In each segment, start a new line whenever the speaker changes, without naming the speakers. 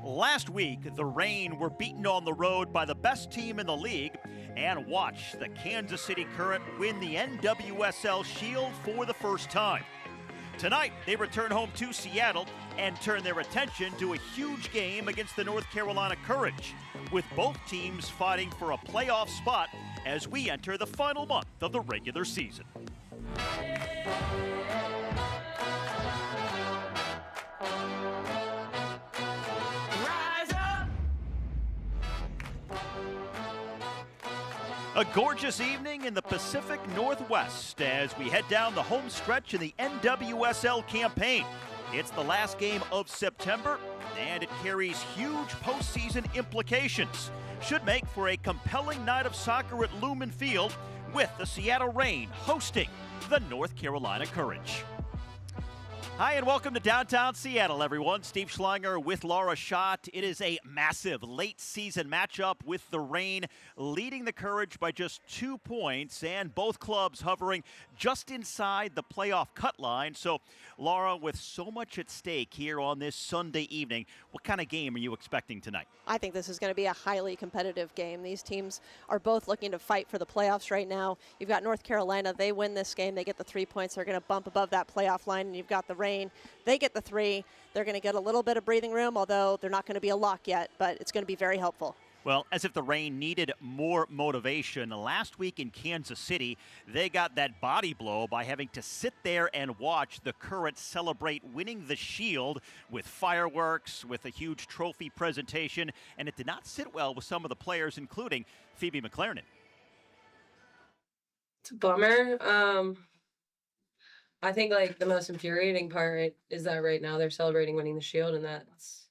Last week, the Reign were beaten on the road by the best team in the league, and watch the Kansas City Current win the NWSL Shield for the first time. Tonight, they return home to Seattle and turn their attention to a huge game against the North Carolina Courage, with both teams fighting for a playoff spot as we enter the final month of the regular season. A gorgeous evening in the Pacific Northwest as we head down the home stretch in the NWSL campaign. It's the last game of September, and it carries huge postseason implications. Should make for a compelling night of soccer at Lumen Field, with the Seattle Reign hosting the North Carolina Courage. Hi, and welcome to downtown Seattle, everyone. Steve Schlanger with Laura Schott. It is a massive late-season matchup with the Reign leading the Courage by just 2 points, and both clubs hovering just inside the playoff cut line. So, Laura, with so much at stake here on this Sunday evening, what kind of game are you expecting tonight?
I think this is going to be a highly competitive game. These teams are both looking to fight for the playoffs right now. You've got North Carolina. They win this game. They get the 3 points. They're going to bump above that playoff line, and you've got the Reign. They get the 3. They're going to get a little bit of breathing room, although they're not going to be a lock yet, but it's going to be very helpful.
Well, as if the Reign needed more motivation, last week in Kansas City, they got that body blow by having to sit there and watch the Current celebrate winning the Shield with fireworks, with a huge trophy presentation, and it did not sit well with some of the players, including Phoebe McLaren.
It's a bummer. I think the most infuriating part is that right now they're celebrating winning the Shield, and that's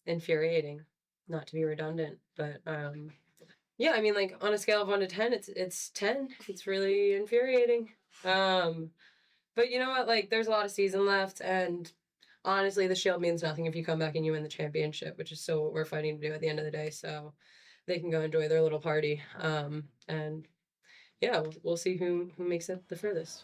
infuriating. Not to be redundant, but yeah, I mean, on a scale of 1 to 10, it's 10. It's really infuriating. But you know what? There's a lot of season left, and honestly, the Shield means nothing if you come back and you win the championship, which is still what we're fighting to do at the end of the day. So they can go enjoy their little party, and yeah, we'll see who makes it the furthest.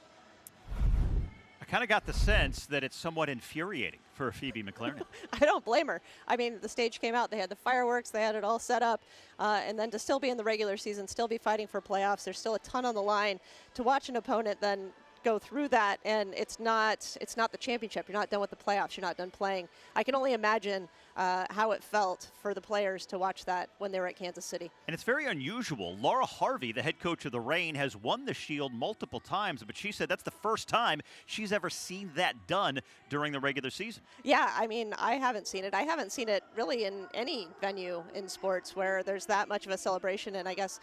I kind of got the sense that it's somewhat infuriating for Phoebe McLaren.
I don't blame her. I mean, the stage came out. They had the fireworks. They had it all set up. And then to still be in the regular season, still be fighting for playoffs, there's still a ton on the line. To watch an opponent then go through that, and it's not the championship. You're not done with the playoffs. You're not done playing. I can only imagine how it felt for the players to watch that when they were at Kansas City. And
it's very unusual. Laura Harvey, the head coach of the Reign, has won the Shield multiple times, but she said that's the first time she's ever seen that done during the regular season.
Yeah, I mean, I haven't seen it. I haven't seen it really in any venue in sports where there's that much of a celebration, and I guess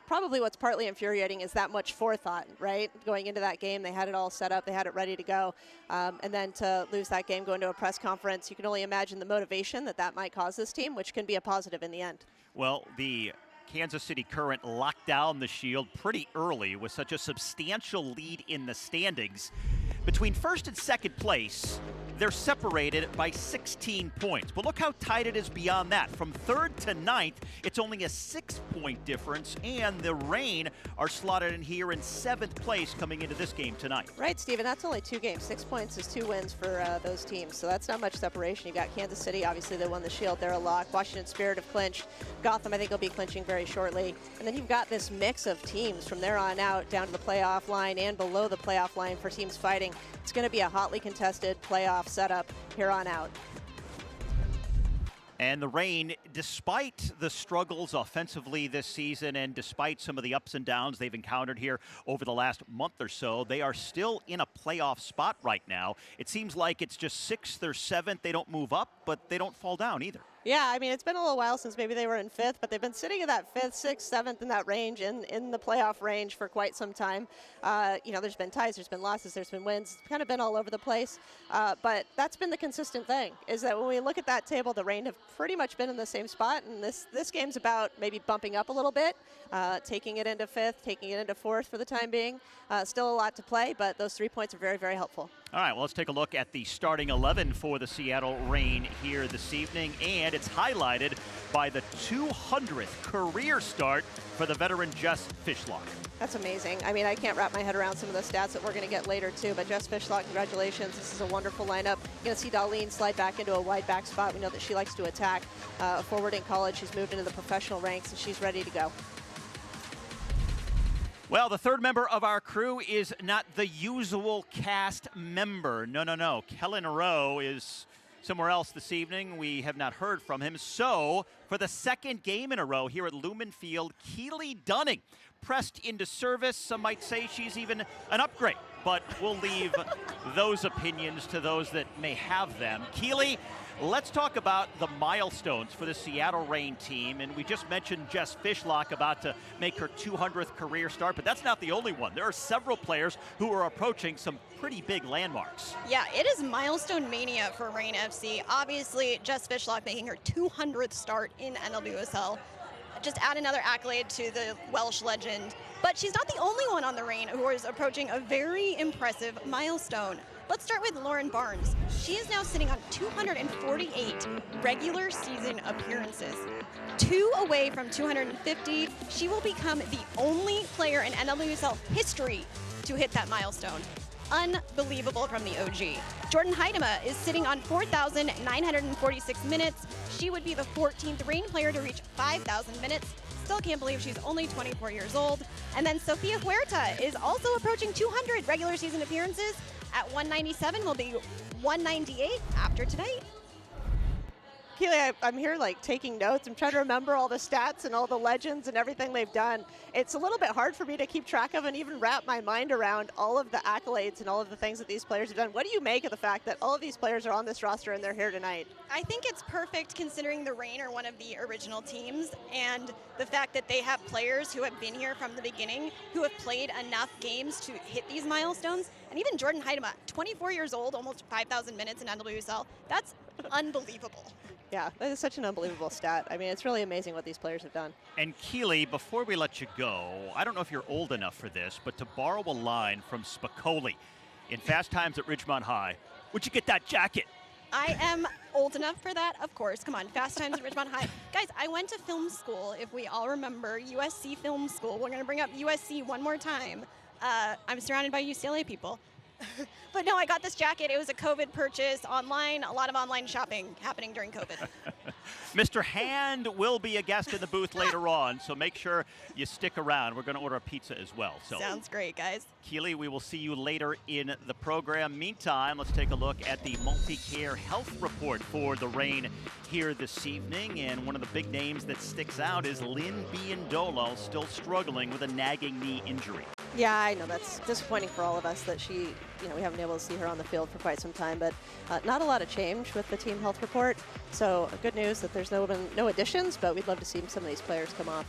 probably what's partly infuriating is that much forethought, right? Going into that game, they had it all set up, they had it ready to go, and then to lose that game, go into a press conference, you can only imagine the motivation that might cause this team, which can be a positive in the end.
Well, the Kansas City Current locked down the Shield pretty early with such a substantial lead in the standings. Between first and second place, they're separated by 16 points. But look how tight it is beyond that. From third to ninth, it's only a 6-point difference, and the Reign are slotted in here in 7th place coming into this game tonight.
Right, Steven, that's only 2 games. 6 points is 2 wins for those teams, so that's not much separation. You've got Kansas City, obviously they won the Shield, they're a lock. Washington Spirit have clinched. Gotham, I think, will be clinching very shortly. And then you've got this mix of teams from there on out down to the playoff line and below the playoff line for teams fighting. It's going to be a hotly contested playoff setup here on out.
And the Reign, despite the struggles offensively this season and despite some of the ups and downs they've encountered here over the last month or so, they are still in a playoff spot right now. It seems like it's just 6th or 7th. They don't move up, but they don't fall down either.
Yeah, I mean, it's been a little while since maybe they were in 5th, but they've been sitting in that 5th, 6th, 7th in that range, in the playoff range for quite some time. There's been ties, there's been losses, there's been wins. It's kind of been all over the place. But that's been the consistent thing, is that when we look at that table, the Reign have pretty much been in the same spot, and this game's about maybe bumping up a little bit, taking it into 5th, taking it into 4th for the time being. Still a lot to play, but those 3 points are very, very helpful.
All right, well, let's take a look at the starting 11 for the Seattle Reign here this evening, and it's highlighted by the 200th career start for the veteran Jess Fishlock.
That's amazing. I mean, I can't wrap my head around some of the stats that we're going to get later, too. But Jess Fishlock, congratulations. This is a wonderful lineup. You're going to see Darlene slide back into a wide back spot. We know that she likes to attack. Forward in college, she's moved into the professional ranks, and she's ready to go.
Well, the third member of our crew is not the usual cast member. No. Kellen Rowe is somewhere else this evening. We have not heard from him. So, for the second game in a row here at Lumen Field, Keely Dunning pressed into service. Some might say she's even an upgrade, but we'll leave those opinions to those that may have them. Keely, let's talk about the milestones for the Seattle Reign team. And we just mentioned Jess Fishlock about to make her 200th career start, but that's not the only one. There are several players who are approaching some pretty big landmarks.
Yeah, it is milestone mania for Reign FC. Obviously, Jess Fishlock making her 200th start in NWSL. Just add another accolade to the Welsh legend. But she's not the only one on the Reign who is approaching a very impressive milestone. Let's start with Lauren Barnes. She is now sitting on 248 regular season appearances. 2 away from 250. She will become the only player in NWSL history to hit that milestone. Unbelievable from the OG. Jordan Heidema is sitting on 4,946 minutes. She would be the 14th Reign player to reach 5,000 minutes. Still can't believe she's only 24 years old. And then Sofia Huerta is also approaching 200 regular season appearances. At 197 will be 198 after tonight.
Keely, I'm here like taking notes. I'm trying to remember all the stats and all the legends and everything they've done. It's a little bit hard for me to keep track of and even wrap my mind around all of the accolades and all of the things that these players have done. What do you make of the fact that all of these players are on this roster and they're here tonight?
I think it's perfect considering the Reign are one of the original teams, and the fact that they have players who have been here from the beginning, who have played enough games to hit these milestones. And even Jordan Heidema, 24 years old, almost 5,000 minutes in NWSL. That's unbelievable.
Yeah, that is such an unbelievable stat. I mean, it's really amazing what these players have done.
And Keely, before we let you go, I don't know if you're old enough for this, but to borrow a line from Spicoli in Fast Times at Ridgemont High, would you get that jacket?
I am old enough for that, of course. Come on, Fast Times at Ridgemont High. Guys, I went to film school, if we all remember, USC Film School. We're going to bring up USC one more time. I'm surrounded by UCLA people. But no, I got this jacket. It was a COVID purchase online. A lot of online shopping happening during COVID.
Mr. Hand will be a guest in the booth later on, so make sure you stick around. We're going to order a pizza as well. So,
sounds great, guys.
Keely, we will see you later in the program. Meantime, let's take a look at the multi-care health report for the Reign here this evening. And one of the big names that sticks out is Lynn Biondolo, still struggling with a nagging knee injury.
Yeah, I know that's disappointing for all of us that we haven't been able to see her on the field for quite some time, but not a lot of change with the team health report. So good news that there's no additions, but we'd love to see some of these players come off.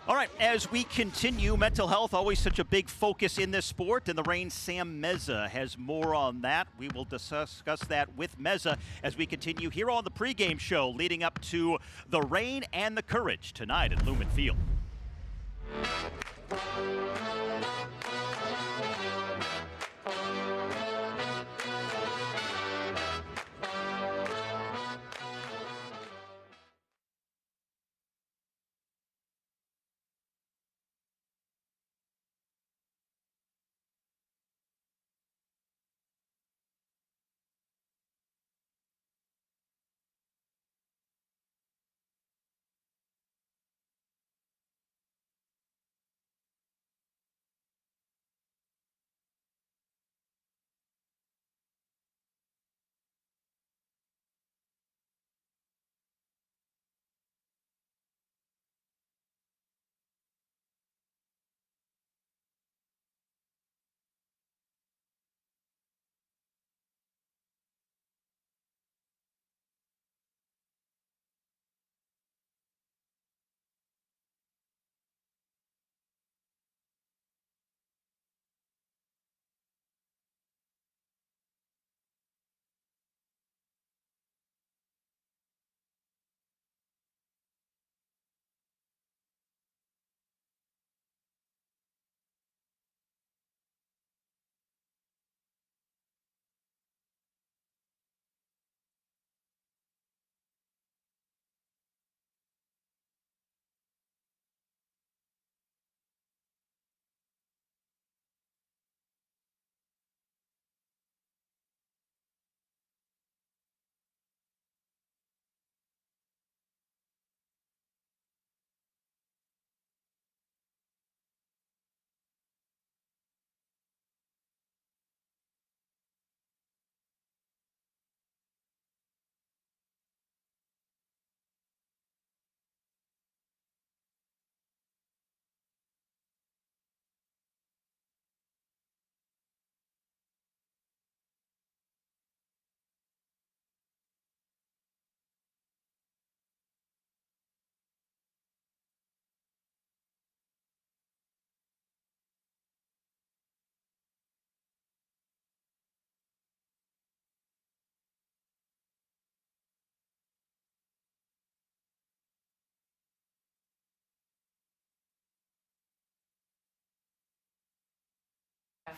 All right, as we continue, mental health, always such a big focus in this sport, and the Reign's Sam Meza has more on that. We will discuss that with Meza as we continue here on the pregame show leading up to the Reign and the Courage tonight at Lumen Field.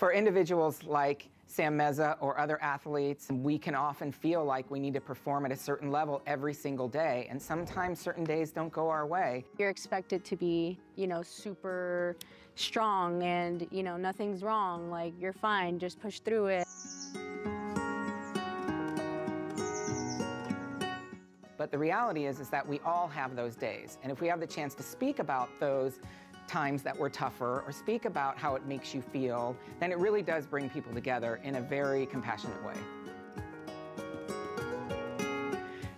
For individuals like Sam Meza or other athletes, we can often feel like we need to perform at a certain level every single day, and sometimes certain days don't go our way.
You're expected to be, super strong and, nothing's wrong. Like, you're fine, just push through it.
But the reality is that we all have those days, and if we have the chance to speak about those times that were tougher or speak about how it makes you feel, then it really does bring people together in a very compassionate way.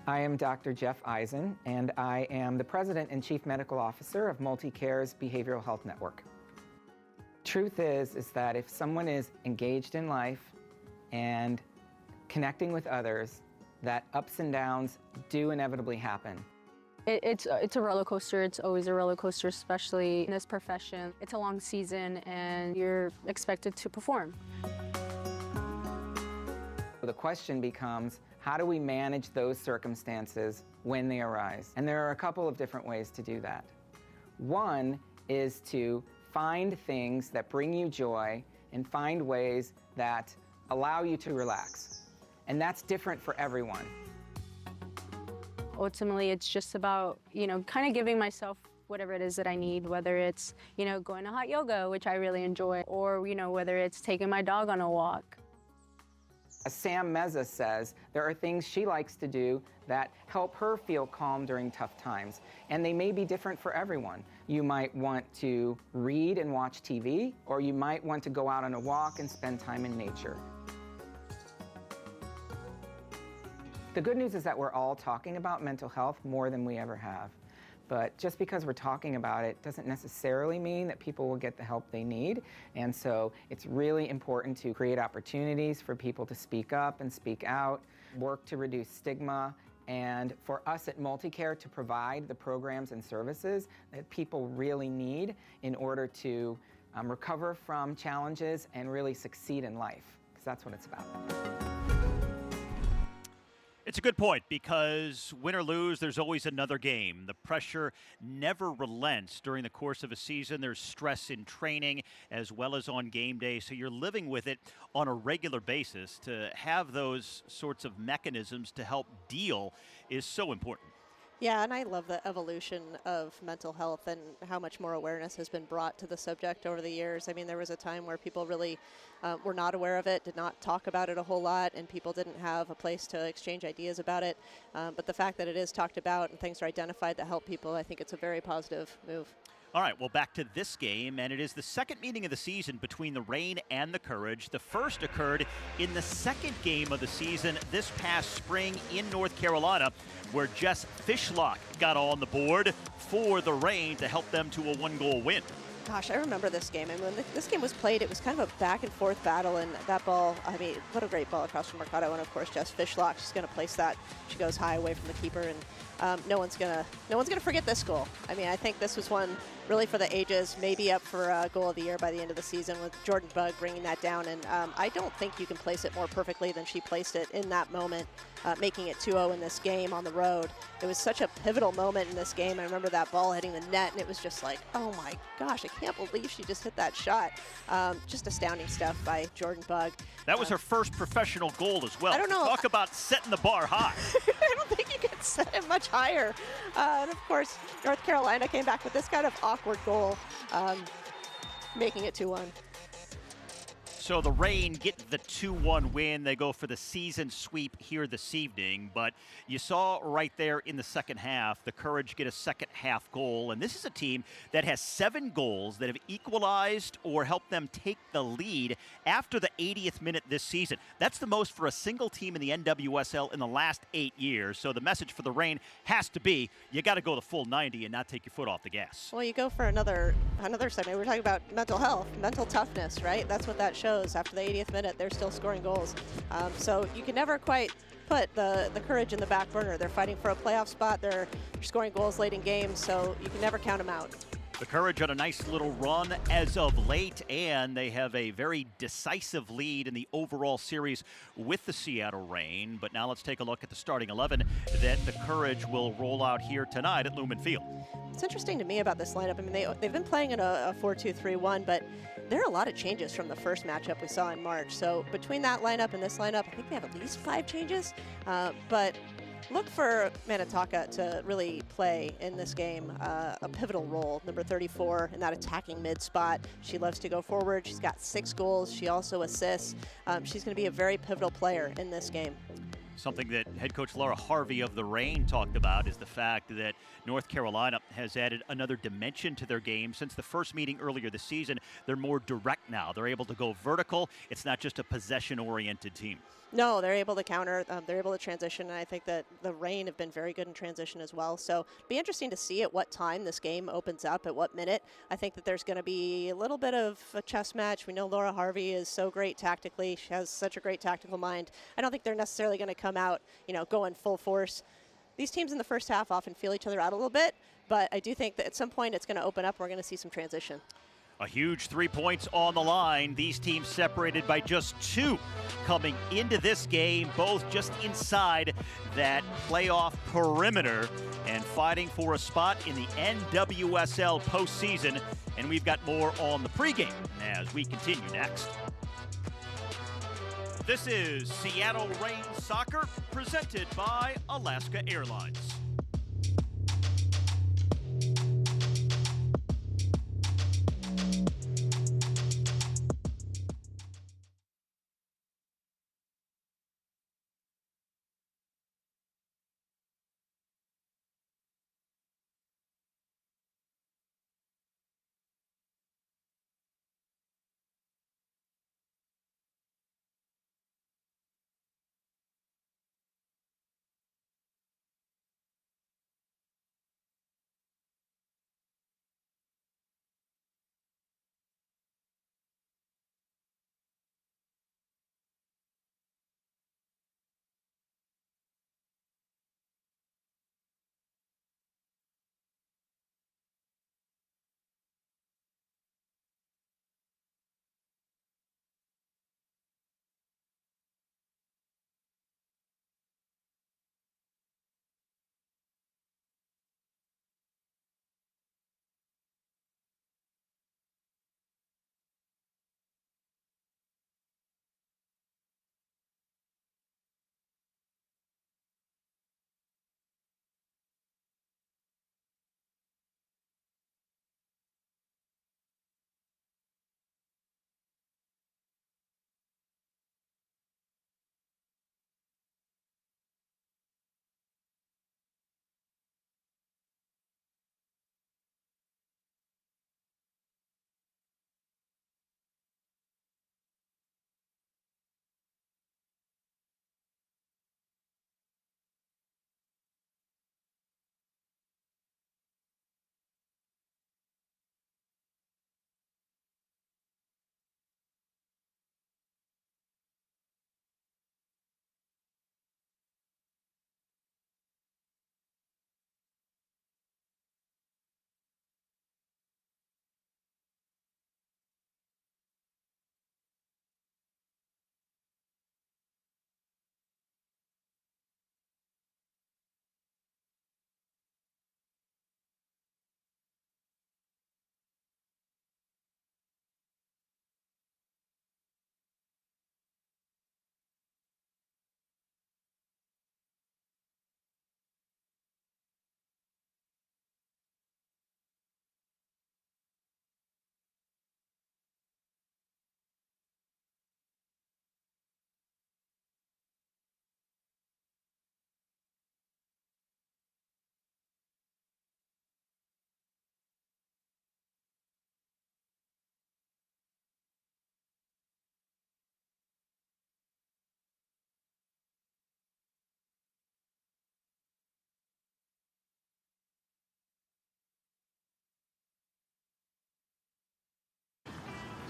I am Dr. Jeff Eisen, and I am the President and Chief Medical Officer of MultiCare's Behavioral Health Network. Truth is that if someone is engaged in life and connecting with others, that ups and downs do inevitably happen.
It's a roller coaster. It's always a roller coaster, especially in this profession. It's a long season and you're expected to perform.
The question becomes, how do we manage those circumstances when they arise? And there are a couple of different ways to do that. One is to find things that bring you joy and find ways that allow you to relax. And that's different for everyone.
Ultimately, it's just about, kind of giving myself whatever it is that I need, whether it's, going to hot yoga, which I really enjoy, or, whether it's taking my dog on a walk.
As Sam Meza says, there are things she likes to do that help her feel calm during tough times, and they may be different for everyone. You might want to read and watch TV, or you might want to go out on a walk and spend time in nature. The good news is that we're all talking about mental health more than we ever have. But just because we're talking about it doesn't necessarily mean that people will get the help they need. And so it's really important to create opportunities for people to speak up and speak out, work to reduce stigma, and for us at MultiCare to provide the programs and services that people really need in order to recover from challenges and really succeed in life, because that's what it's about.
It's a good point because win or lose, there's always another game. The pressure never relents during the course of a season. There's stress in training as well as on game day, so you're living with it on a regular basis. To have those sorts of mechanisms to help deal is so important.
Yeah, and I love the evolution of mental health and how much more awareness has been brought to the subject over the years. I mean, there was a time where people really were not aware of it, did not talk about it a whole lot, and people didn't have a place to exchange ideas about it. But the fact that it is talked about and things are identified that help people, I think it's a very positive move.
All right, well, back to this game, and it is the second meeting of the season between the Reign and the Courage. The first occurred in the second game of the season this past spring in North Carolina, where Jess Fishlock got on the board for the Reign to help them to a one-goal win.
Gosh, I remember this game. And when this game was played, it was kind of a back-and-forth battle, and that ball, I mean, what a great ball across from Mercado. And, of course, Jess Fishlock, she's going to place that. She goes high away from the keeper, and no one's gonna forget this goal. I mean, I think this was one really for the ages, maybe up for goal of the year by the end of the season with Jordan Bugg bringing that down. And I don't think you can place it more perfectly than she placed it in that moment, making it 2-0 in this game on the road. It was such a pivotal moment in this game. I remember that ball hitting the net, and it was just like, oh my gosh, I can't believe she just hit that shot. Just astounding stuff by Jordan Bugg.
That was her first professional goal as well.
I don't know.
Talk about setting the bar high.
I don't think you can set it much higher. And of course, North Carolina came back with this kind of awkward goal, making it 2-1.
So the Reign get the 2-1 win. They go for the season sweep here this evening. But you saw right there in the second half, the Courage get a second half goal. And this is a team that has 7 goals that have equalized or helped them take the lead after the 80th minute this season. That's the most for a single team in the NWSL in the last 8 years. So the message for the Reign has to be, you got to go the full 90 and not take your foot off the gas.
Well, you go for another segment. We're talking about mental health, mental toughness, right? That's what that shows. After the 80th minute, they're still scoring goals. So you can never quite put the Courage in the back burner. They're fighting for a playoff spot. They're scoring goals late in games, so you can never count them out.
The Courage on a nice little run as of late, and they have a very decisive lead in the overall series with the Seattle Reign. But now let's take a look at the starting 11 that the Courage will roll out here tonight at Lumen Field.
What's interesting to me about this lineup, I mean, they've been playing in a 4-2-3-1, but there are a lot of changes from the first matchup we saw in March. So between that lineup and this lineup, I think they have at least 5 changes. But look for Manitaka to really play in this game a pivotal role, number 34 in that attacking mid spot. She loves to go forward. She's got 6 goals. She also assists. She's going to be a very pivotal player in this game.
Something that head coach Laura Harvey of the Reign talked about is the fact that North Carolina has added another dimension to their game. Since the first meeting earlier this season, they're more direct now. They're able to go vertical. It's not just a possession-oriented team.
No, they're able to counter. They're able to transition, and I think that the Reign have been very good in transition as well. So it'll be interesting to see at what time this game opens up, at what minute. I think that there's going to be a little bit of a chess match. We know Laura Harvey is so great tactically. She has such a great tactical mind. I don't think they're necessarily going to come out, going full force. These teams in the first half often feel each other out a little bit, but I do think that at some point it's going to open up. We're going to see some transition.
A huge 3 points on the line. These teams separated by just 2 coming into this game, both just inside that playoff perimeter and fighting for a spot in the NWSL postseason. And we've got more on the pregame as we continue next. This is Seattle Reign Soccer, presented by Alaska Airlines.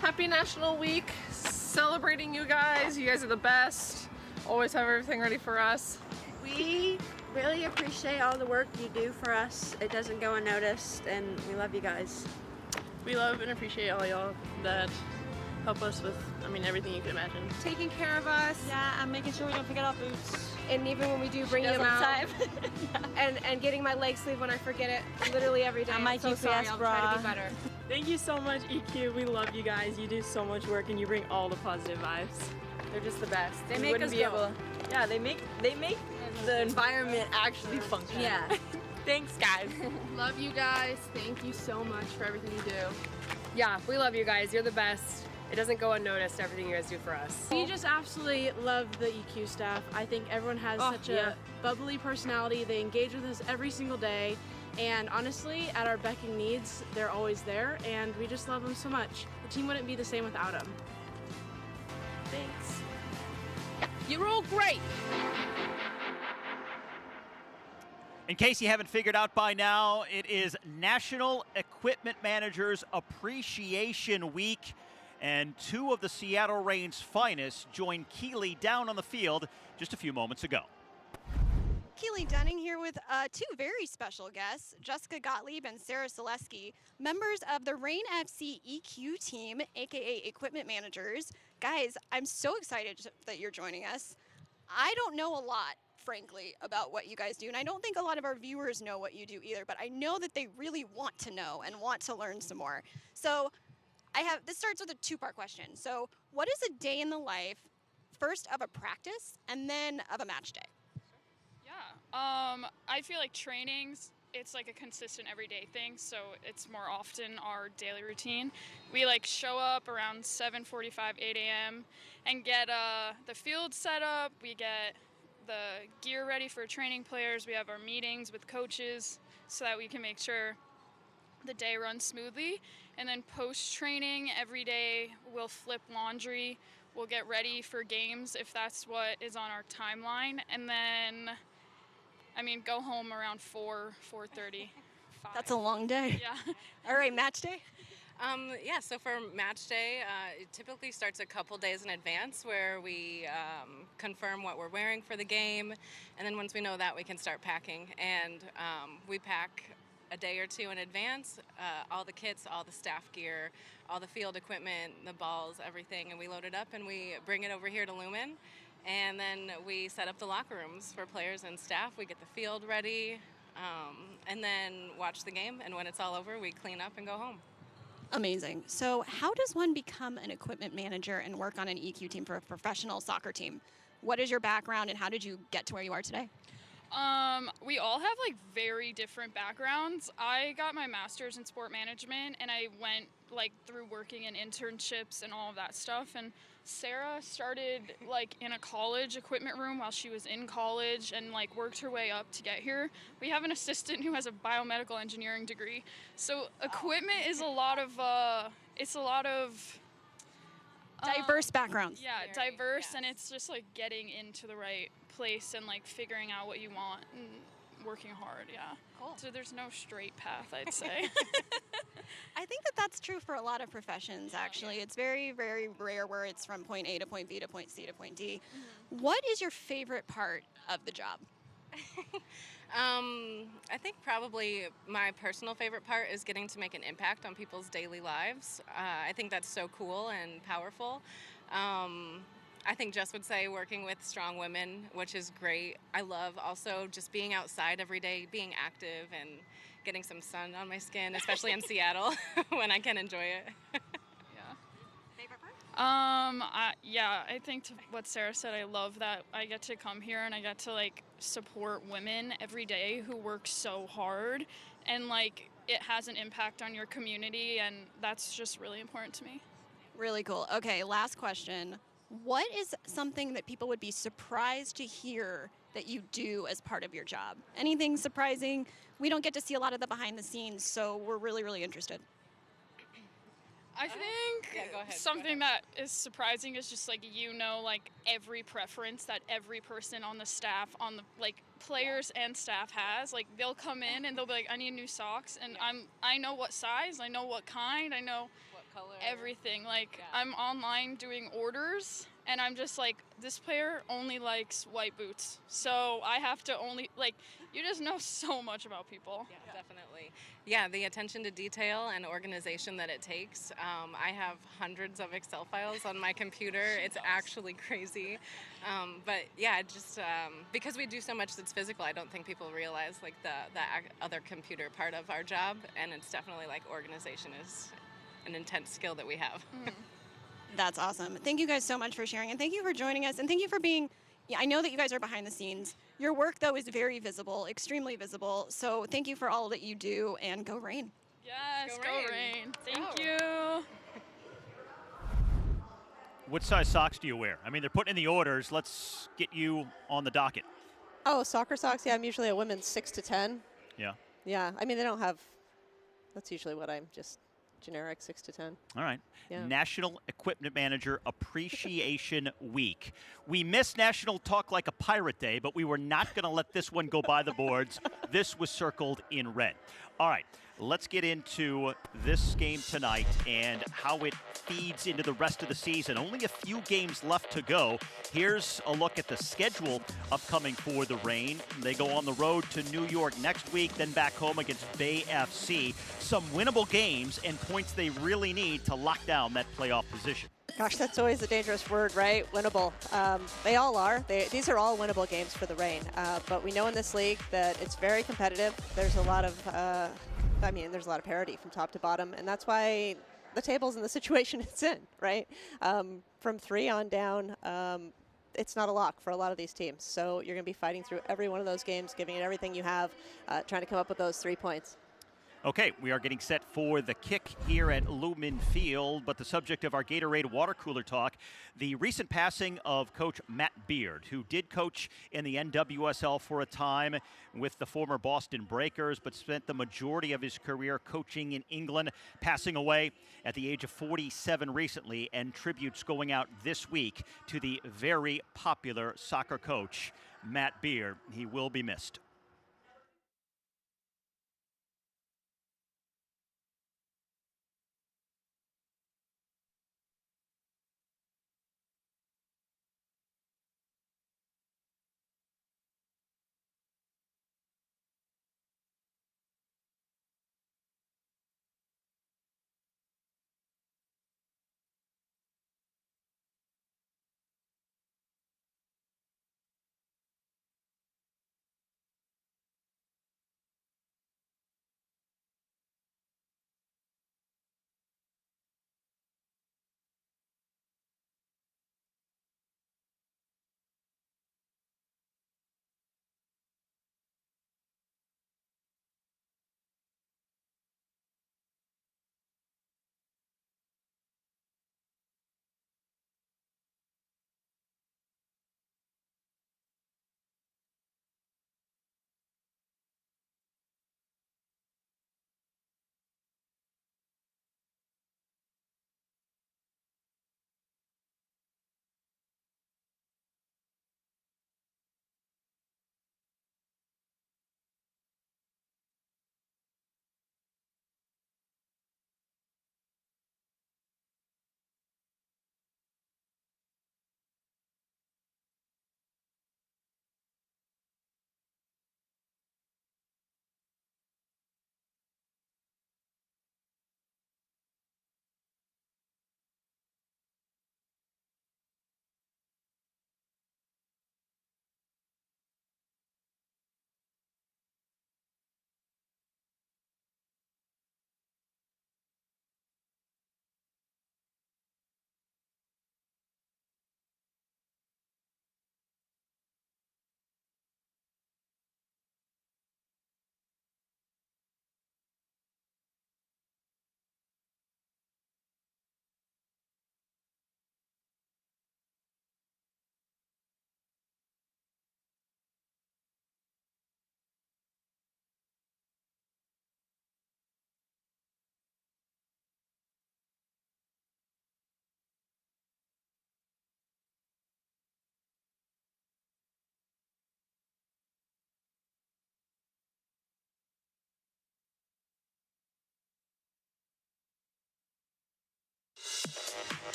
Happy National Week, celebrating you guys. You guys are the best. Always have everything ready for us.
We Really appreciate all the work you do for us. It doesn't go unnoticed, and we love you guys.
We love and appreciate all y'all that help us with, everything you can imagine.
Taking care of us.
Yeah, and making sure we don't forget our boots.
And even when we do bring them out. and getting my leg sleeve when I forget it literally every day.
And my
I'm so
GPS
sorry. I'll try to be
bra.
better.
Thank you so much, EQ. We love you guys. You do so much work and you bring all the positive vibes.
They're just the best.
They make us go. Yeah, they make the environment actually function.
Yeah.
Thanks, guys.
Love you guys. Thank you so much for everything you do.
Yeah, we love you guys. You're the best. It doesn't go unnoticed, everything you guys do for us.
We just absolutely love the EQ staff. I think everyone has such a bubbly personality. They engage with us every single day. And honestly, at our beck and needs, they're always there. And we just love them so much. The team wouldn't be the same without them.
Thanks.
You're all great.
In case you haven't figured out by now, it is National Equipment Managers Appreciation Week, and two of the Seattle Reigns finest joined Keeley down on the field just a few moments ago.
Keely Dunning here with two very special guests, Jessica Gottlieb and Sarah Selesky, members of the Reign FC EQ team, aka Equipment Managers. Guys, I'm so excited that you're joining us. I don't know a lot, frankly, about what you guys do, and I don't think a lot of our viewers know what you do either, but I know that they really want to know and want to learn some more. So this starts with a two-part question. So what is a day in the life, first of a practice and then of a match day?
I feel like trainings, it's like a consistent everyday thing, so it's more often our daily routine. We like show up around 7:45, 8 a.m. and get the field set up. We get the gear ready for training players. We have our meetings with coaches so that we can make sure the day runs smoothly. And then post-training, every day we'll flip laundry. We'll get ready for games if that's what is on our timeline. And then go home around 4:30.
That's a long day.
Yeah.
All right, match day?
So for match day, it typically starts a couple days in advance where we confirm what we're wearing for the game. And then once we know that, we can start packing. And we pack a day or two in advance, all the kits, all the staff gear, all the field equipment, the balls, everything. And we load it up and we bring it over here to Lumen. And then we set up the locker rooms for players and staff. We get the field ready, and then watch the game. And when it's all over, we clean up and go home.
Amazing. So how does one become an equipment manager and work on an EQ team for a professional soccer team? What is your background and how did you get to where you are today?
We all have like very different backgrounds. I got my master's in sport management and I went like through working in internships and all of that stuff. And Sarah started like in a college equipment room while she was in college and like worked her way up to get here. We have an assistant who has a biomedical engineering degree. So equipment is a lot of,
diverse backgrounds.
Yeah, diverse, yes. And it's just like getting into the right place and like figuring out what you want and working hard, yeah.
Cool.
So there's no straight path, I'd say.
I think that that's true for a lot of professions, actually. It's very, very rare where it's from point A to point B to point C to point D. Mm-hmm. What is your favorite part of the job?
I think probably my personal favorite part is getting to make an impact on people's daily lives. I think that's so cool and powerful. I think Jess would say working with strong women, which is great. I love also just being outside every day, being active and getting some sun on my skin, especially in Seattle when I can enjoy it.
Favorite part?
I think to what Sarah said, I love that I get to come here and I get to like support women every day who work so hard and like it has an impact on your community, and that's just really important to me.
Really cool. Okay, last question. What is something that people would be surprised to hear that you do as part of your job? Anything surprising? We don't get to see a lot of the behind the scenes, so we're really, really interested.
I think something that is surprising is just like, like every preference that every person on the staff, on the like players and staff has. Like they'll come in and they'll be like, I need new socks, and I know what size, I know what kind, I know what color, everything. Like I'm online doing orders and I'm just like, this player only likes white boots. So I have to only, like, you just know so much about people.
Yeah, definitely. Yeah, the attention to detail and organization that it takes. I have hundreds of Excel files on my computer. It's actually crazy. But yeah, just because we do so much that's physical, I don't think people realize like the other computer part of our job. And it's definitely like organization is an intense skill that we have.
That's awesome. Thank you guys so much for sharing, and thank you for joining us, and thank you for being. Yeah, I know that you guys are behind the scenes. Your work, though, is very visible, extremely visible. So thank you for all that you do, and go Rain.
Yes, go Rain. Thank
Go.
you.
What size socks do you wear? I mean, they're putting in the orders. Let's get you on the docket.
Oh, soccer socks. Yeah, I'm usually a women's 6 to 10.
Yeah.
Yeah, I mean they don't have. That's usually what I'm just generic 6 to 10.
All right.
Yeah.
National Equipment Manager Appreciation Week. We missed National Talk Like a Pirate Day, but we were not going to let this one go by the boards. This was circled in red. All right. Let's get into this game tonight and how it feeds into the rest of the season. Only a few games left to go. Here's a look at the schedule upcoming for the Reign. They go on the road to New York next week, then back home against Bay FC. Some winnable games and points they really need to lock down that playoff position.
Gosh, that's always a dangerous word, right? Winnable. They all are. These are all winnable games for the Reign. But we know in this league that it's very competitive. There's a lot of, there's a lot of parity from top to bottom, and that's why the table's in the situation it's in, right? From 3 on down, it's not a lock for a lot of these teams. So you're going to be fighting through every one of those games, giving it everything you have, trying to come up with those 3 points.
Okay, we are getting set for the kick here at Lumen Field, but the subject of our Gatorade water cooler talk, the recent passing of Coach Matt Beard, who did coach in the NWSL for a time with the former Boston Breakers, but spent the majority of his career coaching in England, passing away at the age of 47 recently, and tributes going out this week to the very popular soccer coach, Matt Beard. He will be missed.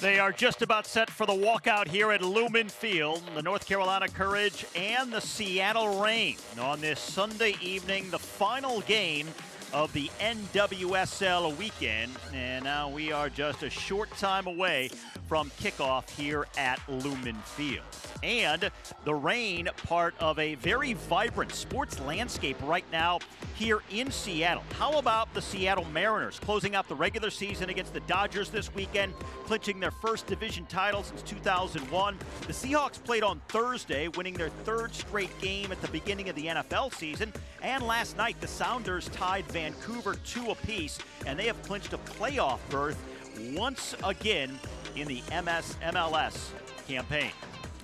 They are just about set for the walkout here at Lumen Field. The North Carolina Courage and the Seattle Reign on this Sunday evening, the final game of the NWSL weekend. And now we are just a short time away from kickoff here at Lumen Field. And the Reign, part of a very vibrant sports landscape right now here in Seattle. How about the Seattle Mariners closing out the regular season against the Dodgers this weekend, clinching their first division title since 2001. The Seahawks played on Thursday, winning their third straight game at the beginning of the NFL season. And last night, the Sounders tied Vancouver 2 apiece, and they have clinched a playoff berth once again in the MLS campaign.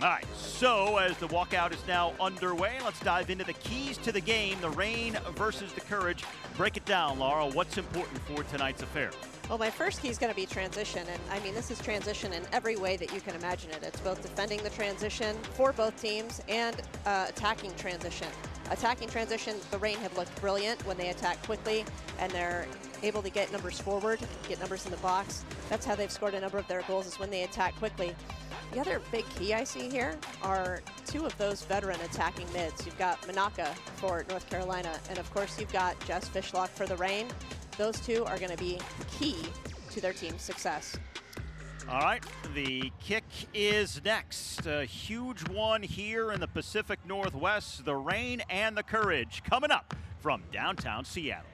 All right, so as the walkout is now underway, let's dive into the keys to the game, the Reign versus the Courage. Break it down, Laura. What's important for tonight's affair?
Well, my first key is going to be transition, and I mean, this is transition in every way that you can imagine it. It's both defending the transition for both teams and attacking transition. Attacking transition, the Reign have looked brilliant when they attack quickly, and they're able to get numbers forward, get numbers in the box. That's how they've scored a number of their goals, is when they attack quickly. The other big key I see here are two of those veteran attacking mids. You've got Manaka for North Carolina, and of course you've got Jess Fishlock for the Reign. Those two are going to be key to their team's success.
All right, the kick is next. A huge one here in the Pacific Northwest. The Reign and the Courage coming up from downtown Seattle.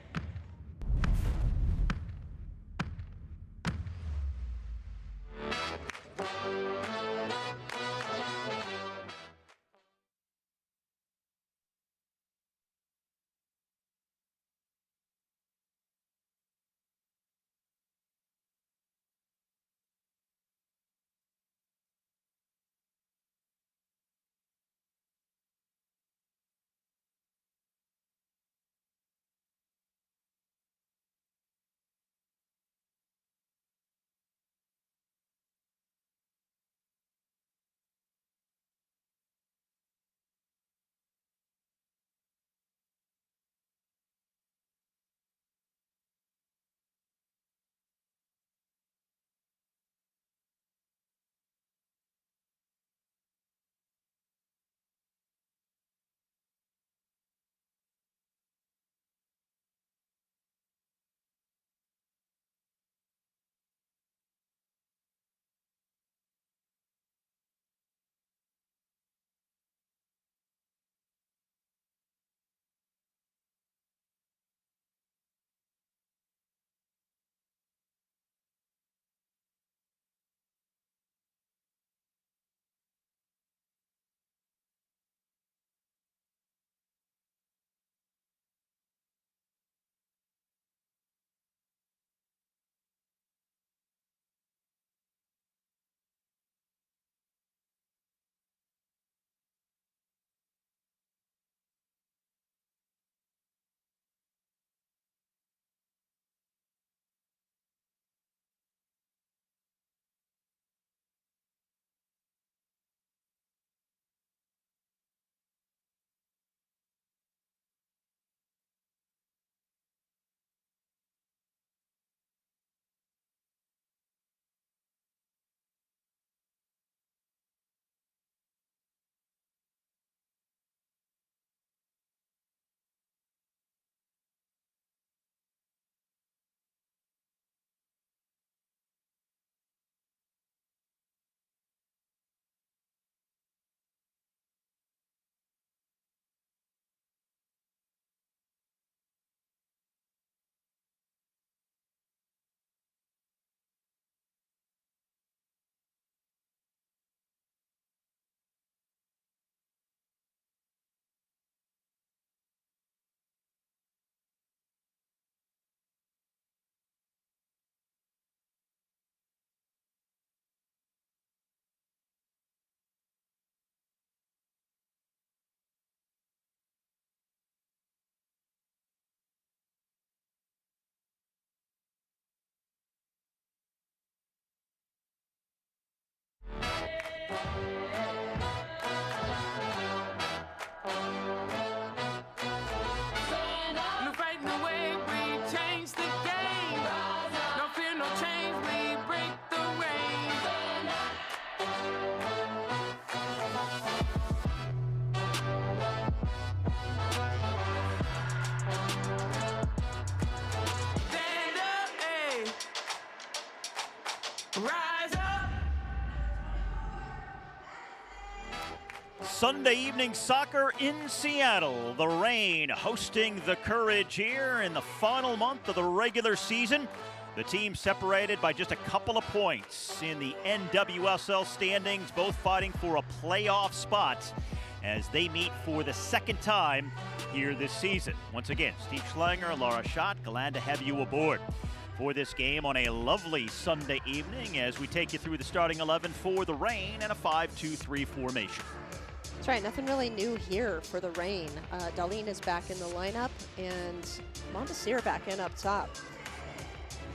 Sunday evening soccer in Seattle. The Reign hosting the Courage here in the final month of the regular season. The team separated by just a couple of points in the NWSL standings, both fighting for a playoff spot as they meet for the second time here this season. Once again, Steve Schlanger, Laura Schott, glad to have you aboard for this game on a lovely Sunday evening as we take you through the starting 11 for the Reign and a 5-2-3 formation.
That's right, nothing really new here for the Reign. Darlene is back in the lineup and Montesir back in up top.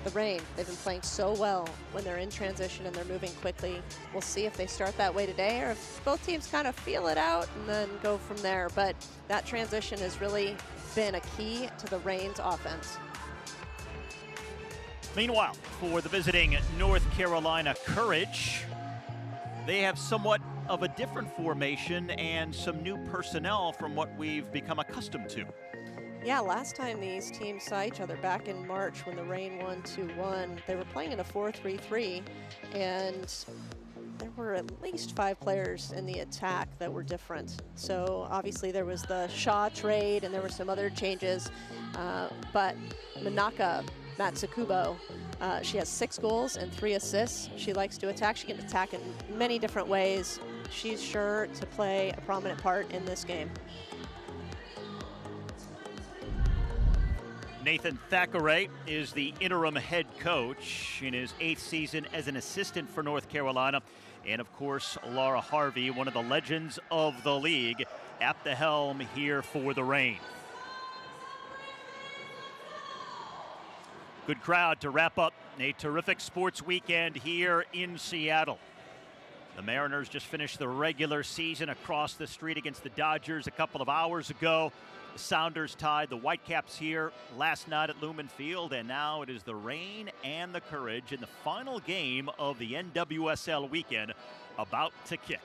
The Reign, they've been playing so well when they're in transition and they're moving quickly. We'll see if they start that way today or if both teams kind of feel it out and then go from there. But that transition has really been a key to the Reign's offense.
Meanwhile, for the visiting North Carolina Courage, they have somewhat of a different formation and some new personnel from what we've become accustomed to.
Yeah, last time these teams saw each other back in March when the Reign won 2-1, they were playing in a 4-3-3, and there were at least 5 players in the attack that were different. So obviously there was the Shaw trade and there were some other changes, but Minaka Matsukubo, she has 6 goals and 3 assists. She likes to attack. She can attack in many different ways. She's sure to play a prominent part in this game.
Nathan Thackeray is the interim head coach in his 8th season as an assistant for North Carolina. And of course, Laura Harvey, one of the legends of the league, at the helm here for the Reign. Good crowd to wrap up a terrific sports weekend here in Seattle. The Mariners just finished the regular season across the street against the Dodgers a couple of hours ago. The Sounders tied the Whitecaps here last night at Lumen Field, and now it is the Reign and the Courage in the final game of the NWSL weekend about to kick.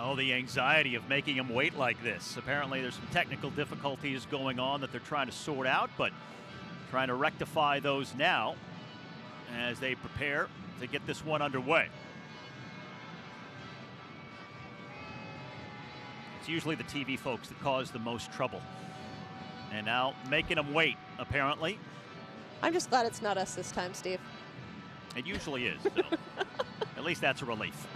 Oh, the anxiety of making him wait like this. Apparently there's some technical difficulties going on that they're trying to sort out, but trying to rectify those now as they prepare to get this one underway. It's usually the TV folks that cause the most trouble. And now making them wait, apparently.
I'm just glad it's not us this time, Steve.
It usually is, so at least that's a relief.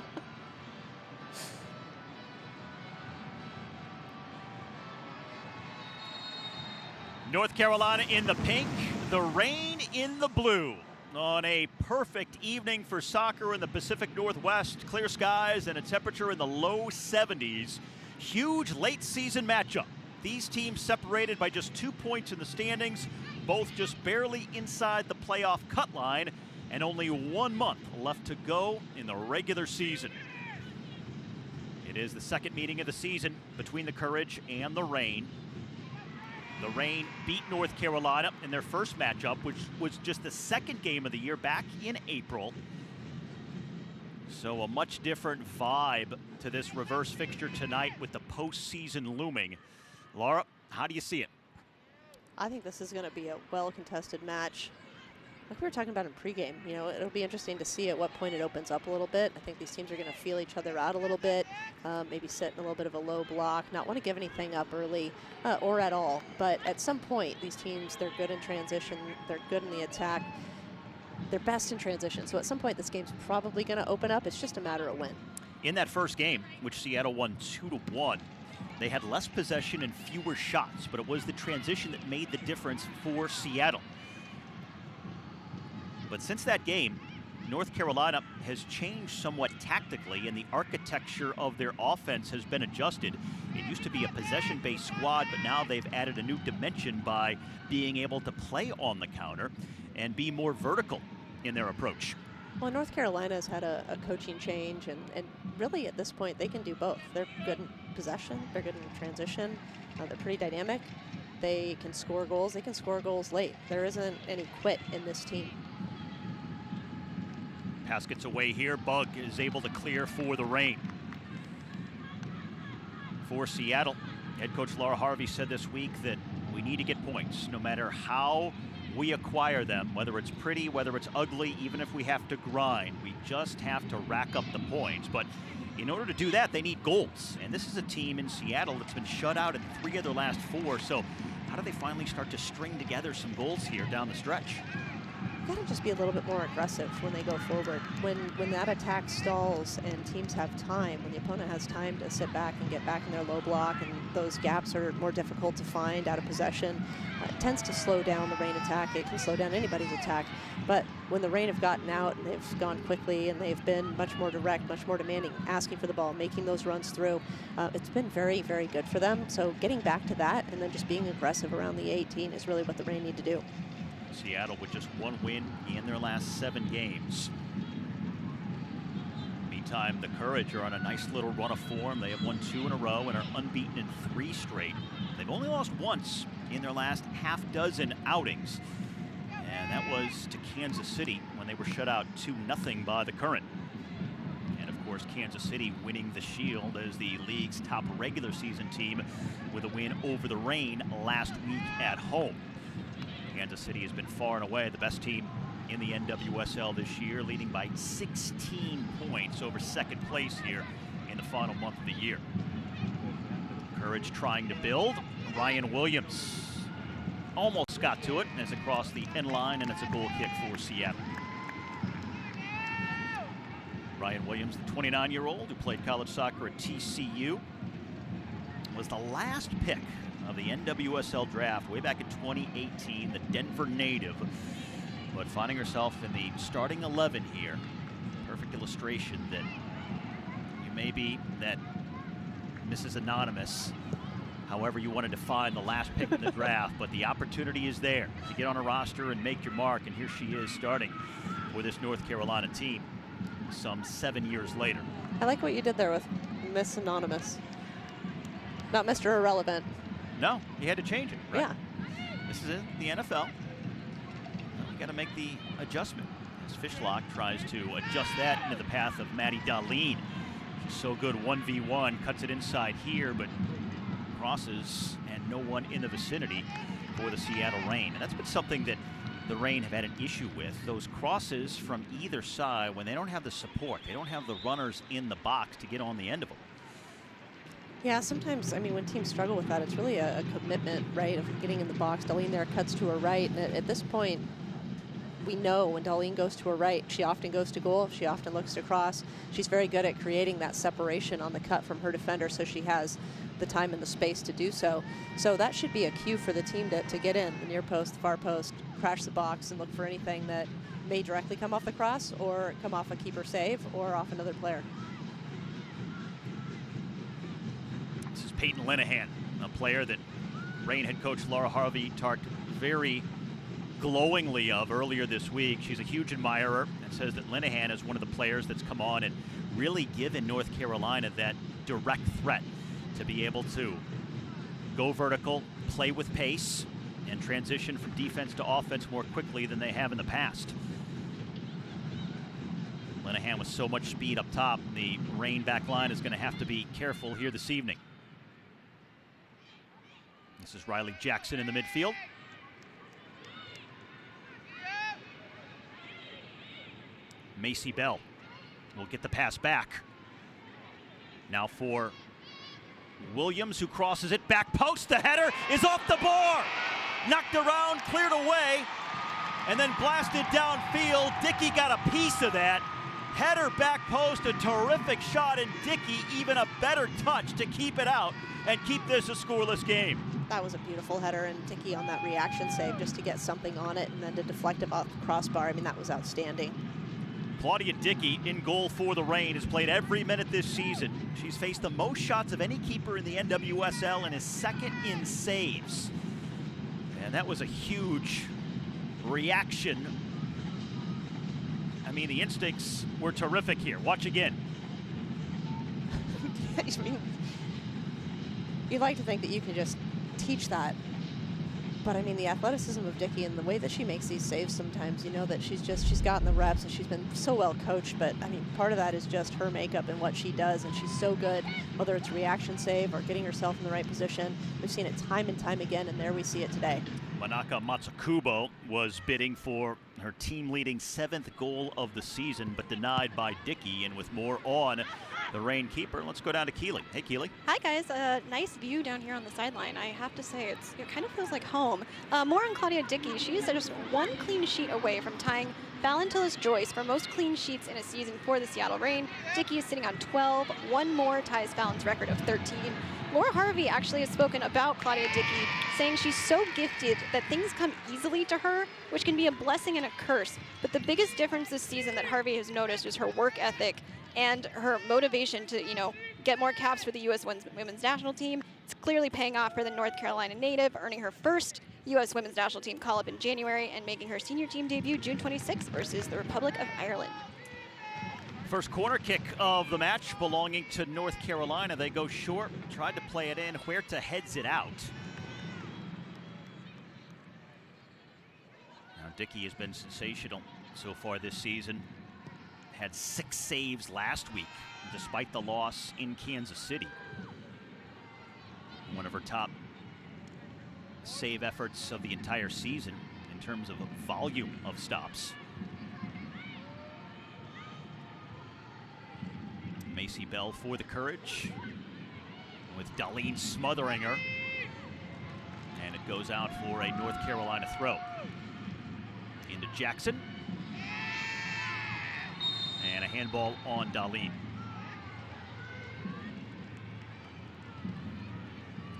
North Carolina in the pink, the Reign in the blue. On a perfect evening for soccer in the Pacific Northwest, clear skies and a temperature in the low 70s. Huge late season matchup. These teams separated by just 2 points in the standings, both just barely inside the playoff cut line, and only 1 month left to go in the regular season. It is the second meeting of the season between the Courage and the Reign. The Reign beat North Carolina in their first matchup, which was just the second game of the year back in April. So a much different vibe to this reverse fixture tonight with the postseason looming. Laura, how do you see it?
I think this is going to be a well-contested match. Like we were talking about in pregame, you know, it'll be interesting to see at what point it opens up a little bit. I think these teams are going to feel each other out a little bit, maybe sit in a little bit of a low block, not want to give anything up early or at all. But at some point, these teams, they're good in transition, they're good in the attack, they're best in transition. So at some point, this game's probably going to open up. It's just a matter of when.
In that first game, which Seattle won 2-1, they had less possession and fewer shots, but it was the transition that made the difference for Seattle. But since that game, North Carolina has changed somewhat tactically, and the architecture of their offense has been adjusted. It used to be a possession-based squad, but now they've added a new dimension by being able to play on the counter and be more vertical in their approach.
Well, North Carolina has had a coaching change, and really at this point they can do both. They're good in possession, they're good in transition, they're pretty dynamic. They can score goals, they can score goals late. There isn't any quit in this team.
Pass gets away here. Bug is able to clear for the Reign. For Seattle, head coach Laura Harvey said this week that we need to get points no matter how we acquire them, whether it's pretty, whether it's ugly, even if we have to grind. We just have to rack up the points. But in order to do that, they need goals. And this is a team in Seattle that's been shut out in 3 of their last 4. So how do they finally start to string together some goals here down the stretch?
Got to just be a little bit more aggressive when they go forward. When that attack stalls and teams have time, when the opponent has time to sit back and get back in their low block, and those gaps are more difficult to find out of possession, it tends to slow down the Reign attack. It can slow down anybody's attack. But when the Reign have gotten out and they've gone quickly and they've been much more direct, much more demanding, asking for the ball, making those runs through, it's been very, very good for them. So getting back to that and then just being aggressive around the 18 is really what the Reign need to do.
Seattle with just 1 win in their last 7 games. Meantime, the Courage are on a nice little run of form. They have won 2 in a row and are unbeaten in 3 straight. They've only lost once in their last half-dozen outings, and that was to Kansas City when they were shut out 2-0 by the Current. And of course, Kansas City winning the Shield as the league's top regular season team with a win over the Reign last week at home. Kansas City has been far and away the best team in the NWSL this year, leading by 16 points over second place here in the final month of the year. Courage trying to build. Ryan Williams almost got to it as it crossed the end line, and it's a goal kick for Seattle. Ryan Williams, the 29-year-old who played college soccer at TCU, was the last pick of the NWSL draft way back in 2018, the Denver native, but finding herself in the starting 11 here. Perfect illustration that you may be that Mrs. Anonymous, however you want to define the last pick in the draft, but the opportunity is there to get on a roster and make your mark, and here she is starting for this North Carolina team some 7 years later.
I like what you did there with Miss Anonymous. Not Mr. Irrelevant.
No, he had to change it, right?
Yeah.
This is in the NFL. You got to make the adjustment. As Fishlock tries to adjust that into the path of Maddie Darlene. She's so good 1v1, cuts it inside here, but crosses and no one in the vicinity for the Seattle Reign. And that's been something that the Reign have had an issue with. Those crosses from either side, when they don't have the support, they don't have the runners in the box to get on the end of them.
Yeah, sometimes, I mean, when teams struggle with that, it's really a commitment, right, of getting in the box. Darlene there cuts to her right, and at this point, we know when Darlene goes to her right, she often goes to goal, she often looks to cross. She's very good at creating that separation on the cut from her defender, so she has the time and the space to do so. So that should be a cue for the team to get in, the near post, the far post, crash the box, and look for anything that may directly come off the cross or come off a keeper save or off another player.
This is Peyton Linehan, a player that Reign head coach Laura Harvey talked very glowingly of earlier this week. She's a huge admirer and says that Linehan is one of the players that's come on and really given North Carolina that direct threat to be able to go vertical, play with pace, and transition from defense to offense more quickly than they have in the past. Linehan with so much speed up top, the Reign back line is going to have to be careful here this evening. This is Riley Jackson in the midfield. Macy Bell will get the pass back. Now for Williams, who crosses it back post. The header is off the bar. Knocked around, cleared away, and then blasted downfield. Dickey got a piece of that. Header back post, a terrific shot, and Dickey even a better touch to keep it out and keep this a scoreless game.
That was a beautiful header, and Dickey on that reaction save just to get something on it and then to deflect it off the crossbar. I mean, that was outstanding.
Claudia Dickey in goal for the Reign has played every minute this season. She's faced the most shots of any keeper in the NWSL and is second in saves. And that was a huge reaction. I mean, the instincts were terrific here. Watch again.
I mean, you'd like to think that you can just teach that. But I mean, the athleticism of Dickey and the way that she makes these saves sometimes, you know that she's gotten the reps and she's been so well coached. But I mean, part of that is just her makeup and what she does. And she's so good, whether it's reaction save or getting herself in the right position. We've seen it time and time again, and there we see it today.
Manaka Matsukubo was bidding for her team-leading 7th goal of the season, but denied by Dickey. And with more on the Reign keeper, let's go down to Keeley. Hey, Keeley.
Hi, guys. Nice view down here on the sideline. I have to say, it kind of feels like home. More on Claudia Dickey. She's just one clean sheet away from tying Valentillas Joyce for most clean sheets in a season for the Seattle Reign. Dickey is sitting on 12. One more ties Fallon's record of 13. Laura Harvey actually has spoken about Claudia Dickey, saying she's so gifted that things come easily to her, which can be a blessing and a curse. But the biggest difference this season that Harvey has noticed is her work ethic and her motivation to, get more caps for the U.S. women's national team. It's clearly paying off for the North Carolina native, earning her first U.S. women's national team call-up in January and making her senior team debut June 26 versus the Republic of Ireland.
First corner kick of the match belonging to North Carolina. They go short, tried to play it in. Huerta heads it out. Now Dickey has been sensational so far this season. Had 6 saves last week, despite the loss in Kansas City. One of her top save efforts of the entire season in terms of volume of stops. Macy Bell for the Courage, with Darlene smothering her. And it goes out for a North Carolina throw. Into Jackson. And a handball on Darlene.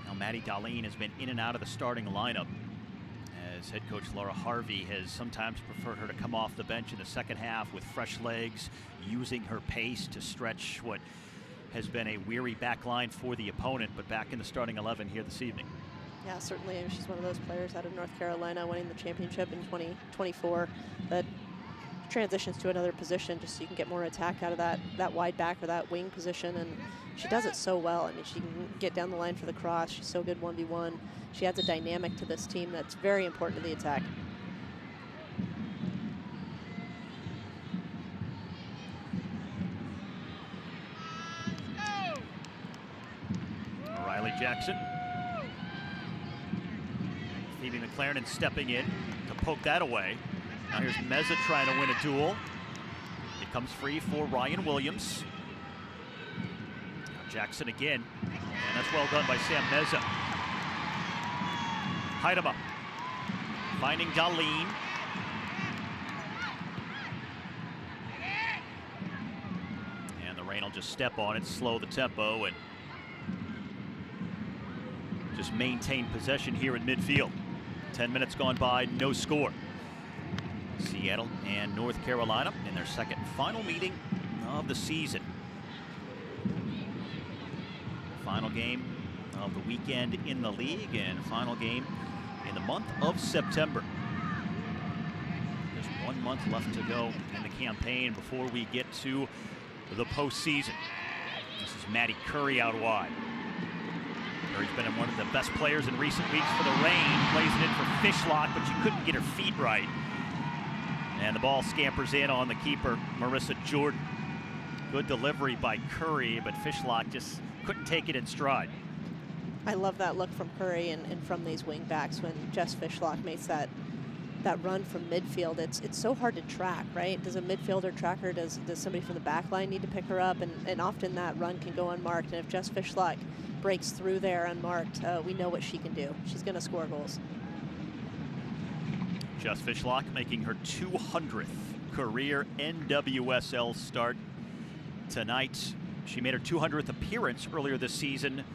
Now Maddie Darlene has been in and out of the starting lineup, as head coach Laura Harvey has sometimes preferred her to come off the bench in the second half with fresh legs, using her pace to stretch what has been a weary back line for the opponent, but back in the starting 11 here this evening.
Yeah, certainly. She's one of those players out of North Carolina winning the championship in 2024 that transitions to another position just so you can get more attack out of that wide back or that wing position, and she does it so well. I mean, she can get down the line for the cross. She's so good 1v1. She adds a dynamic to this team that's very important to the attack.
Riley Jackson. Phoebe McLaren stepping in to poke that away. Now here's Meza trying to win a duel. It comes free for Ryan Williams. Now Jackson again, and that's well done by Sam Meza. Heidema finding Darlene. And the Reign will just step on it, slow the tempo, and just maintain possession here in midfield. 10 minutes gone by, no score. Seattle and North Carolina in their second and final meeting of the season. Final game of the weekend in the league and final game in the month of September. There's 1 month left to go in the campaign before we get to the postseason. This is Maddie Curry out wide. Curry's been one of the best players in recent weeks for the Reign. Plays it in for Fishlock, but she couldn't get her feet right. And the ball scampers in on the keeper, Marissa Jordan. Good delivery by Curry, but Fishlock just couldn't take it in stride.
I love that look from Curry and from these wing backs when Jess Fishlock makes that run from midfield. It's so hard to track, right? Does a midfielder track her? Does somebody from the back line need to pick her up? And often that run can go unmarked. And if Jess Fishlock breaks through there unmarked, we know what she can do. She's going to score goals.
Jess Fishlock making her 200th career NWSL start tonight. She made her 200th appearance earlier this season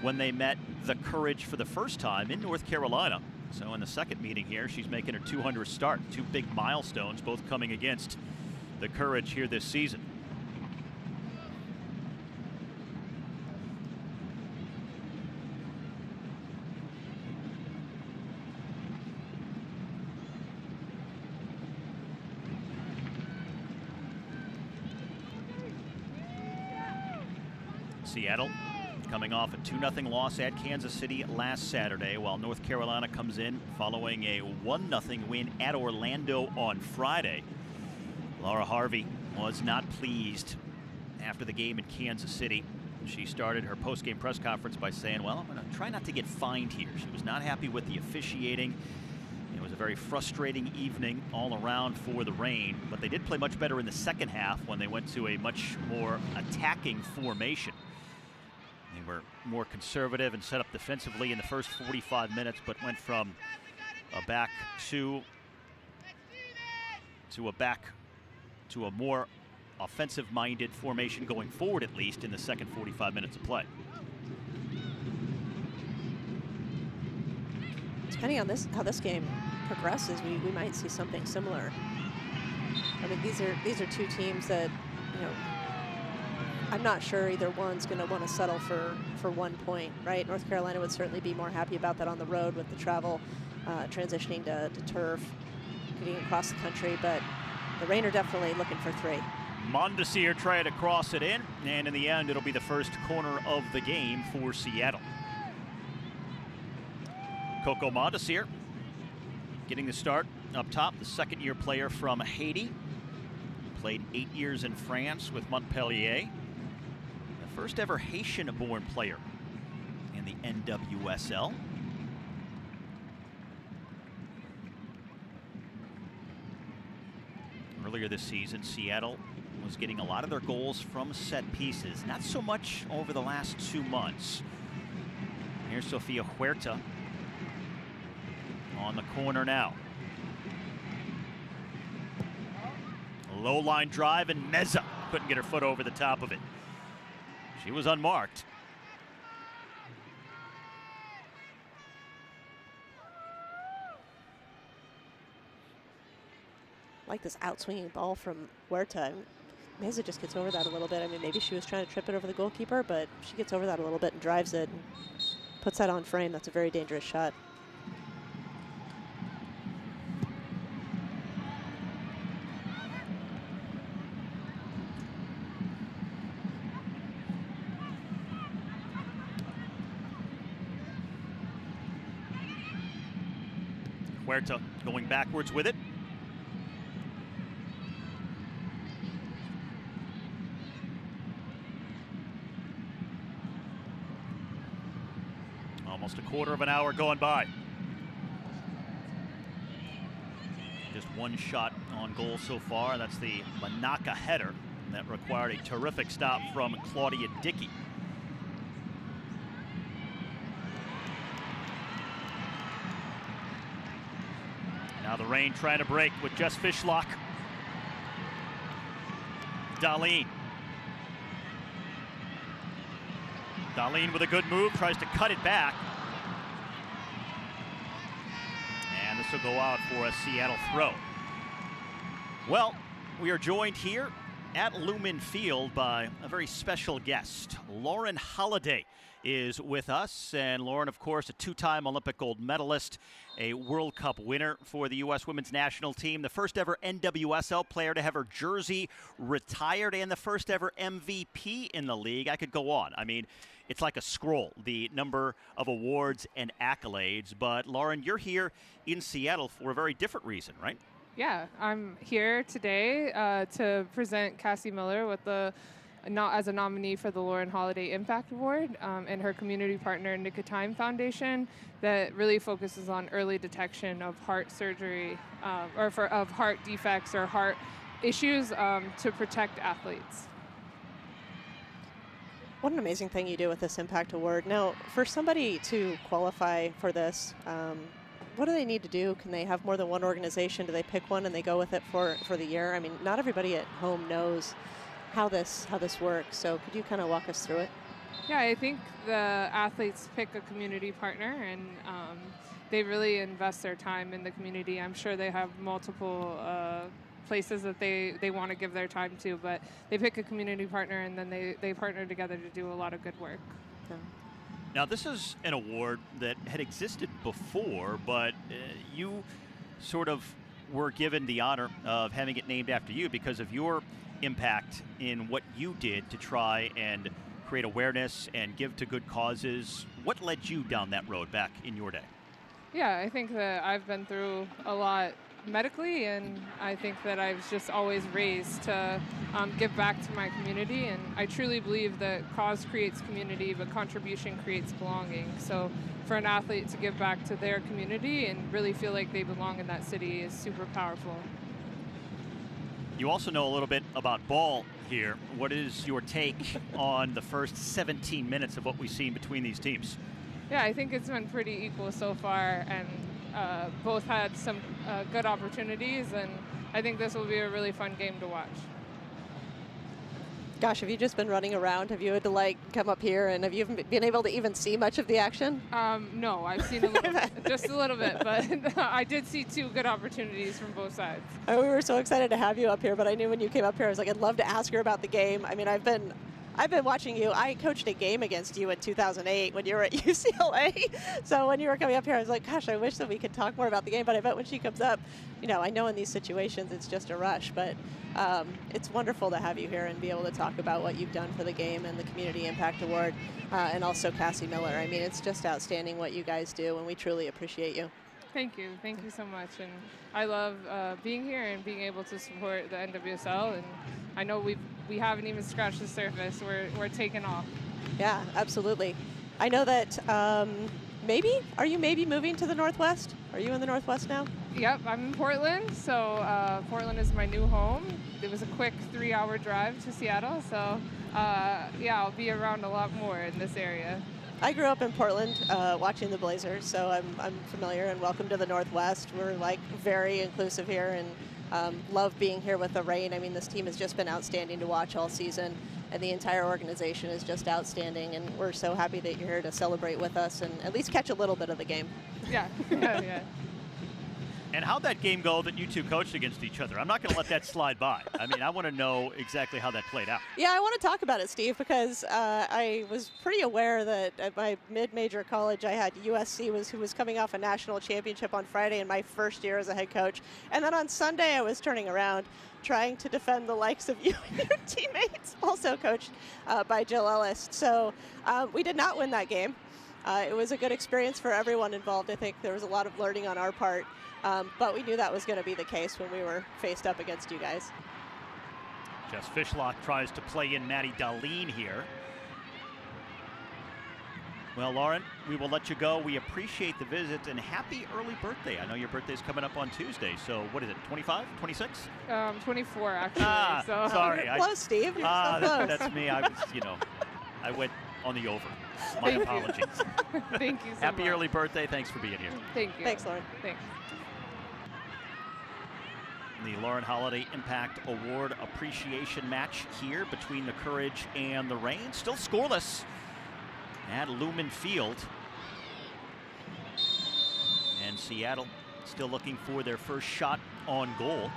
when they met the Courage for the first time in North Carolina. So in the second meeting here, she's making her 200th start. 2 big milestones, both coming against the courage here this season. Seattle coming off a 2-0 loss at Kansas City last Saturday, while North Carolina comes in following a 1-0 win at Orlando on Friday. Laura Harvey was not pleased after the game in Kansas City. She started her post-game press conference by saying, well, I'm going to try not to get fined here. She was not happy with the officiating. It was a very frustrating evening all around for the Reign, but they did play much better in the second half when they went to a much more attacking formation. They were more conservative and set up defensively in the first 45 minutes, but went from a back two to a more offensive-minded formation going forward, at least in the second 45 minutes of play.
Depending on how this game progresses, we might see something similar. I mean, these are two teams that, you know, I'm not sure either one's going to want to settle for 1 point, right? North Carolina would certainly be more happy about that on the road with the travel, transitioning to turf, getting across the country, but the Reign are definitely looking for 3.
Mondesir tried to cross it in, and in the end, it'll be the first corner of the game for Seattle. Coco Mondesir getting the start up top, the second-year player from Haiti. Played 8 years in France with Montpellier. The first ever Haitian-born player in the NWSL. Earlier this season, Seattle was getting a lot of their goals from set pieces. Not so much over the last 2 months. Here's Sofia Huerta on the corner now. A low line drive, and Meza couldn't get her foot over the top of it. She was unmarked.
Like this outswinging ball from Huerta. Meza just gets over that a little bit. I mean, maybe she was trying to trip it over the goalkeeper, but she gets over that a little bit and drives it and puts that on frame. That's a very dangerous shot.
Huerta going backwards with it. Almost a quarter of an hour going by. Just one shot on goal so far. That's the Manaka header that required a terrific stop from Claudia Dickey. Now the Reign trying to break with Jess Fishlock. Darlene. Darlene with a good move, tries to cut it back. And this will go out for a Seattle throw. Well, we are joined here at Lumen Field by a very special guest. Lauren Holiday is with us. And Lauren, of course, a 2-time Olympic gold medalist, a World Cup winner for the U.S. women's national team, the first ever NWSL player to have her jersey retired, and the first ever MVP in the league. I could go on. I mean, it's like a scroll, the number of awards and accolades. But Lauren, you're here in Seattle for a very different reason, right?
Yeah, I'm here today to present Cassie Miller with as a nominee for the Lauren Holiday Impact Award, and her community partner Nick of Time Foundation that really focuses on early detection of heart surgery of heart defects or heart issues to protect athletes.
What an amazing thing you do with this Impact Award. Now, for somebody to qualify for this, what do they need to do? Can they have more than one organization? Do they pick one and they go with it for the year? I mean, not everybody at home knows how this works. So could you kind of walk us through it?
Yeah, I think the athletes pick a community partner, and they really invest their time in the community. I'm sure they have multiple places that they want to give their time to, but they pick a community partner and then they partner together to do a lot of good work. So.
Now, this is an award that had existed before, but you sort of were given the honor of having it named after you because of your impact in what you did to try and create awareness and give to good causes. What led you down that road back in your day?
Yeah, I think that I've been through a lot medically, and I think that I was just always raised to give back to my community, and I truly believe that cause creates community, but contribution creates belonging. So for an athlete to give back to their community and really feel like they belong in that city is super powerful.
You also know a little bit about ball here. What is your take on the first 17 minutes of what we've seen between these teams?
Yeah, I think it's been pretty equal so far, and both had some good opportunities, and I think this will be a really fun game to watch.
Gosh, have you just been running around? Have you had to like come up here, and have you been able to even see much of the action?
No, I've seen a little bit, just a little bit, but I did see 2 good opportunities from both sides.
We were so excited to have you up here, but I knew when you came up here, I was like, I'd love to ask her about the game. I mean, I've been watching you. I coached a game against you in 2008 when you were at UCLA. So when you were coming up here, I was like, gosh, I wish that we could talk more about the game. But I bet when she comes up, I know in these situations it's just a rush. But it's wonderful to have you here and be able to talk about what you've done for the game and the Community Impact Award, and also Cassie Miller. I mean, it's just outstanding what you guys do, and we truly appreciate you.
Thank you so much. And I love being here and being able to support the NWSL. And I know we haven't even scratched the surface. We're taking off.
Yeah, absolutely. I know that are you moving to the Northwest? Are you in the Northwest now?
Yep, I'm in Portland. So Portland is my new home. It was a quick 3-hour drive to Seattle. So yeah, I'll be around a lot more in this area.
I grew up in Portland watching the Blazers, so I'm familiar, and welcome to the Northwest. We're like very inclusive here, and love being here with the Reign. I mean, this team has just been outstanding to watch all season, and the entire organization is just outstanding, and we're so happy that you're here to celebrate with us and at least catch a little bit of the game.
Yeah, yeah.
And how'd that game go that you two coached against each other? I'm not going to let that slide by. I mean, I want to know exactly how that played out.
Yeah, I want to talk about it, Steve, because I was pretty aware that at my mid-major college I had USC who was coming off a national championship on Friday in my first year as a head coach. And then on Sunday I was turning around trying to defend the likes of you and your teammates, also coached by Jill Ellis. So we did not win that game. It was a good experience for everyone involved. I think there was a lot of learning on our part. But we knew that was going to be the case when we were faced up against you guys.
Jess Fishlock tries to play in Maddie Darlene here. Well, Lauren, we will let you go. We appreciate the visit, and happy early birthday. I know your birthday's coming up on Tuesday, so what is it, 25, 26?
24, actually. So.
Sorry.
You're close, Steve. You're so close.
That's me. I was, I went on the over. My apologies.
Thank you so
Happy
much.
early birthday. Thanks for being here.
Thank you.
Thanks, Lauren.
Thanks.
The Lauren Holiday Impact Award appreciation match here between the Courage and the Reign. Still scoreless at Lumen Field. And Seattle still looking for their first shot on goal.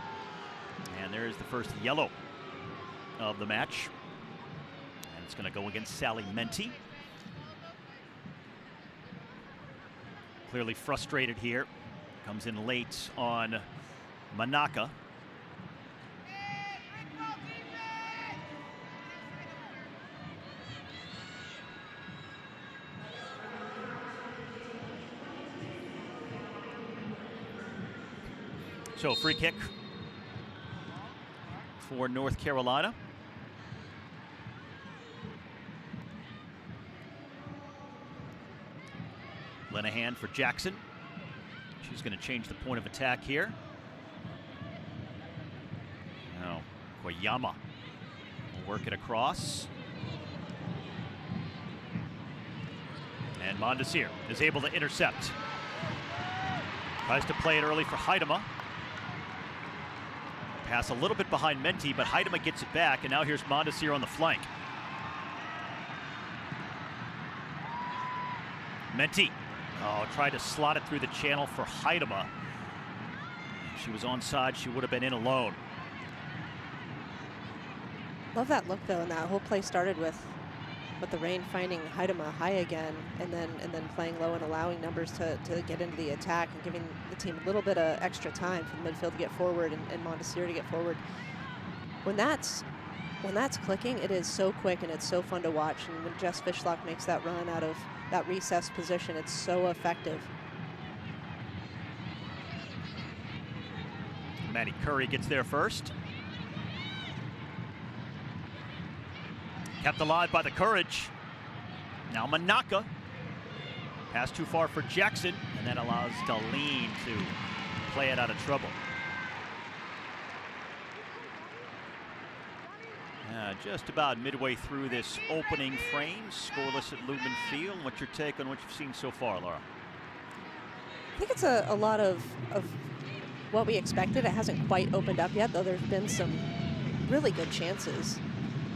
And there's the first yellow of the match. And it's going to go against Sally Menti. Clearly frustrated here. Comes in late on Manaka. So free kick for North Carolina. Linehan for Jackson. She's going to change the point of attack here. Now, Koyama will work it across. And Mondesir is able to intercept. Tries to play it early for Heidema. Pass a little bit behind Menti, but Heidema gets it back, and now here's Mondesir on the flank. Menti. Tried to slot it through the channel for Heidema. If she was onside, she would have been in alone.
Love that look though, and that whole play started with the Reign finding Haidama high again, and then playing low and allowing numbers to get into the attack and giving the team a little bit of extra time for the midfield to get forward and Montesir to get forward. When that's clicking, it is so quick and it's so fun to watch. And when Jess Fishlock makes that run out of that recessed position, it's so effective.
Maddie Curry gets there first. Kept alive by the Courage. Now Manaka. Pass too far for Jackson, and that allows Darlene to play it out of trouble. Just about midway through this opening frame, scoreless at Lumen Field. What's your take on what you've seen so far, Laura?
I think it's a lot of what we expected. It hasn't quite opened up yet, though there's been some really good chances.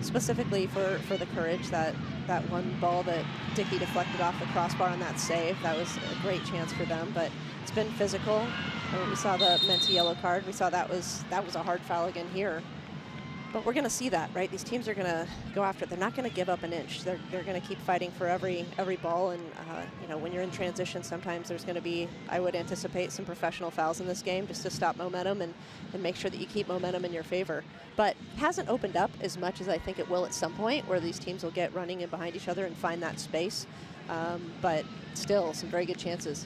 Specifically for the Courage, that one ball that Dickey deflected off the crossbar on that save, that was a great chance for them. But it's been physical. We saw the Menti yellow card. We saw that was a hard foul again here. But we're going to see that, right? These teams are going to go after it. They're not going to give up an inch. They're going to keep fighting for every ball. And you know, when you're in transition, sometimes there's going to be, I would anticipate, some professional fouls in this game just to stop momentum and make sure that you keep momentum in your favor. But it hasn't opened up as much as I think it will at some point, where these teams will get running in behind each other and find that space. But still, some very good chances.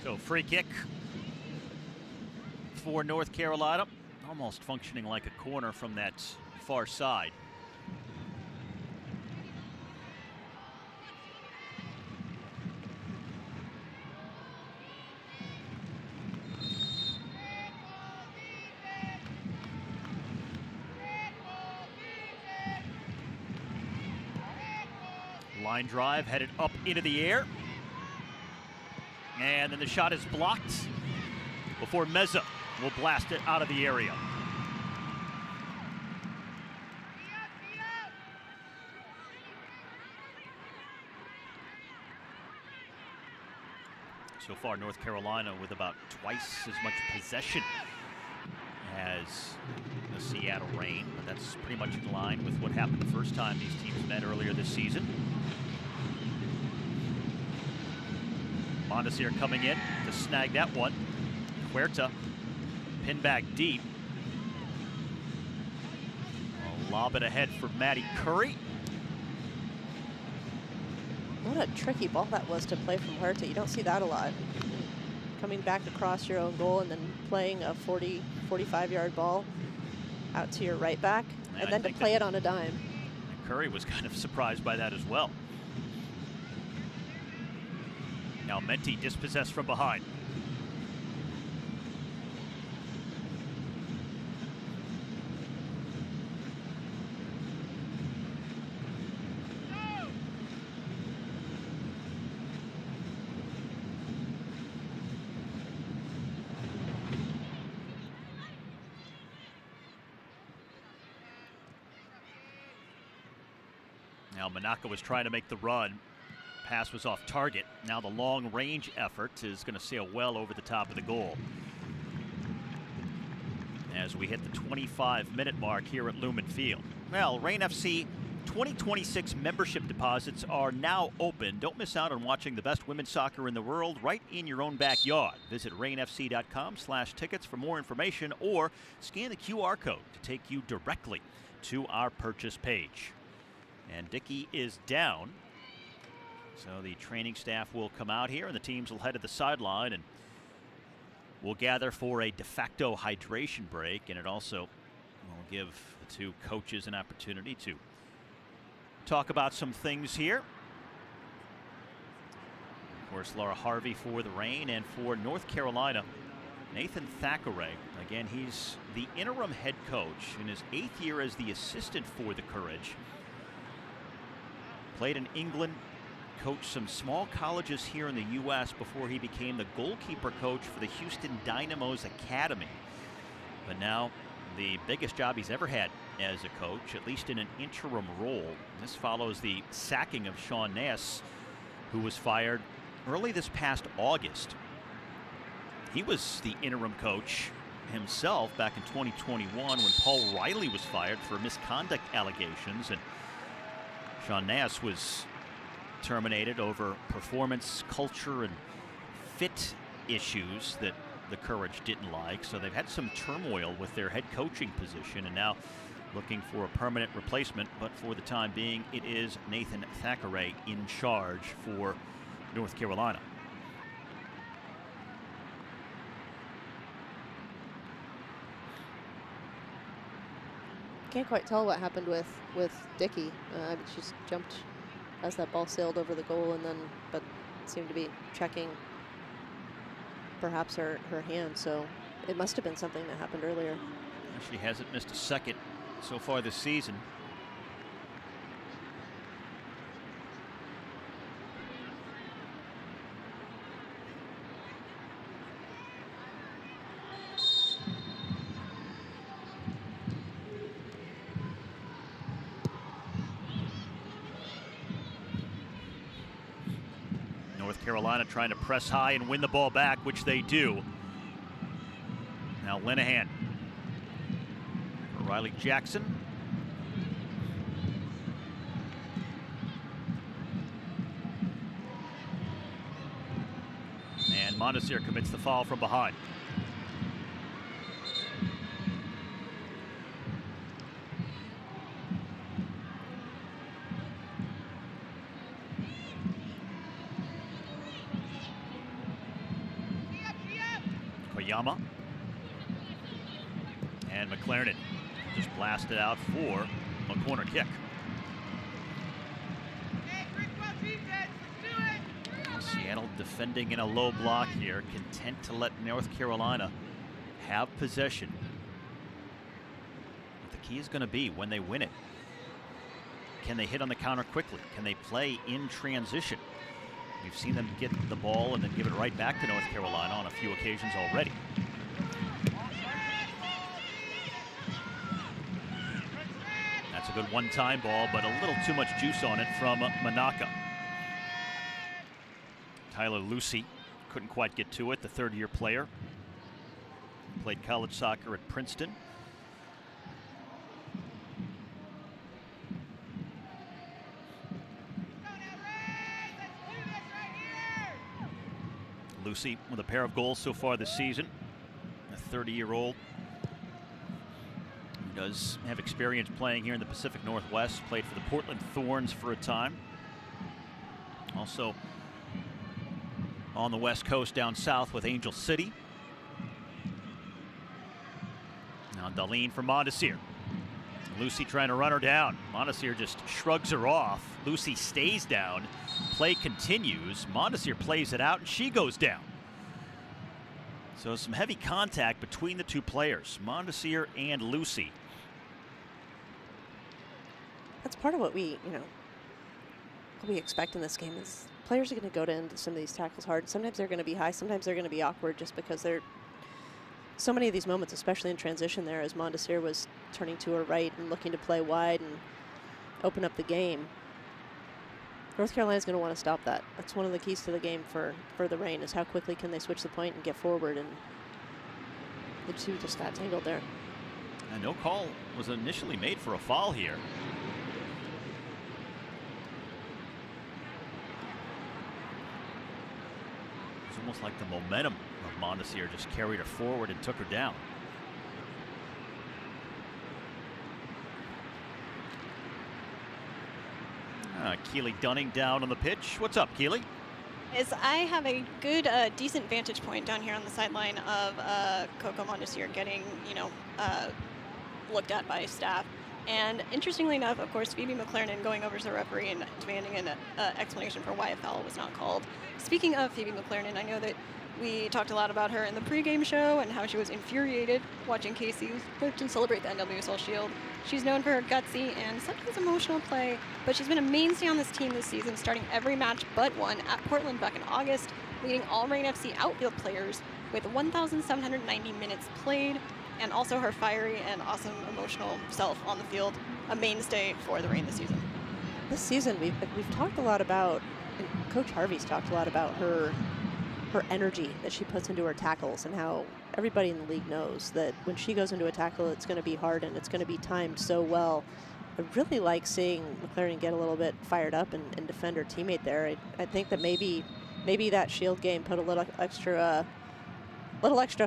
So free kick for North Carolina. Almost functioning like a corner from that far side. Line drive headed up into the air. And then the shot is blocked before Meza will blast it out of the area. So far, North Carolina with about twice as much possession as the Seattle Reign, but that's pretty much in line with what happened the first time these teams met earlier this season. Montesir coming in to snag that one. Huerta, pin back deep. I'll lob it ahead for Maddie Curry.
What a tricky ball that was to play from Huerta. You don't see that a lot. Coming back across your own goal and then playing a 40, 45-yard ball out to your right back, and then to play it on a dime.
Curry was kind of surprised by that as well. Now Menti dispossessed from behind. Now Manaka was trying to make the run. Pass was off target. Now the long range effort is going to sail well over the top of the goal. As we hit the 25-minute mark here at Lumen Field. Well, Reign FC 2026 membership deposits are now open. Don't miss out on watching the best women's soccer in the world right in your own backyard. Visit reignfc.com/tickets for more information, or scan the QR code to take you directly to our purchase page. And Dickey is down. So the training staff will come out here and the teams will head to the sideline, and we'll gather for a de facto hydration break. And it also will give the two coaches an opportunity to talk about some things here. Of course, Laura Harvey for the Reign, and for North Carolina, Nathan Thackeray. Again, he's the interim head coach in his 8th year as the assistant for the Courage. Played in England, coached some small colleges here in the U.S. before he became the goalkeeper coach for the Houston Dynamo's Academy. But now the biggest job he's ever had as a coach, at least in an interim role. This follows the sacking of Sean Ness, who was fired early this past August. He was the interim coach himself back in 2021 when Paul Riley was fired for misconduct allegations, and Sean Nass was terminated over performance, culture, and fit issues that the Courage didn't like. So they've had some turmoil with their head coaching position, and now looking for a permanent replacement. But for the time being, it is Nathan Thackeray in charge for North Carolina.
Can't quite tell what happened with Dickey. She just jumped as that ball sailed over the goal, and then but seemed to be checking perhaps her hand. So it must have been something that happened earlier.
She hasn't missed a second so far this season. North Carolina trying to press high and win the ball back, which they do. Now Linehan for Riley Jackson. And Mondesir commits the foul from behind. Koyama and McLaren just blasted out for a corner kick. Seattle defending in a low block here, content to let North Carolina have possession. But the key is going to be when they win it. Can they hit on the counter quickly? Can they play in transition? We've seen them get the ball and then give it right back to North Carolina on a few occasions already. That's a good one-time ball, but a little too much juice on it from Manaka. Tyler Lucy couldn't quite get to it, the third-year player. Played college soccer at Princeton. Lucy with a pair of goals so far this season. A 30-year-old who does have experience playing here in the Pacific Northwest. Played for the Portland Thorns for a time. Also on the West Coast down south with Angel City. Now Darlene for Mondesir. Lucy trying to run her down. Mondesir just shrugs her off. Lucy stays down. Play continues. Mondesir plays it out and she goes down. So some heavy contact between the two players, Mondesir and Lucy.
That's part of what we expect in this game is players are going to go into some of these tackles hard. Sometimes they're going to be high, sometimes they're going to be awkward just because they're so many of these moments, especially in transition there, as Mondesir was turning to her right and looking to play wide and open up the game. North Carolina's going to want to stop that. That's one of the keys to the game for the Reign is how quickly can they switch the point and get forward, and the two just got tangled there.
And no call was initially made for a foul here. It's almost like the momentum of Mondesir just carried her forward and took her down. Keely Dunning down on the pitch. What's up, Keely?
I have a good, decent vantage point down here on the sideline of Coco Mondesir getting, looked at by staff. And interestingly enough, of course, Phoebe McLaren going over to the referee and demanding an explanation for why a foul was not called. Speaking of Phoebe McLaren, I know that we talked a lot about her in the pregame show and how she was infuriated watching Casey Fulton celebrate the NWSL Shield. She's known for her gutsy and sometimes emotional play, but she's been a mainstay on this team this season, starting every match but one at Portland back in August, leading all Reign FC outfield players with 1,790 minutes played, and also her fiery and awesome emotional self on the field, a mainstay for the Reign this season.
This season, we've talked a lot about, and Coach Harvey's talked a lot about her energy that she puts into her tackles and how everybody in the league knows that when she goes into a tackle, it's going to be hard and it's going to be timed so well. I really like seeing McLaren get a little bit fired up and defend her teammate there. I think that maybe that Shield game put a little extra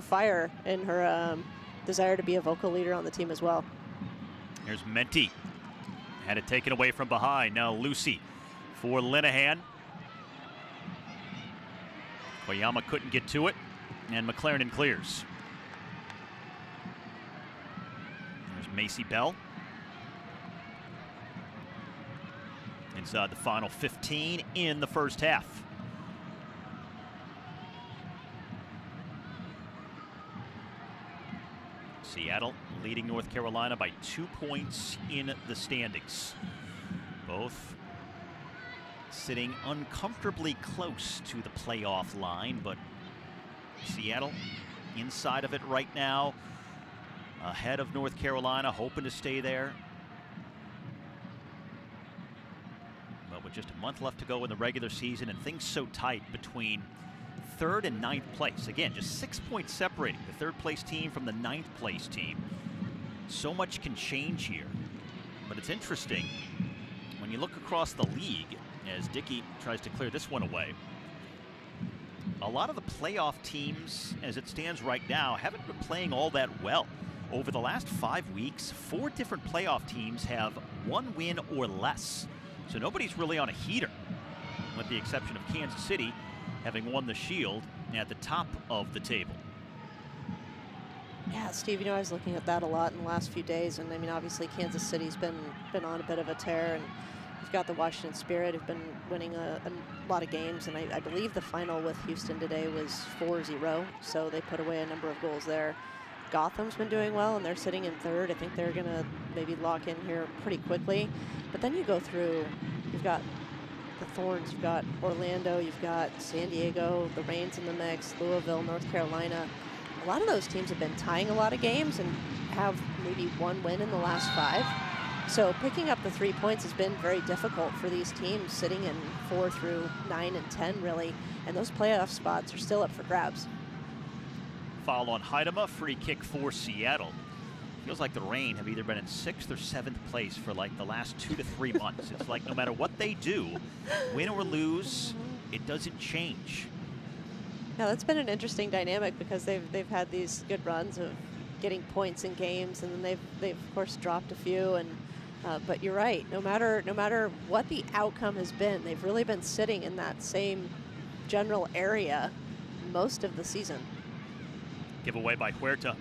fire in her desire to be a vocal leader on the team as well.
Here's Menti. Had it taken away from behind. Now Lucy for Linehan. Koyama couldn't get to it, and McLaren clears. There's Macy Bell. Inside the final 15 in the first half. Seattle leading North Carolina by 2 points in the standings. Both sitting uncomfortably close to the playoff line, but Seattle inside of it right now, ahead of North Carolina, hoping to stay there. But with just a month left to go in the regular season and things so tight between 3rd and 9th place. Again, just 6 points separating the 3rd place team from the 9th place team. So much can change here. But it's interesting when you look across the league as Dickey tries to clear this one away. A lot of the playoff teams, as it stands right now, haven't been playing all that well. Over the last 5 weeks, 4 different playoff teams have 1 win or less. So nobody's really on a heater, with the exception of Kansas City, having won the Shield at the top of the table.
Yeah, Steve, I was looking at that a lot in the last few days, and I mean, obviously Kansas City's been on a bit of a tear, and you've got the Washington Spirit who've been winning a lot of games, and I believe the final with Houston today was 4-0, so they put away a number of goals there. Gotham's been doing well, and they're sitting in 3rd. I think they're going to maybe lock in here pretty quickly. But then you go through, you've got the Thorns, you've got Orlando, you've got San Diego, the Reigns in the mix, Louisville, North Carolina. A lot of those teams have been tying a lot of games and have maybe 1 win in the last 5. So picking up the 3 points has been very difficult for these teams sitting in 4 through 9 and 10, really. And those playoff spots are still up for grabs.
Foul on Heidema, free kick for Seattle. Feels like the Reign have either been in 6th or 7th place for like the last 2 to 3 months. It's like no matter what they do, win or lose, it doesn't change.
Yeah, that's been an interesting dynamic because they've had these good runs of getting points in games, and then they've of course dropped a few. And but you're right. No matter what the outcome has been, they've really been sitting in that same general area most of the season.
Giveaway by Huerta.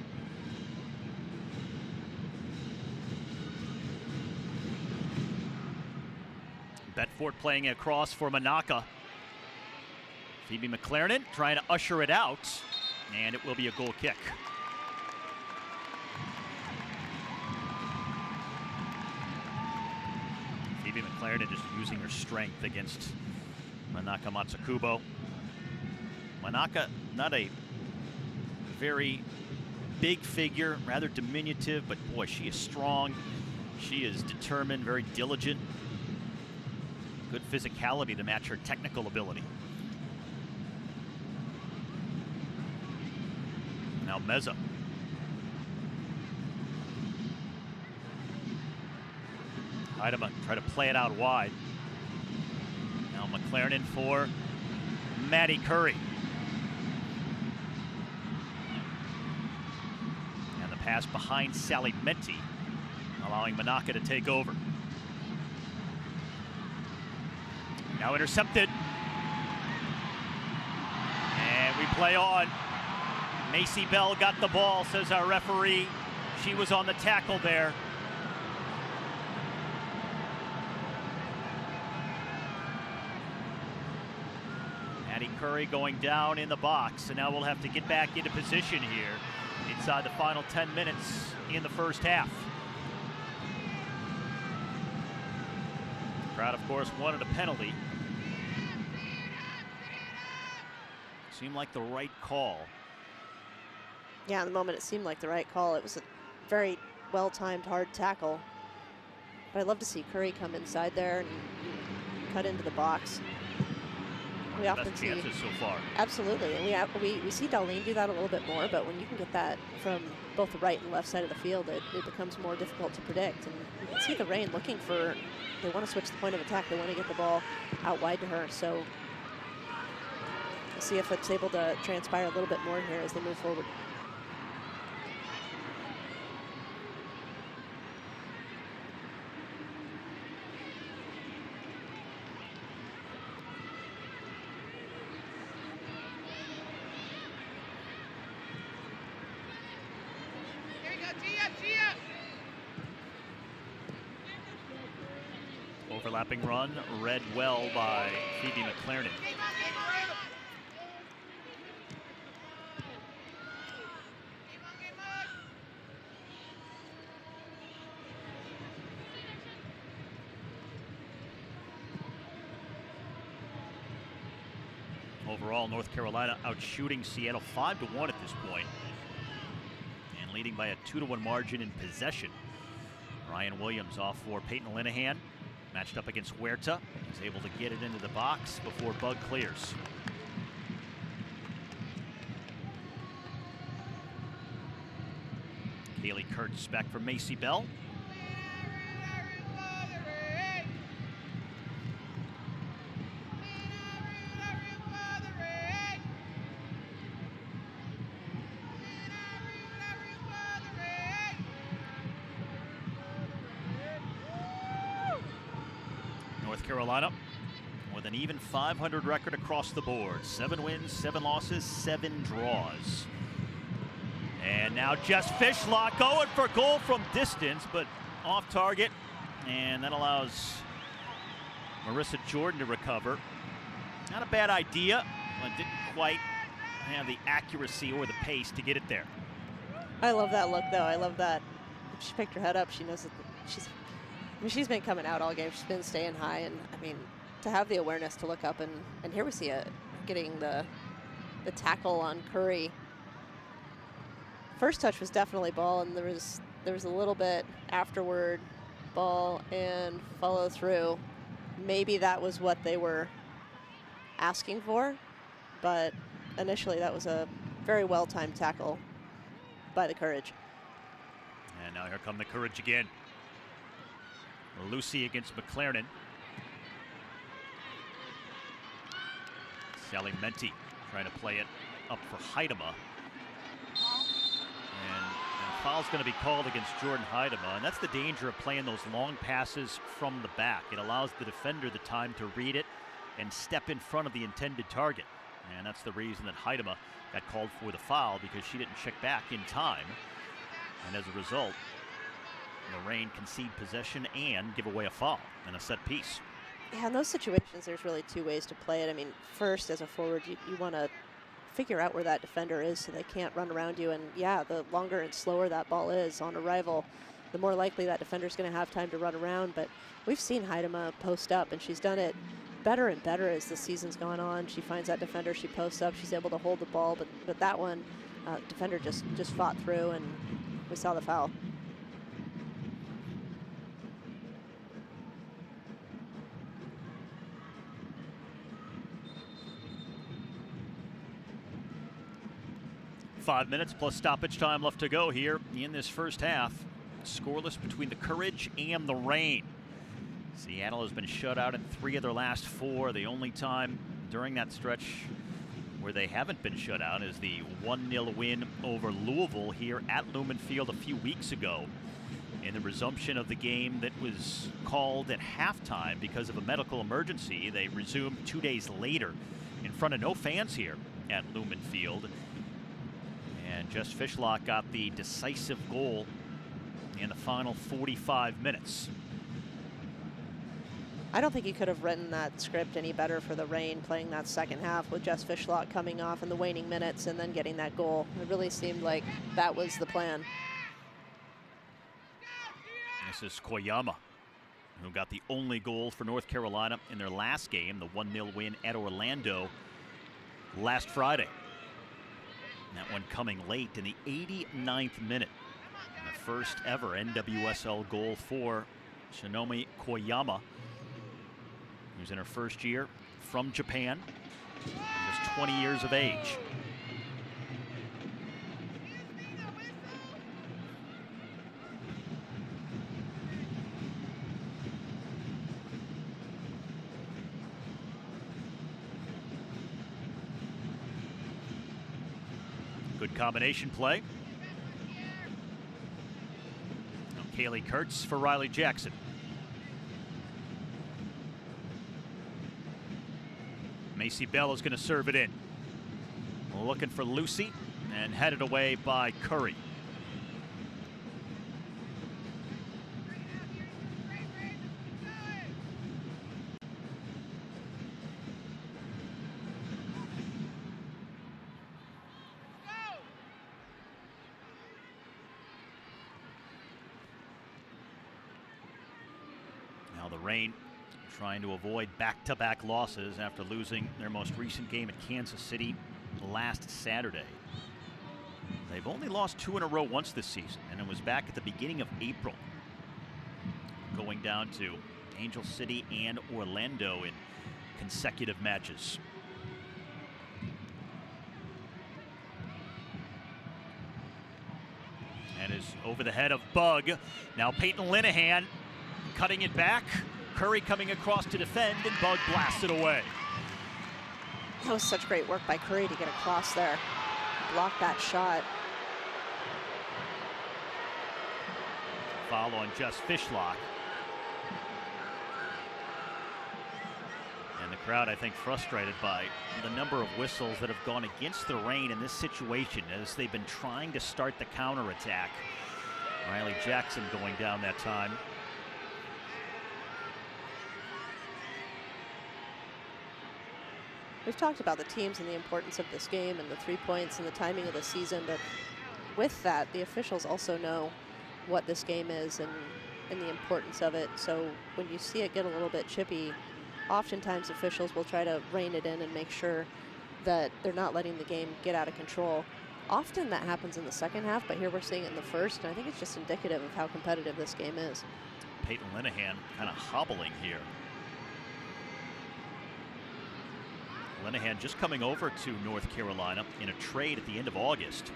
Bedford playing across for Manaka. Phoebe McLaren trying to usher it out, and it will be a goal kick. Phoebe McLaren just using her strength against Manaka Matsukubo. Manaka, not a very big figure, rather diminutive, but boy, she is strong. She is determined, very diligent. Good physicality to match her technical ability. Now Meza. Heidema try to play it out wide. Now McLaren in for Maddie Curry. And the pass behind Sally Menti, allowing Manaka to take over. Now intercepted. And we play on. Macy Bell got the ball, says our referee. She was on the tackle there. Maddie Curry going down in the box, and now we'll have to get back into position here inside the final 10 minutes in the first half. Crowd, of course, wanted a penalty. Seemed like the right call.
Yeah, in the moment it seemed like the right call. It was a very well-timed, hard tackle. But I'd love to see Curry come inside there and cut into the box. We often
best
see
chances so far.
Absolutely, and we see Darlene do that a little bit more, but when you can get that from both the right and left side of the field, it becomes more difficult to predict. And you can see the Reign looking for, they want to switch the point of attack. They want to get the ball out wide to her. So we'll see if it's able to transpire a little bit more here as they move forward.
Overlapping run, read well by Phoebe McClernand. Overall, North Carolina outshooting Seattle 5-1 at this point, and leading by a 2-1 margin in possession. Ryan Williams off for Peyton Linehan. Matched up against Huerta. He's able to get it into the box before Bug clears. Kaylee Kurtz back from Macy Bell. North Carolina with an even 500 record across the board. 7 wins, 7 losses, 7 draws. And now Jess Fishlock going for goal from distance, but off target. And that allows Marissa Jordan to recover. Not a bad idea, but didn't quite have the accuracy or the pace to get it there.
I love that look, though. I love that. She picked her head up. She knows that she's been coming out all game. She's been staying high, and I mean, to have the awareness to look up, and here we see it getting the tackle on Curry. First touch was definitely ball, and there was a little bit afterward, ball and follow through. Maybe that was what they were asking for, but initially that was a very well-timed tackle by the Courage.
And now here come the Courage again. Lucy against McClernand. Sally Menti trying to play it up for Heidema. And a foul's going to be called against Jordan Heidema, and that's the danger of playing those long passes from the back. It allows the defender the time to read it and step in front of the intended target. And that's the reason that Heidema got called for the foul, because she didn't check back in time. And as a result, the Reign concede possession and give away a foul and a set piece.
Yeah, in those situations, there's really 2 ways to play it. I mean, first, as a forward, you want to figure out where that defender is so they can't run around you. And yeah, the longer and slower that ball is on arrival, the more likely that defender's going to have time to run around. But we've seen Heidema post up, and she's done it better and better as the season's gone on. She finds that defender, she posts up, she's able to hold the ball. But that one, defender just fought through, and we saw the foul.
Five minutes plus stoppage time left to go here in this first half. Scoreless between the Courage and the Reign. Seattle has been shut out in 3 of their last 4. The only time during that stretch where they haven't been shut out is the 1-0 win over Louisville here at Lumen Field a few weeks ago. In the resumption of the game that was called at halftime because of a medical emergency, they resumed 2 days later in front of no fans here at Lumen Field. And Jess Fishlock got the decisive goal in the final 45 minutes.
I don't think you could have written that script any better for the Reign, playing that second half with Jess Fishlock coming off in the waning minutes and then getting that goal. It really seemed like that was the plan.
This is Koyama, who got the only goal for North Carolina in their last game, the 1-0 win at Orlando last Friday. That one coming late in the 89th minute. And the first ever NWSL goal for Shinomi Koyama, who's in her first year from Japan. just 20 years of age. Good combination play. Now Kaylee Kurtz for Riley Jackson. Macy Bell is going to serve it in. Looking for Lucy and headed away by Curry. Now the Reign trying to avoid back-to-back losses after losing their most recent game at Kansas City last Saturday. They've only lost 2 in a row once this season, and it was back at the beginning of April, going down to Angel City and Orlando in consecutive matches. And is over the head of Bug. Now Peyton Linehan cutting it back. Curry coming across to defend, and Bug blasts it away.
That was such great work by Curry to get across there. Block that shot.
Foul on Jess Fishlock. And the crowd, I think, frustrated by the number of whistles that have gone against the Reign in this situation as they've been trying to start the counterattack. Riley Jackson going down that time.
We've talked about the teams and the importance of this game and the 3 points and the timing of the season, but with that, the officials also know what this game is and the importance of it. So when you see it get a little bit chippy, oftentimes officials will try to rein it in and make sure that they're not letting the game get out of control. Often that happens in the second half, but here we're seeing it in the first, and I think it's just indicative of how competitive this game is.
Peyton Linehan kind of hobbling here. Linehan just coming over to North Carolina in a trade at the end of August.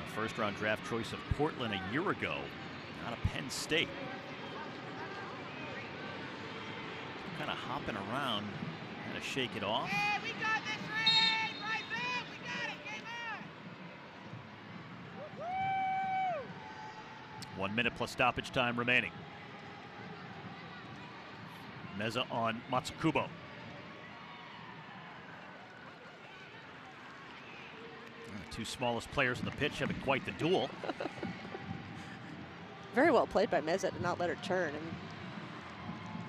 A first-round draft choice of Portland a year ago out of Penn State. Kind of hopping around, kind of shake it off.
Hey, we got this, Reign! Rise up! We got it! Game on! Woo-hoo!
1 minute plus stoppage time remaining. Meza on Matsukubo. The two smallest players on the pitch having quite the duel.
Very well played by Meza to not let her turn. And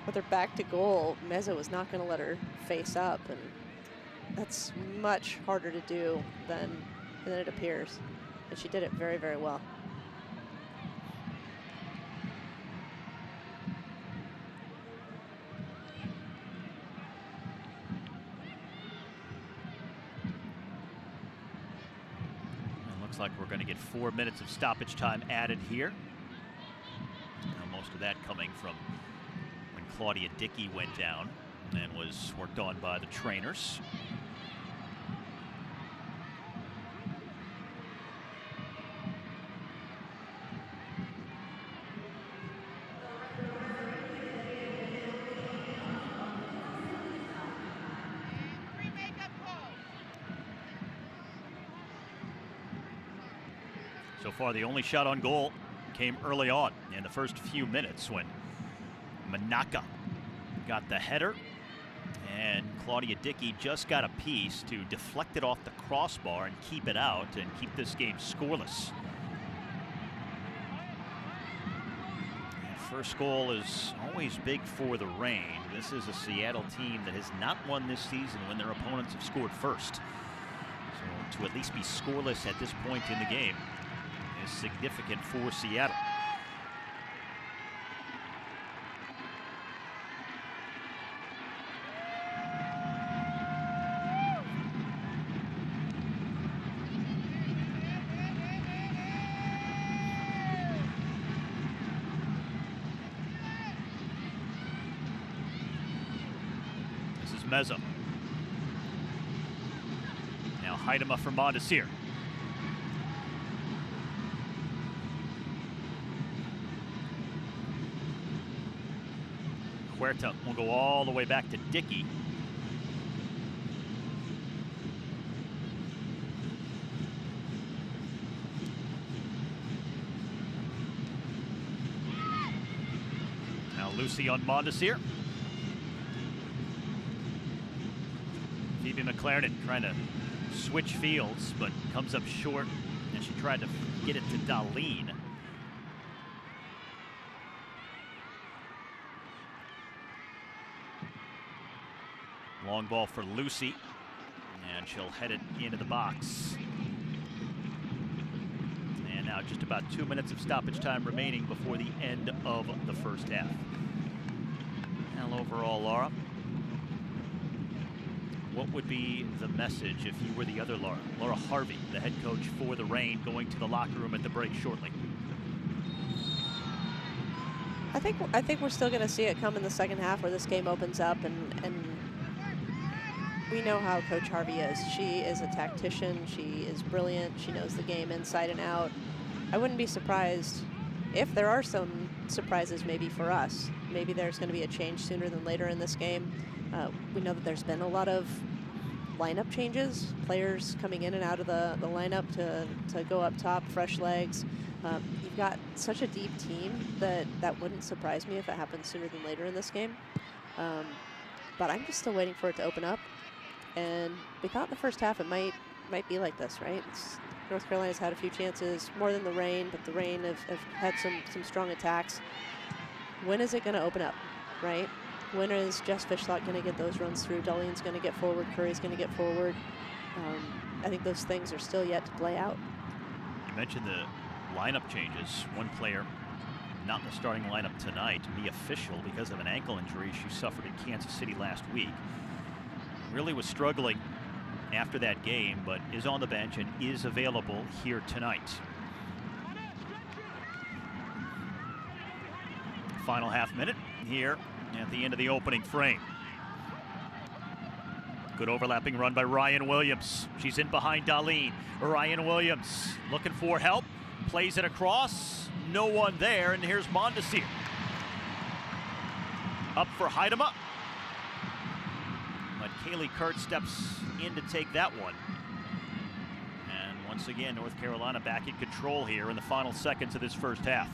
with her back to goal, Meza was not going to let her face up, and that's much harder to do than it appears. And she did it very, very well.
Looks like we're going to get 4 minutes of stoppage time added here. Now most of that coming from when Claudia Dickey went down and was worked on by the trainers. So far, the only shot on goal came early on in the first few minutes when Manaka got the header, and Claudia Dickey just got a piece to deflect it off the crossbar and keep it out and keep this game scoreless. And first goal is always big for the Reign. This is a Seattle team that has not won this season when their opponents have scored first. So to at least be scoreless at this point in the game is significant for Seattle. This is Meza. Heidema for Mondesir. Huerta will go all the way back to Dickey. Now Lucy on Mondesir. Phoebe McLaren trying to switch fields, but comes up short, and she tried to get it to Darlene. Long ball for Lucy, and she'll head it into the box. And now just about 2 minutes of stoppage time remaining before the end of the first half. Well, overall, Laura, what would be the message if you were the other Laura? Laura Harvey, the head coach for the Reign, going to the locker room at the break shortly.
I think we're still going to see it come in the second half where this game opens up, and we know how Coach Harvey is. She is a tactician. She is brilliant. She knows the game inside and out. I wouldn't be surprised if there are some surprises maybe for us. Maybe there's going to be a change sooner than later in this game. We know that there's been a lot of lineup changes, players coming in and out of the lineup to go up top, fresh legs. You've got such a deep team that wouldn't surprise me if it happens sooner than later in this game. But I'm just still waiting for it to open up. And we thought in the first half it might be like this, right? North Carolina's had a few chances, more than the Reign, but the Reign have had some strong attacks. When is it going to open up, right? When is Jess Fishlock going to get those runs through? Darlene's going to get forward. Curry's going to get forward. I think those things are still yet to play out.
You mentioned the lineup changes. One player not in the starting lineup tonight, Mia Fischel, because of an ankle injury she suffered in Kansas City last week. Really was struggling after that game, but is on the bench and is available here tonight. Final half minute here at the end of the opening frame. Good overlapping run by Ryan Williams. She's in behind Darlene. Ryan Williams looking for help, plays it across, no one there, and here's Mondesir. Up for Heidema. But Kaylee Kurt steps in to take that one. And once again, North Carolina back in control here in the final seconds of this first half.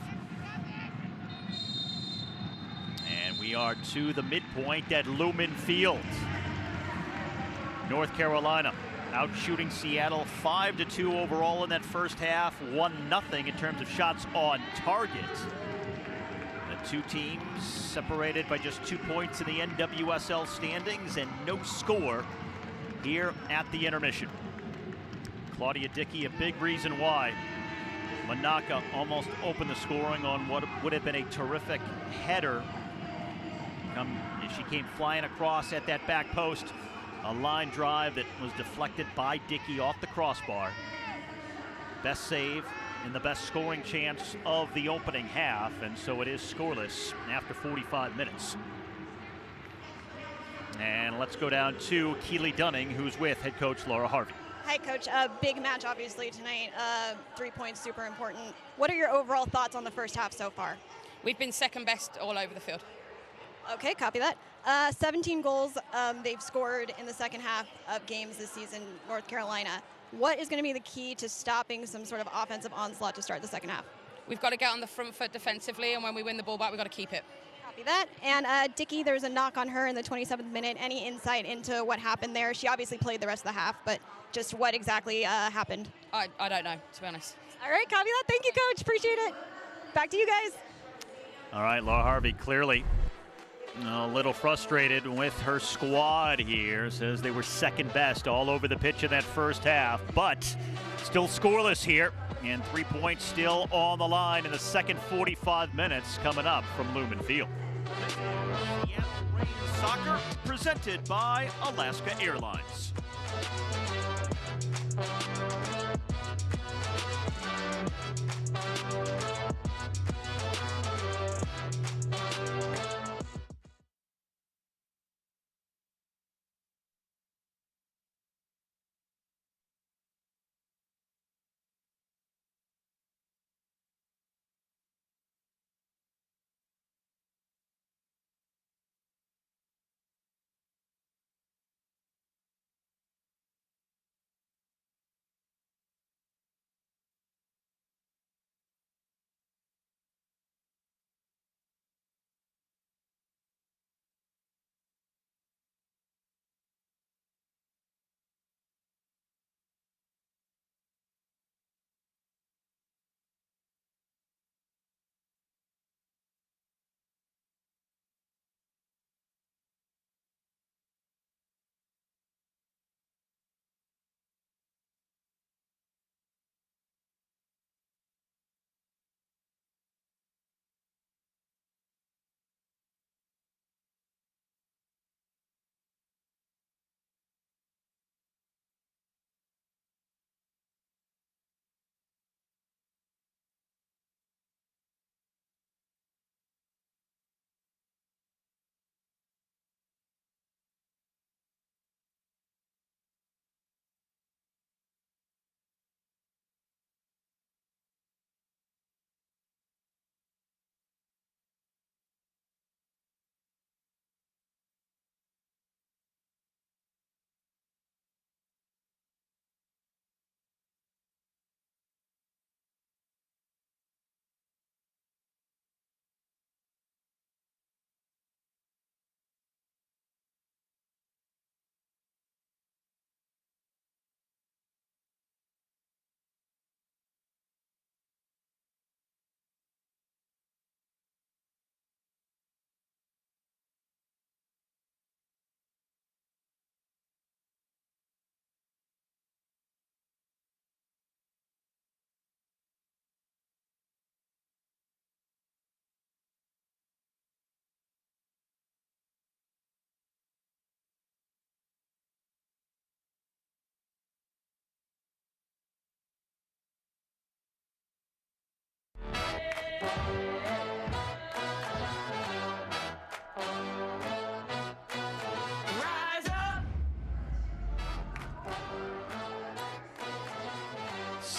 And we are to the midpoint at Lumen Field. North Carolina out shooting Seattle 5-2 overall in that first half, 1-0 in terms of shots on target. The two teams separated by just 2 points in the NWSL standings and no score here at the intermission. Claudia Dickey, a big reason why. Manaka almost opened the scoring on what would have been a terrific header. She came flying across at that back post. A line drive that was deflected by Dickey off the crossbar. Best save and the best scoring chance of the opening half, and so it is scoreless after 45 minutes. And let's go down to Keely Dunning, who's with head coach Laura Harvey.
Hi, Coach. A big match, obviously, tonight. 3 points, super important. What are your overall thoughts on the first half so far?
We've been second best all over the field.
Okay, copy that. 17 goals they've scored in the second half of games this season, North Carolina. What is going to be the key to stopping some sort of offensive onslaught to start the second half?
We've got to get on the front foot defensively, and when we win the ball back, we've got to keep it.
Copy that. And Dickey, there's a knock on her in the 27th minute. Any insight into what happened there? She obviously played the rest of the half, but just what exactly happened?
I don't know, to be honest.
All right, copy that. Thank you, Coach. Appreciate it. Back to you guys.
All right, Laura Harvey clearly a little frustrated with her squad here. Says they were second best all over the pitch in that first half, but still scoreless here. And 3 points still on the line in the second 45 minutes coming up from Lumen Field. Soccer presented by Alaska Airlines.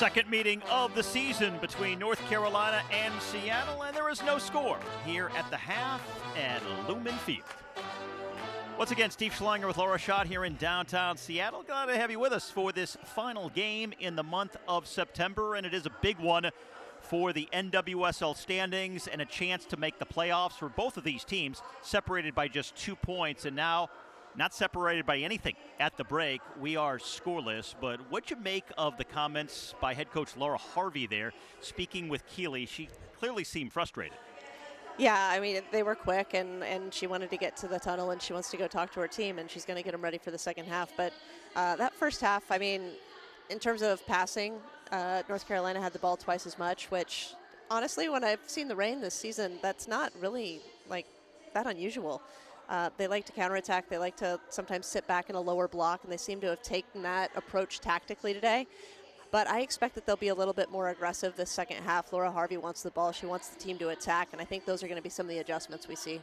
second meeting of the season between North Carolina and Seattle, and there is no score here at the half at Lumen Field. Once again, Steve Schlanger with Laura Schott here in downtown Seattle. Glad to have you with us for this final game in the month of September, and it is a big one for the NWSL standings and a chance to make the playoffs for both of these teams, separated by just 2 points, and now not separated by anything at the break. We are scoreless, but what'd you make of the comments by head coach Laura Harvey there, speaking with Keeley? She clearly seemed frustrated.
Yeah, I mean, they were quick, and she wanted to get to the tunnel, and she wants to go talk to her team, and she's going to get them ready for the second half. But that first half, I mean, in terms of passing, North Carolina had the ball twice as much, which, honestly, when I've seen the rain this season, that's not really, like, that unusual. They like to counterattack. They like to sometimes sit back in a lower block, and they seem to have taken that approach tactically today. But I expect that they'll be a little bit more aggressive this second half. Laura Harvey wants the ball. She wants the team to attack, and I think those are going to be some of the adjustments we see.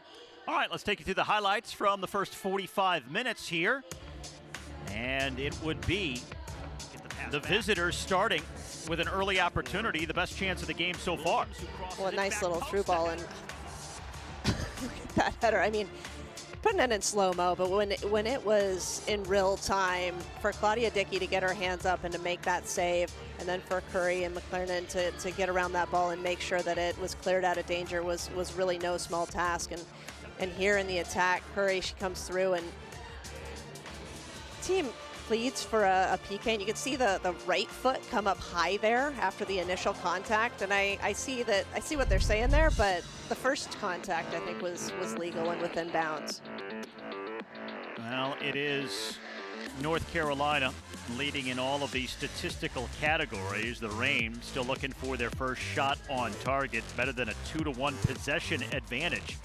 All right, let's take you through the highlights from the first 45 minutes here. And it would be the visitors starting with an early opportunity, the best chance of the game so far.
Well, a nice little through ball, and look at that header. I mean, putting it in slow-mo, but when it was in real time, for Claudia Dickey to get her hands up and to make that save, and then for Curry and McLernon to get around that ball and make sure that it was cleared out of danger was really no small task. And here in the attack, Curry, she comes through, and team pleads for a PK, and you can see the right foot come up high there after the initial contact, and I see what they're saying there, but the first contact I think was legal and within bounds.
Well, it is North Carolina leading in all of these statistical categories. The Reign still looking for their first shot on target, better than a 2-1 possession advantage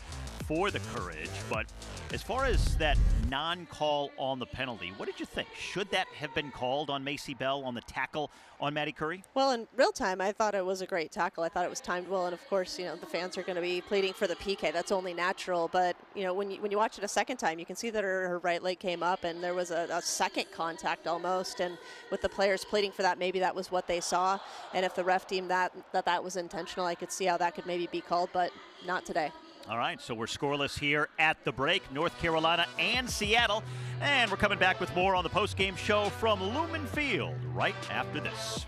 for the Courage. But as far as that non-call on the penalty, what did you think? Should that have been called on Macy Bell on the tackle on Maddie Curry?
Well, in real time, I thought it was a great tackle. I thought it was timed well, and of course, you know, the fans are going to be pleading for the PK. That's only natural. But you know, when you watch it a second time, you can see that her right leg came up, and there was a second contact almost. And with the players pleading for that, maybe that was what they saw. And if the ref deemed that was intentional, I could see how that could maybe be called, but not today.
All right, so we're scoreless here at the break, North Carolina and Seattle. And we're coming back with more on the post-game show from Lumen Field right after this.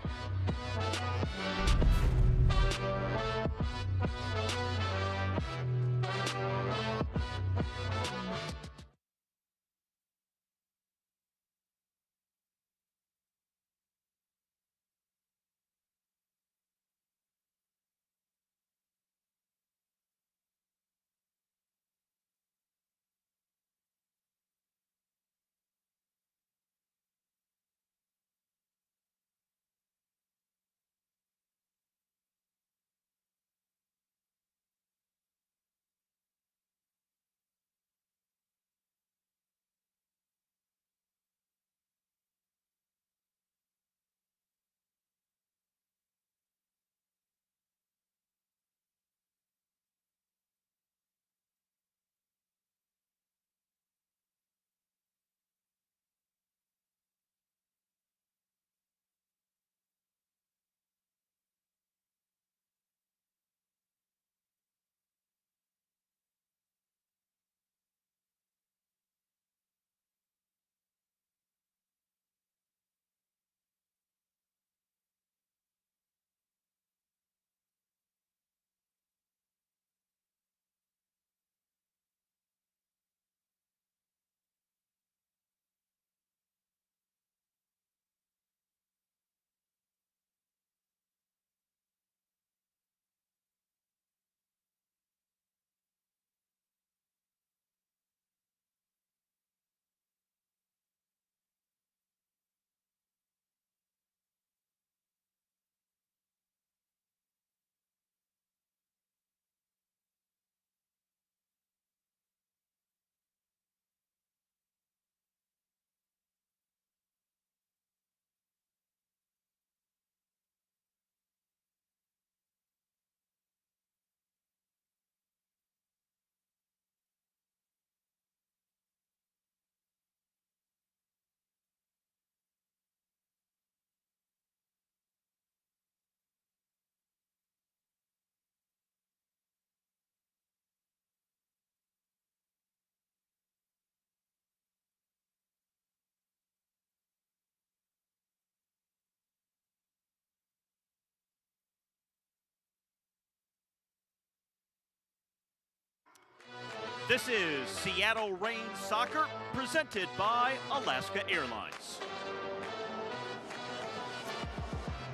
This is Seattle Reign Soccer, presented by Alaska Airlines.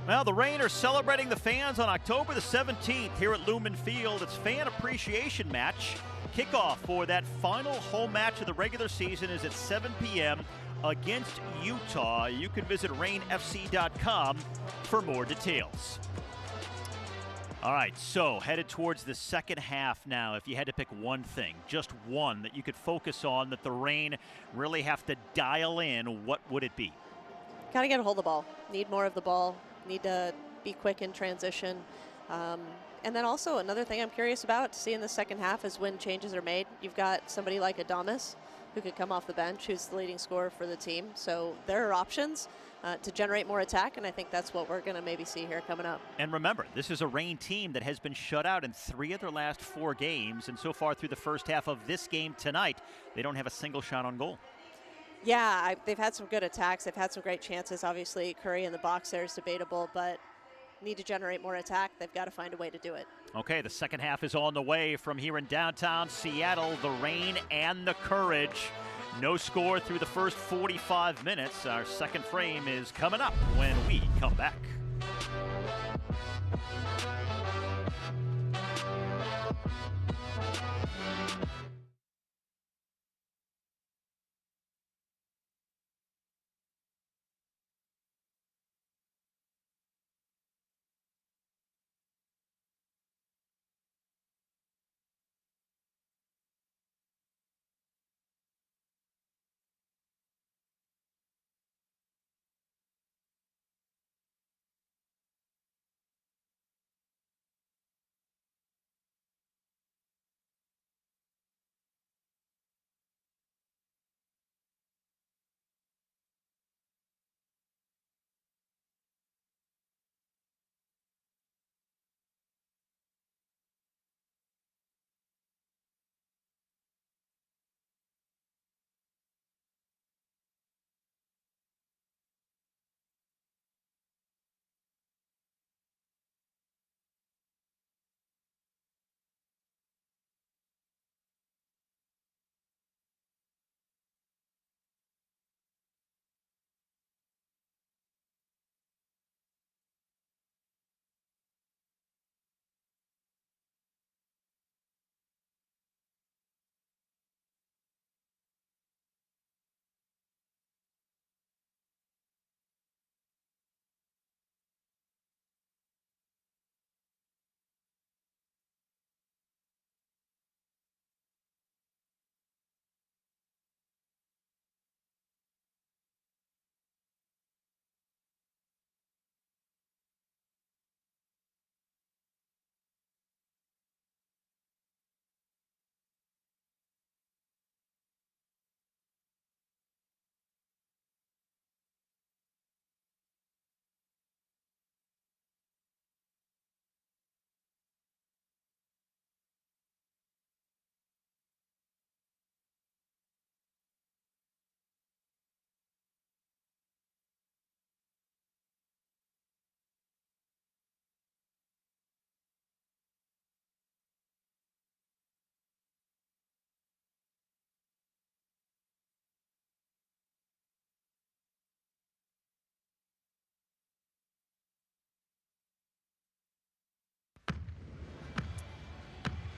Well, the Reign are celebrating the fans on October the 17th here at Lumen Field. It's Fan Appreciation Match. Kickoff for that final home match of the regular season is at 7 p.m. against Utah. You can visit reignfc.com for more details. All right, so headed towards the second half now. If you had to pick one thing, just one that you could focus on that the Reign really have to dial in, what would it be?
Got to get a hold of the ball. Need more of the ball. Need to be quick in transition. And then also another thing I'm curious about to see in the second half is when changes are made. You've got somebody like Adames who could come off the bench, who's the leading scorer for the team. So there are options to generate more attack, and I think that's what we're going to maybe see here coming up.
And remember, this is a Reign team that has been shut out in 3 of their last 4 games, and so far through the first half of this game tonight, they don't have a single shot on goal.
Yeah, they've had some good attacks. They've had some great chances. Obviously, Curry in the box there is debatable, but need to generate more attack. They've got to find a way to do it.
Okay, the second half is on the way from here in downtown Seattle. The Reign and the Courage. No score through the first 45 minutes. Our second frame is coming up when we come back.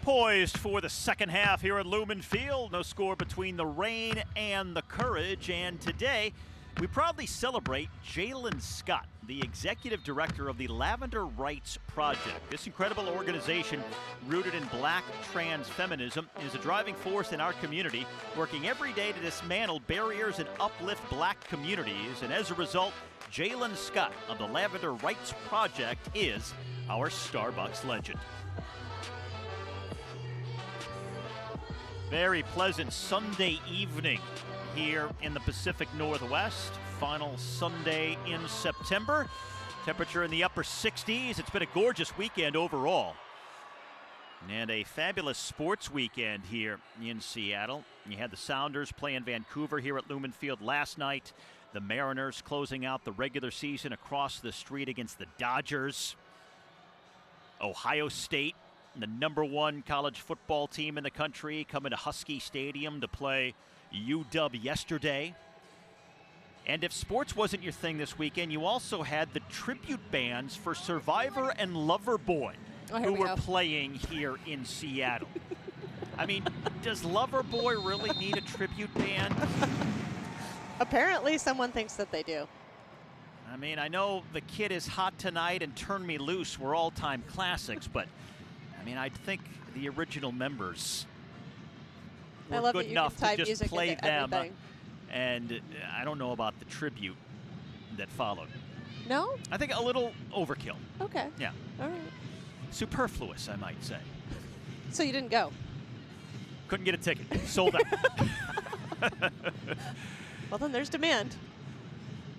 Poised for the second half here at Lumen Field. No score between the Reign and the Courage. And today, we proudly celebrate Jalen Schott, the executive director of the Lavender Rights Project. This incredible organization, rooted in Black trans feminism, is a driving force in our community, working every day to dismantle barriers and uplift Black communities. And as a result, Jalen Schott of the Lavender Rights Project is our Starbucks legend. Very pleasant Sunday evening here in the Pacific Northwest. Final Sunday in September. Temperature in the upper 60s. It's been a gorgeous weekend overall. And a fabulous sports weekend here in Seattle. You had the Sounders play in Vancouver here at Lumen Field last night. The Mariners closing out the regular season across the street against the Dodgers. Ohio State the #1 college football team in the country, coming to Husky Stadium to play UW yesterday. And if sports wasn't your thing this weekend, you also had the tribute bands for Survivor and Loverboy, who were playing here in Seattle. I mean, does Loverboy really need a tribute band?
Apparently someone thinks that they do.
I mean, I know The Kid Is Hot Tonight and Turn Me Loose were all-time classics, but I mean, I think the original members were good enough to just play them. And I don't know about the tribute that followed.
No?
I think a little overkill.
Okay.
Yeah.
All right.
Superfluous, I might say.
So you didn't go?
Couldn't get a ticket. Sold out.
Well, then there's demand.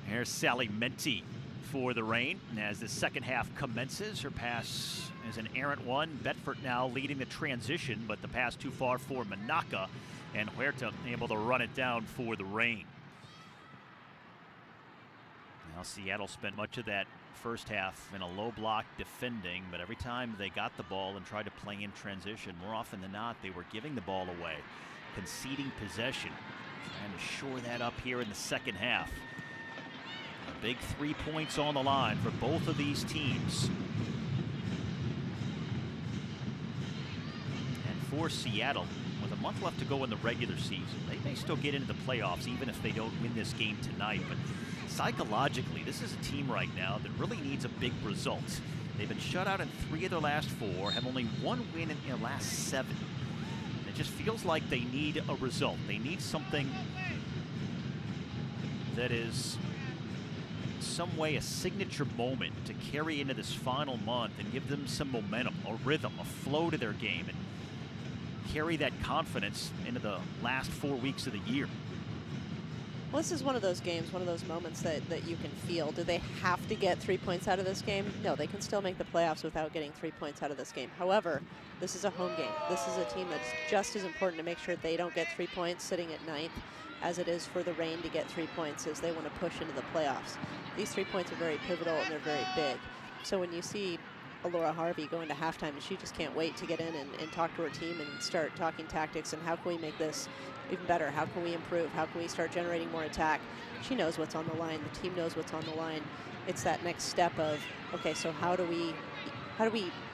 Here's Sally Menti for the Reign. And as the second half commences, her pass is an errant one. Bedford now leading the transition, but the pass too far for Manaka. And Huerta able to run it down for the Reign. Now Seattle spent much of that first half in a low block defending, but every time they got the ball and tried to play in transition, more often than not, they were giving the ball away, conceding possession. Trying to shore that up here in the second half. A big 3 points on the line for both of these teams. And for Seattle, with a month left to go in the regular season, they may still get into the playoffs even if they don't win this game tonight. But psychologically, this is a team right now that really needs a big result. They've been shut out in 3 of their last 4, have only 1 win in their last 7. It just feels like they need a result. They need something that is in some way a signature moment to carry into this final month and give them some momentum, a rhythm, a flow to their game, and carry that confidence into the last 4 weeks of the year.
Well, this is one of those games, one of those moments that you can feel. Do they have to get 3 points out of this game? No, they can still make the playoffs without getting 3 points out of this game. However, this is a home game. This is a team that's just as important to make sure they don't get 3 points sitting at 9th as it is for the Reign to get 3 points as they want to push into the playoffs. These 3 points are very pivotal and they're very big. So when you see Laura Harvey going to halftime, and she just can't wait to get in and talk to her team and start talking tactics and how can we make this even better? How can we improve? How can we start generating more attack? She knows what's on the line. The team knows what's on the line. It's that next step of, okay, so how do we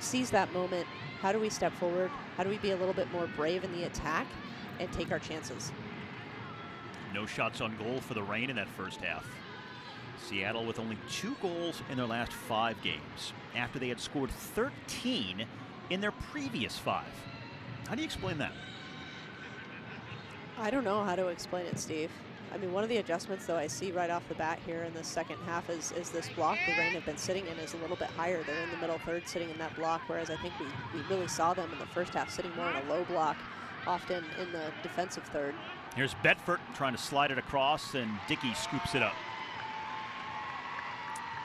seize that moment? How do we step forward? How do we be a little bit more brave in the attack and take our chances?
No shots on goal for the Reign in that first half. Seattle with only 2 goals in their last 5 games after they had scored 13 in their previous 5. How do you explain that?
I don't know how to explain it, Steve. I mean, one of the adjustments, though, I see right off the bat here in the second half is this block the Reign have been sitting in is a little bit higher. They're in the middle third sitting in that block, whereas I think we really saw them in the first half sitting more in a low block, often in the defensive third.
Here's Bedford trying to slide it across, and Dickey scoops it up.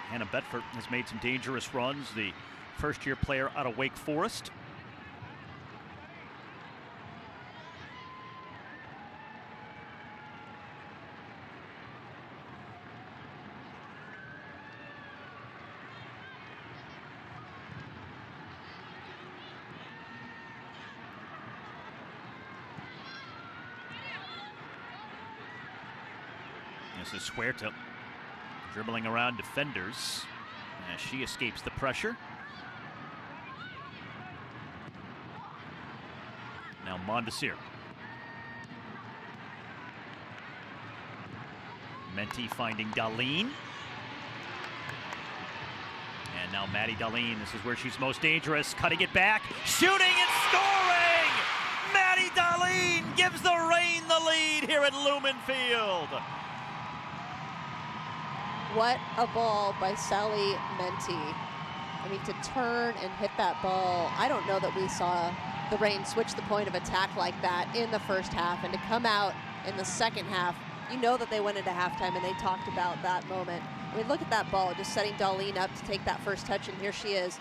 Hannah Bedford has made some dangerous runs, the first-year player out of Wake Forest. This is Huerta dribbling around defenders as she escapes the pressure. Now Mondesir. Menti finding Darlene. And now Maddie Darlene, this is where she's most dangerous, cutting it back, shooting and scoring! Maddie Darlene gives the Reign the lead here at Lumen Field.
What a ball by Sally Menti. I mean, to turn and hit that ball, I don't know that we saw the Reign switch the point of attack like that in the first half, and to come out in the second half, you know that they went into halftime and they talked about that moment. I mean, look at that ball, just setting Darlene up to take that first touch, and here she is.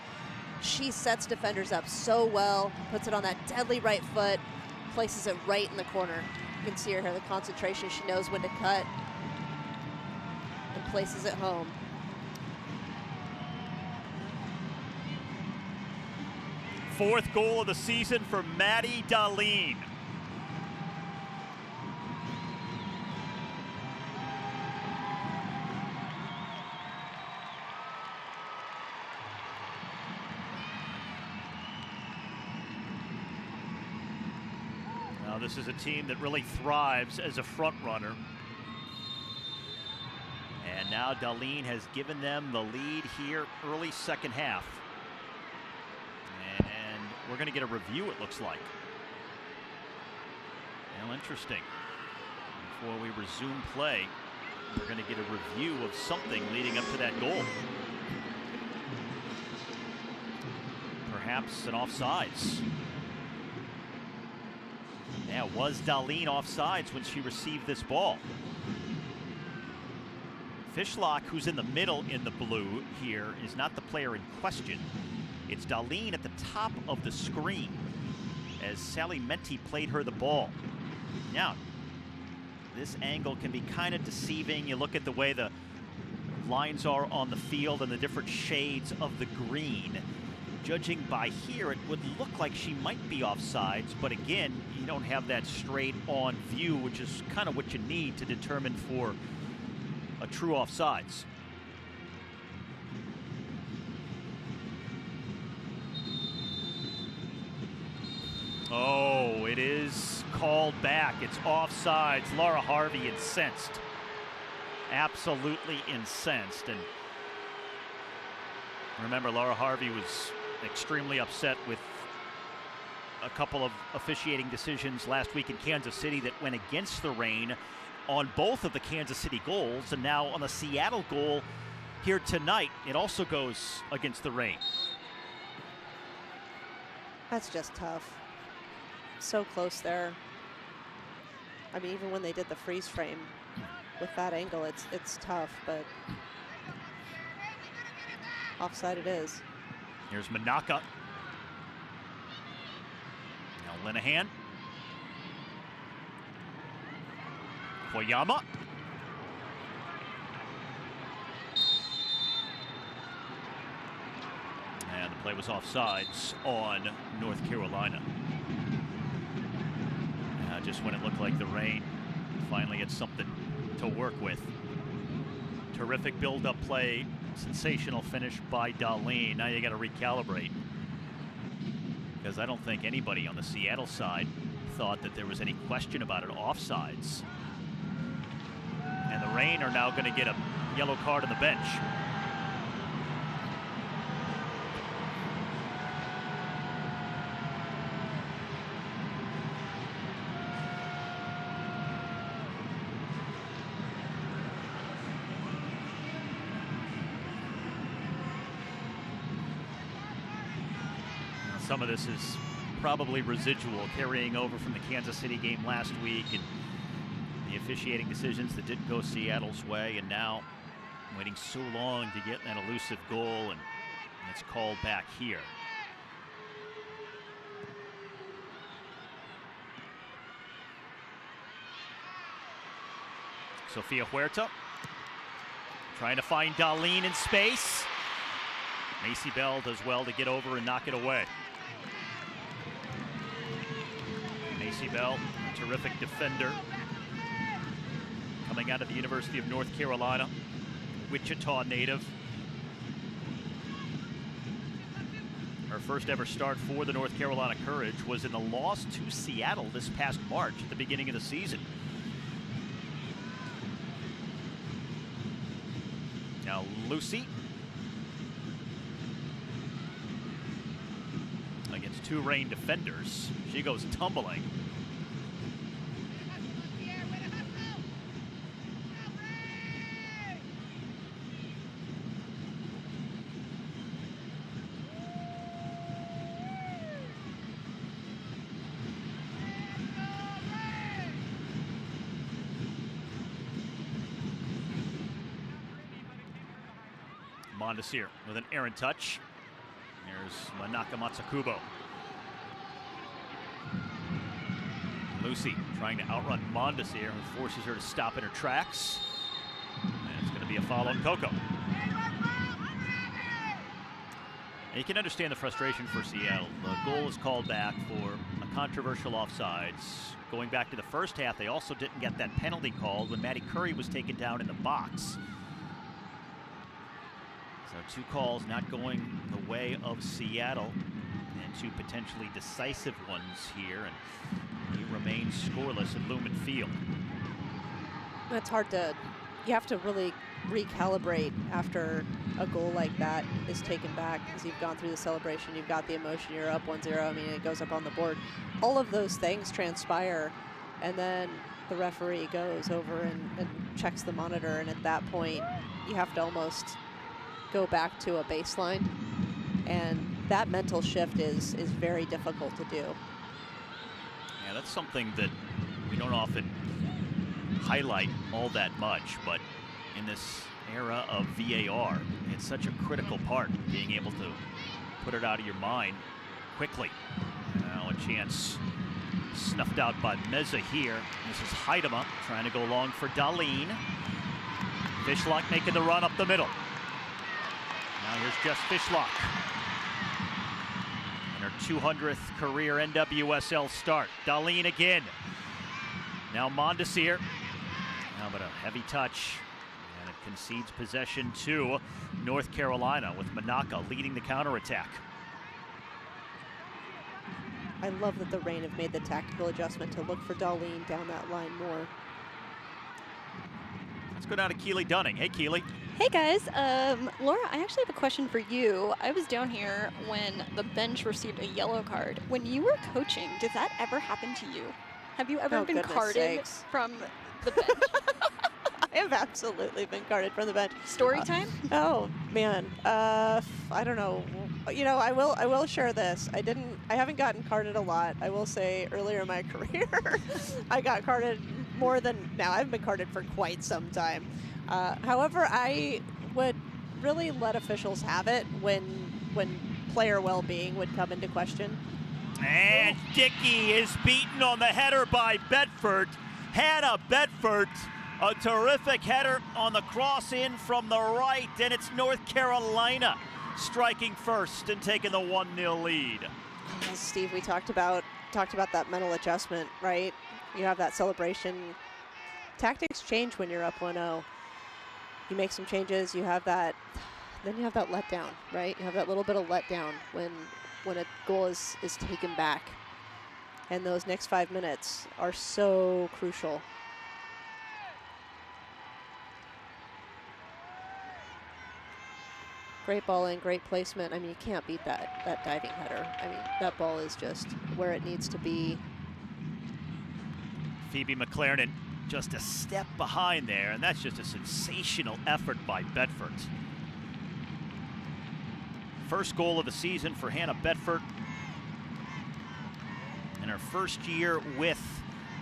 She sets defenders up so well, puts it on that deadly right foot, places it right in the corner. You can see her here, the concentration. She knows when to cut and places it home.
4th goal of the season for Maddie Dahlin. Now this is a team that really thrives as a front runner. And now Dahlin has given them the lead here early second half. And we're going to get a review, it looks like. Well, interesting. Before we resume play, we're going to get a review of something leading up to that goal. Perhaps an offsides. Yeah, was Dahlin offsides when she received this ball? Fishlock, who's in the middle in the blue here, is not the player in question. It's Dahlin at the top of the screen as Sally Menti played her the ball. Now, this angle can be kind of deceiving. You look at the way the lines are on the field and the different shades of the green. Judging by here, it would look like she might be offsides, but again, you don't have that straight on view, which is kind of what you need to determine for a true offsides. Oh, it is called back. It's offsides. Laura Harvey incensed. Absolutely incensed. And remember, Laura Harvey was extremely upset with a couple of officiating decisions last week in Kansas City that went against the Reign on both of the Kansas City goals, and now on the Seattle goal here tonight, it also goes against the Reign.
That's just tough. So close there. I mean, even when they did the freeze frame with that angle, it's tough, but offside it is.
Here's Manaka. Now Linehan. Koyama. And the play was offsides on North Carolina. Just when it looked like the Reign finally had something to work with. Terrific build-up play, sensational finish by Dahlin. Now you got to recalibrate, because I don't think anybody on the Seattle side thought that there was any question about it offsides. And the Reign are now going to get a yellow card on the bench. Some of this is probably residual, carrying over from the Kansas City game last week and the officiating decisions that didn't go Seattle's way, and now waiting so long to get that elusive goal, and it's called back here. Sofia Huerta trying to find Dahlin in space. Macy Bell does well to get over and knock it away. Macy Bell, a terrific defender, coming out of the University of North Carolina, Wichita native. Her first ever start for the North Carolina Courage was in the loss to Seattle this past March at the beginning of the season. Now Lucy against two Reign defenders. She goes tumbling. Mondesir with an errant touch. There's Manaka Matsukubo. Lucy trying to outrun Mondesir, who forces her to stop in her tracks. And it's going to be a foul on Coco. You can understand the frustration for Seattle. The goal is called back for a controversial offsides. Going back to the first half, they also didn't get that penalty called when Maddie Curry was taken down in the box. So 2 calls not going the way of Seattle, and 2 potentially decisive ones here, and he remains scoreless at Lumen Field.
It's hard to, you have to really recalibrate after a goal like that is taken back, because you've gone through the celebration, you've got the emotion, you're up 1-0, I mean, it goes up on the board. All of those things transpire, and then the referee goes over and checks the monitor, and at that point, you have to almost go back to a baseline, and that mental shift is very difficult to do.
Yeah, that's something that we don't often highlight all that much, but in this era of VAR, it's such a critical part, being able to put it out of your mind quickly. Now a chance snuffed out by Meza here. This is Heidema trying to go long for Darlene. Fishlock making the run up the middle. Now here's Jess Fishlock. And her 200th career NWSL start. Darlene again. Now Mondesir. Now but a heavy touch. And it concedes possession to North Carolina, with Manaka leading the counterattack.
I love that the Reign have made the tactical adjustment to look for Darlene down that line more.
Let's go down to Keely Dunning. Hey, Keely.
Hey guys, Laura, I actually have a question for you. I was down here when the bench received a yellow card. When you were coaching, did that ever happen to you? Have you ever been carded from the bench?
I have absolutely been carded from the bench.
Story time?
Oh man, I don't know. You know, I will share this. I haven't gotten carded a lot. I will say earlier in my career, I got carded more than now. I've been carded for quite some time. However, I would really let officials have it when player well-being would come into question.
And Dickey is beaten on the header by Bedford. Hannah Bedford, a terrific header on the cross in from the right, and it's North Carolina striking first and taking the 1-0 lead.
Steve, we talked about that mental adjustment, right? You have that celebration. Tactics change when you're up 1-0. You make some changes, you have that, then you have that letdown, right? You have that little bit of letdown when a goal is taken back. And those next 5 minutes are so crucial. Great ball in, great placement. I mean, you can't beat that diving header. I mean, that ball is just where it needs to be.
Phoebe McLaren just a step behind there, and that's just a sensational effort by Bedford. First goal of the season for Hannah Bedford. In her first year with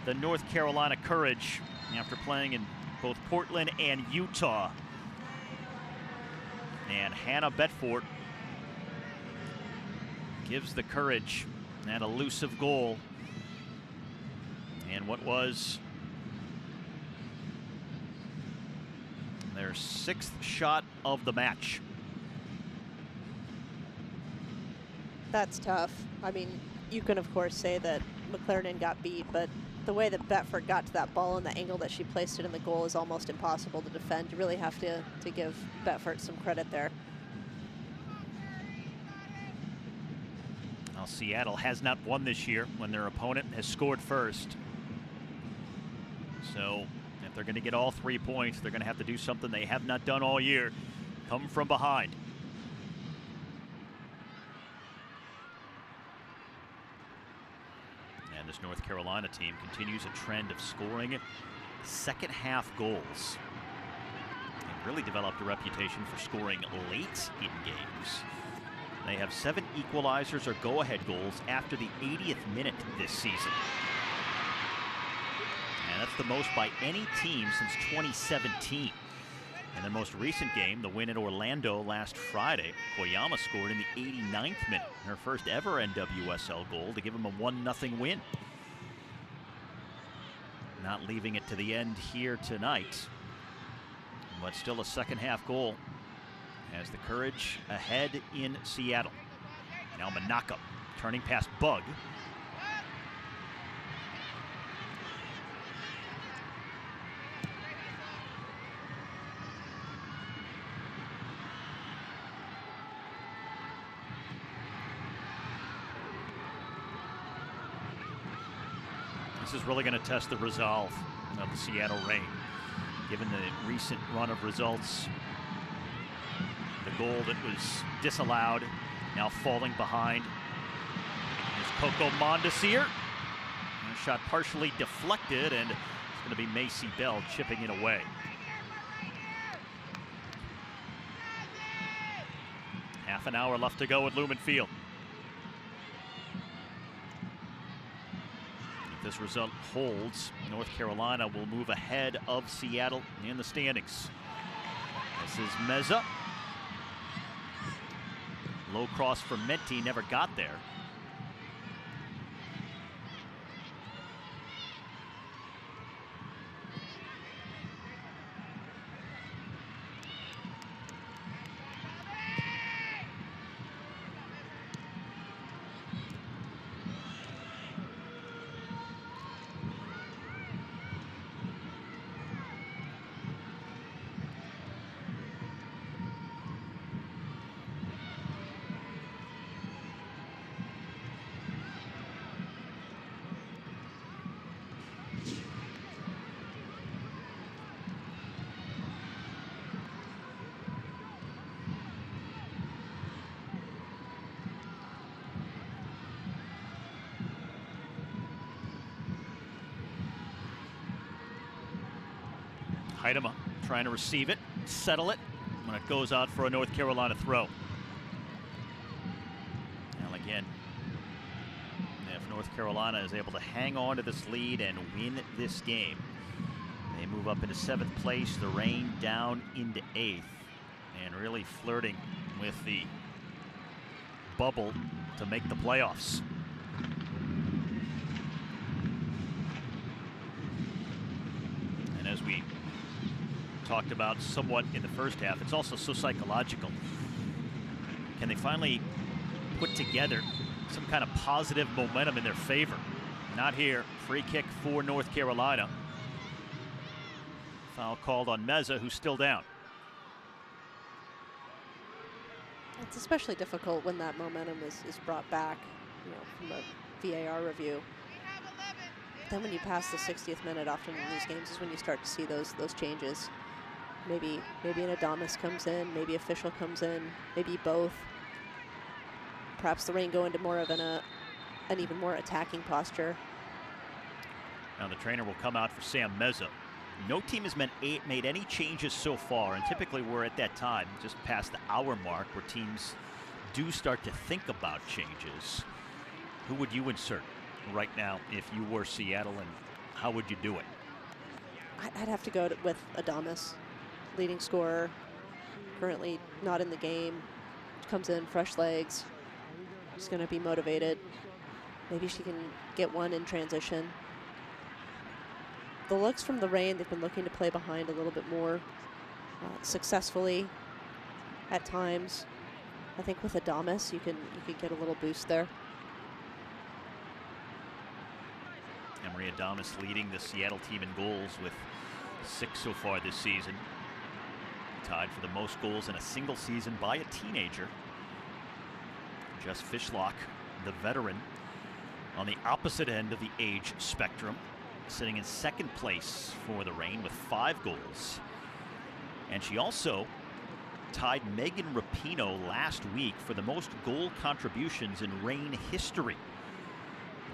the North Carolina Courage, after playing in both Portland and Utah. And Hannah Bedford gives the Courage that elusive goal. And what was their 6th shot of the match.
That's tough. I mean, you can of course say that McLaren got beat, but the way that Bedford got to that ball and the angle that she placed it in the goal is almost impossible to defend. You really have to give Bedford some credit there.
Well, Seattle has not won this year when their opponent has scored first. So if they're going to get all 3 points, they're going to have to do something they have not done all year. Come from behind. And this North Carolina team continues a trend of scoring second half goals. They've really developed a reputation for scoring late in games. They have 7 equalizers or go-ahead goals after the 80th minute this season. And that's the most by any team since 2017. In their most recent game, the win at Orlando last Friday, Koyama scored in the 89th minute, her first ever NWSL goal to give them a 1-0 win. Not leaving it to the end here tonight, but still a second half goal. has the Courage ahead in Seattle. Now Manaka turning past Bug. This is really going to test the resolve of the Seattle Reign. Given the recent run of results, the goal that was disallowed now falling behind. Here's Coco Mondesir. Shot partially deflected, and it's going to be Macy Bell chipping it away. Half an hour left to go at Lumen Field. If this result holds, North Carolina will move ahead of Seattle in the standings. This is Meza. Low cross for Menti, never got there. Heidema trying to receive it, settle it, when it goes out for a North Carolina throw. Now again, if North Carolina is able to hang on to this lead and win this game, they move up into 7th place, the Reign down into 8th, and really flirting with the bubble to make the playoffs. And as we talked about somewhat in the first half, it's also so psychological. Can they finally put together some kind of positive momentum in their favor? Not here. Free kick for North Carolina. Foul called on Meza, who's still down.
It's especially difficult when that momentum is brought back, from a VAR review. Then when you pass the 60th minute, often in these games is when you start to see those changes. Maybe an Adamas comes in, maybe official comes in, maybe both. Perhaps the Reign go into more of an even more attacking posture.
Now the trainer will come out for Sam Meza. No team has made any changes so far, and typically we're at that time, just past the hour mark, where teams do start to think about changes. Who would you insert right now if you were Seattle, and how would you do it?
I'd have to go with Adamas. Leading scorer, currently not in the game, comes in fresh legs, she's going to be motivated. Maybe she can get one in transition. The looks from the Reign, they've been looking to play behind a little bit more successfully at times. I think with Adamas, you can get a little boost there.
Emery Adamas leading the Seattle team in goals with 6 so far this season. Tied for the most goals in a single season by a teenager. Jess Fishlock, the veteran, on the opposite end of the age spectrum, sitting in 2nd place for the Reign with 5 goals. And she also tied Megan Rapinoe last week for the most goal contributions in Reign history,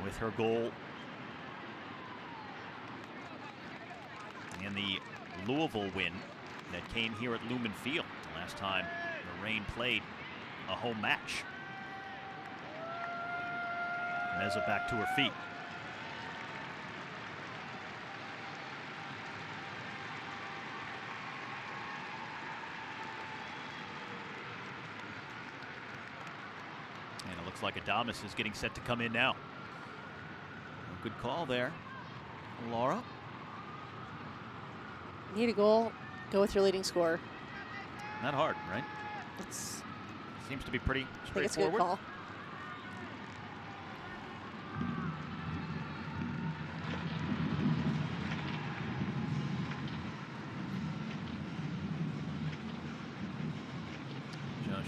with her goal in the Louisville win that came here at Lumen Field the last time the Reign played a home match. Meza back to her feet. And it looks like Adamas is getting set to come in now. A good call there, Laura.
Need a goal, go with your leading scorer.
Not hard, right? Seems to be pretty
I think it's a good
straightforward.
call.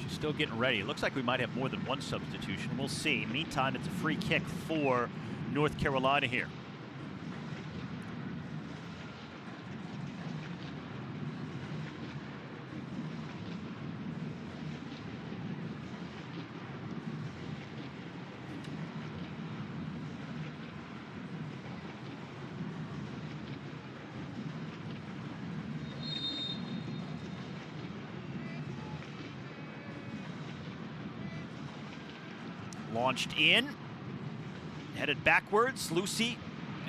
She's still getting ready. It looks like we might have more than one substitution. We'll see. Meantime, it's a free kick for North Carolina here. Launched in, headed backwards. Lucy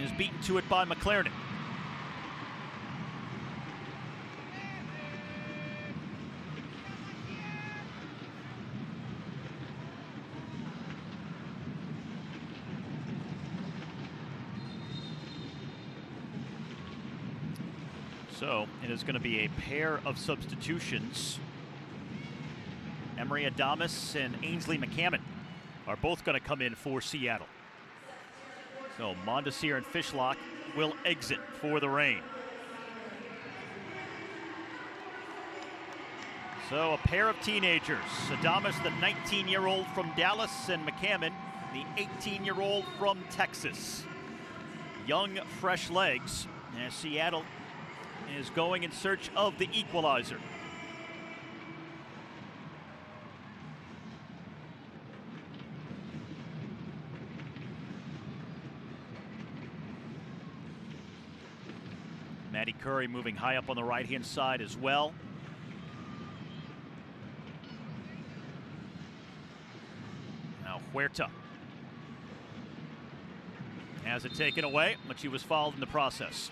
is beaten to it by McLaren. So it is going to be a pair of substitutions. Emery Adamas and Ainsley McCammon are both going to come in for Seattle. So Mondesir and Fishlock will exit for the Reign. So a pair of teenagers. Adamas, the 19-year-old from Dallas, and McCammon, the 18-year-old from Texas. Young, fresh legs as Seattle is going in search of the equalizer. Maddie Curry moving high up on the right-hand side as well. Now Huerta has it taken away, but she was fouled in the process.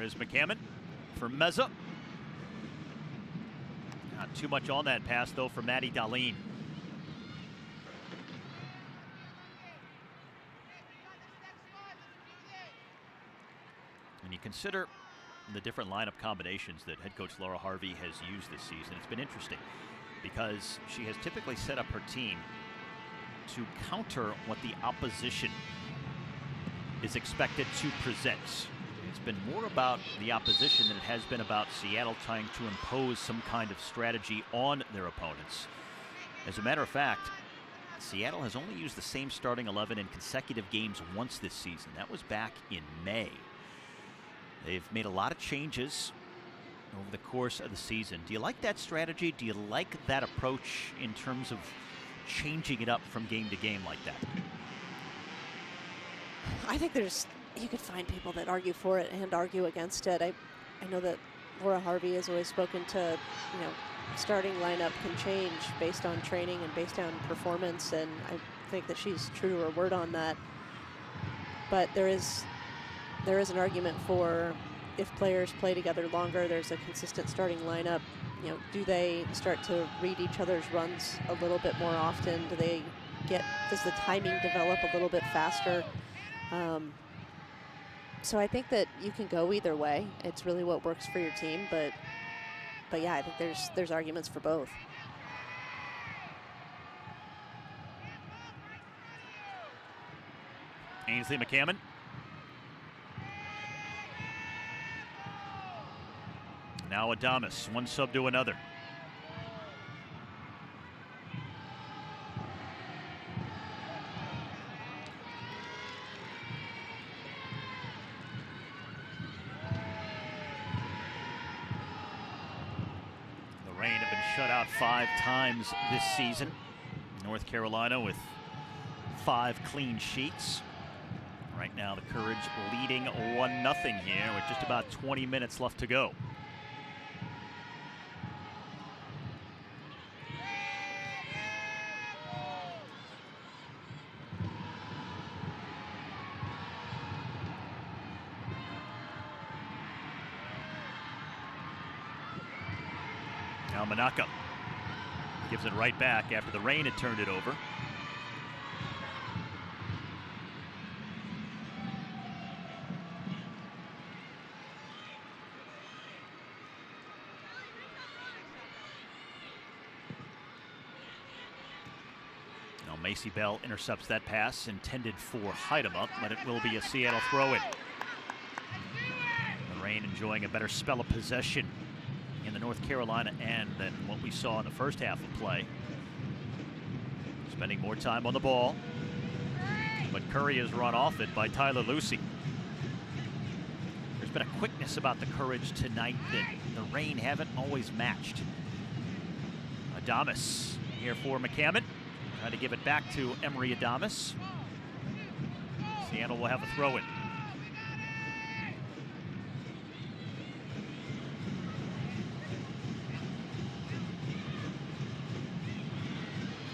Is McCammon for Meza. Not too much on that pass, though, for Maddie Darlene. When you consider the different lineup combinations that head coach Laura Harvey has used this season, it's been interesting because she has typically set up her team to counter what the opposition is expected to present. It's been more about the opposition than it has been about Seattle trying to impose some kind of strategy on their opponents. As a matter of fact, Seattle has only used the same starting 11 in consecutive games once this season. That was back in May. They've made a lot of changes over the course of the season. Do you like that strategy? Do you like that approach in terms of changing it up from game to game like that?
I think you could find people that argue for it and argue against it. I know that Laura Harvey has always spoken to, starting lineup can change based on training and based on performance, and I think that she's true to her word on that. But there is an argument for if players play together longer, there's a consistent starting lineup. Do they start to read each other's runs a little bit more often? Does the timing develop a little bit faster? So I think that you can go either way. It's really what works for your team, but yeah, I think there's arguments for both.
Ainsley McCammon. Now Adamas, one sub to another. Shut out 5 times this season. North Carolina with 5 clean sheets. Right now the Courage leading 1-0 here with just about 20 minutes left to go. Now Now Manaka gives it right back after the rain had turned it over. Now Macy Bell intercepts that pass intended for Heidema, but it will be a Seattle throw-in. The Rain enjoying a better spell of possession in the North Carolina end than what we saw in the first half of play. Spending more time on the ball, but Curry is run off it by Tyler Lucy. There's been a quickness about the Courage tonight that the Rain haven't always matched. Adamas here for McCammon, trying to give it back to Emery Adamas. Seattle will have a throw-in.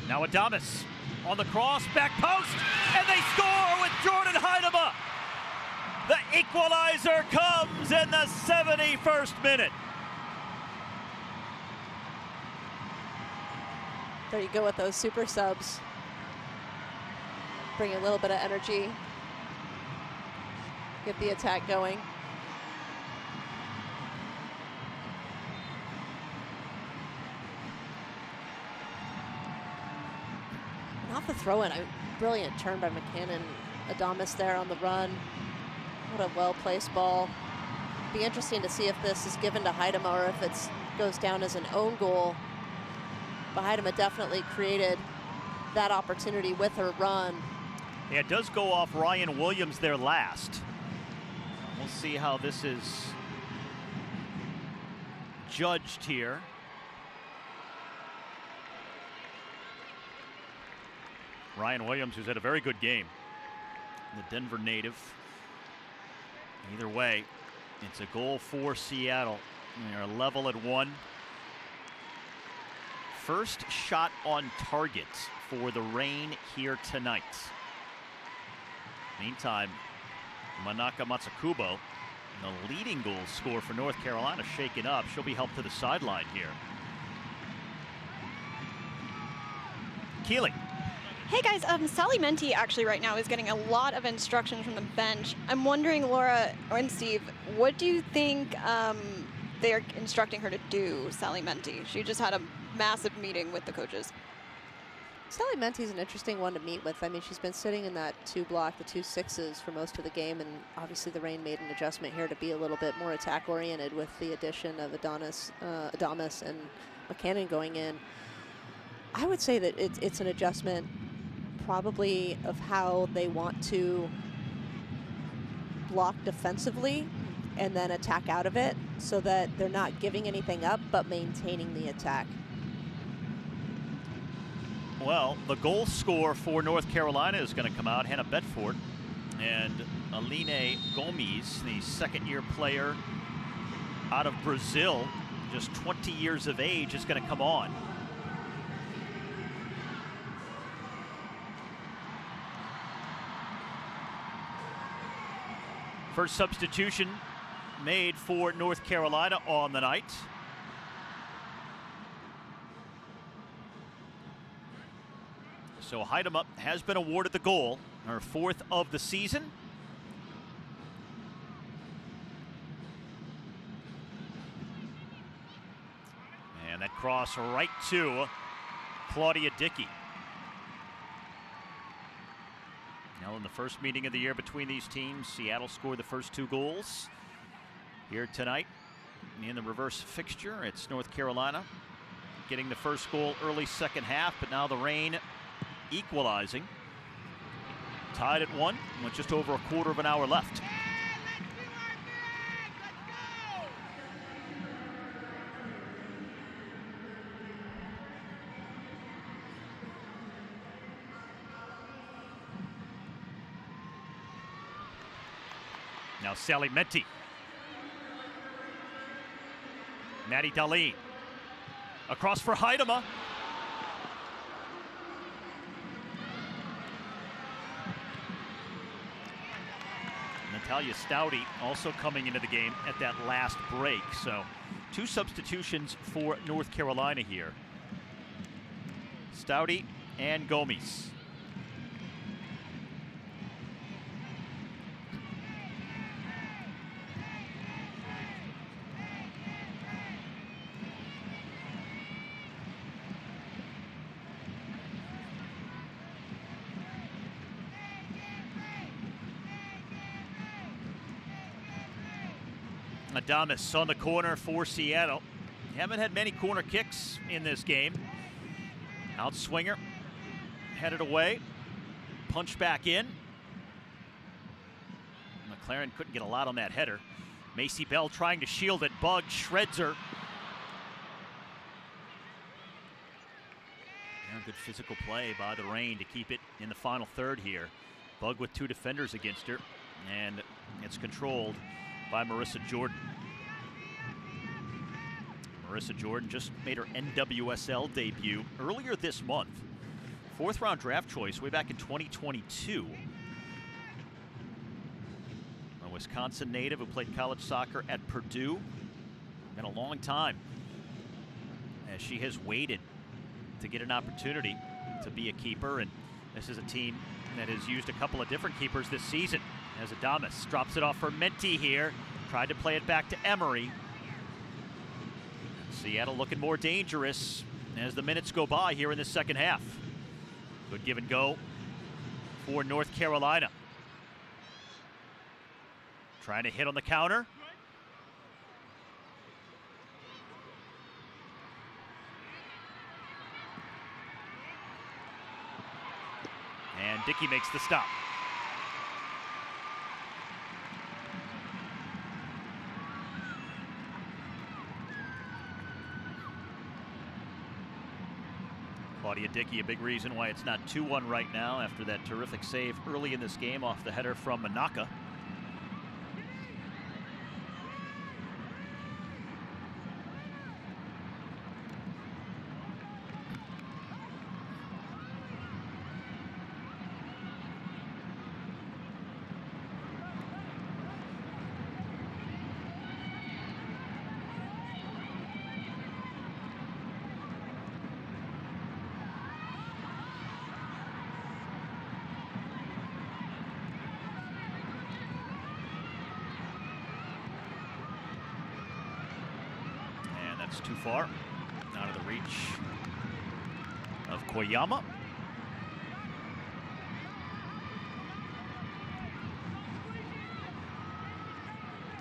Now Adamas on the cross, back post, and they score with Jordan Heidema. The equalizer comes in the 71st minute.
There you go with those super subs. Bring a little bit of energy. Get the attack going. Off the throw-in, a brilliant turn by McCannon. Adamas there on the run. What a well-placed ball. Be interesting to see if this is given to Heidema or if it goes down as an own goal. But Heidema definitely created that opportunity with her run.
Yeah, it does go off Ryan Williams there last. We'll see how this is judged here. Ryan Williams, who's had a very good game, the Denver native. Either way, it's a goal for Seattle. They're level at 1. First shot on target for the Rain here tonight. Meantime, Manaka Matsukubo, the leading goal scorer for North Carolina, shaken up. She'll be helped to the sideline here. Keeley.
Hey guys, Sally Menti actually right now is getting a lot of instructions from the bench. I'm wondering, Laura and Steve, what do you think they're instructing her to do, Sally Menti? She just had a massive meeting with the coaches.
Sally Menti's an interesting one to meet with. I mean, she's been sitting in that 2 block, the 2 6s for most of the game, and obviously the Rain made an adjustment here to be a little bit more attack-oriented with the addition of Adamas and McCannon going in. I would say that it's an adjustment probably of how they want to block defensively and then attack out of it so that they're not giving anything up but maintaining the attack.
Well, the goal scorer for North Carolina is going to come out, Hannah Bedford, and Aline Gomes, the second-year player out of Brazil, just 20 years of age, is going to come on. First substitution made for North Carolina on the night. So Heidema has been awarded the goal, her 4th of the season. And that cross right to Claudia Dickey. Now in the first meeting of the year between these teams, Seattle scored the first 2 goals. Here tonight in the reverse fixture, it's North Carolina getting the first goal early second half, but now the Rain equalizing. Tied at 1 with just over a quarter of an hour left. Now Sally Menti. Maddie Dahlin. Across for Heidema. Natalia Stouty also coming into the game at that last break. So 2 substitutions for North Carolina here. Stouty and Gomes. Adames on the corner for Seattle. Haven't had many corner kicks in this game. Outswinger, headed away, punch back in. McLaren couldn't get a lot on that header. Macy Bell trying to shield it. Bug shreds her. Yeah, good physical play by the Reign to keep it in the final third here. Bug with 2 defenders against her, and it's controlled by Marissa Jordan. Marissa Jordan just made her NWSL debut earlier this month. 4th round draft choice way back in 2022. A Wisconsin native who played college soccer at Purdue. Been a long time as she has waited to get an opportunity to be a keeper, and this is a team that has used a couple of different keepers this season. As Adames drops it off for Menti here, tried to play it back to Emery. Seattle looking more dangerous as the minutes go by here in the second half. Good give and go for North Carolina. Trying to hit on the counter. And Dickey makes the stop. Claudia Dickey, a big reason why it's not 2-1 right now after that terrific save early in this game off the header from Manaka. Too far, out of the reach of Koyama.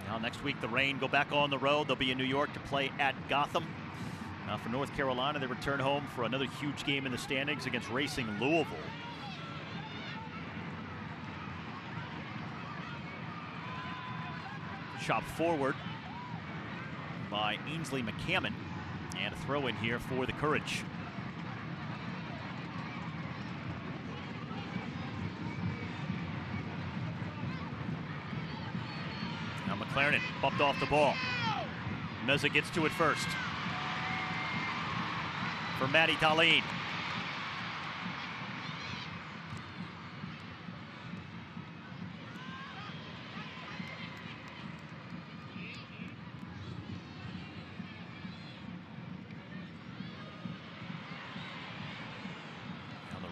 Now next week the Reign go back on the road. They'll be in New York to play at Gotham. Now for North Carolina, they return home for another huge game in the standings against Racing Louisville. Chop forward by Ainsley McCammon, and a throw in here for the Courage. Now McLaren bumped off the ball. Meza gets to it first for Maddie Darlene.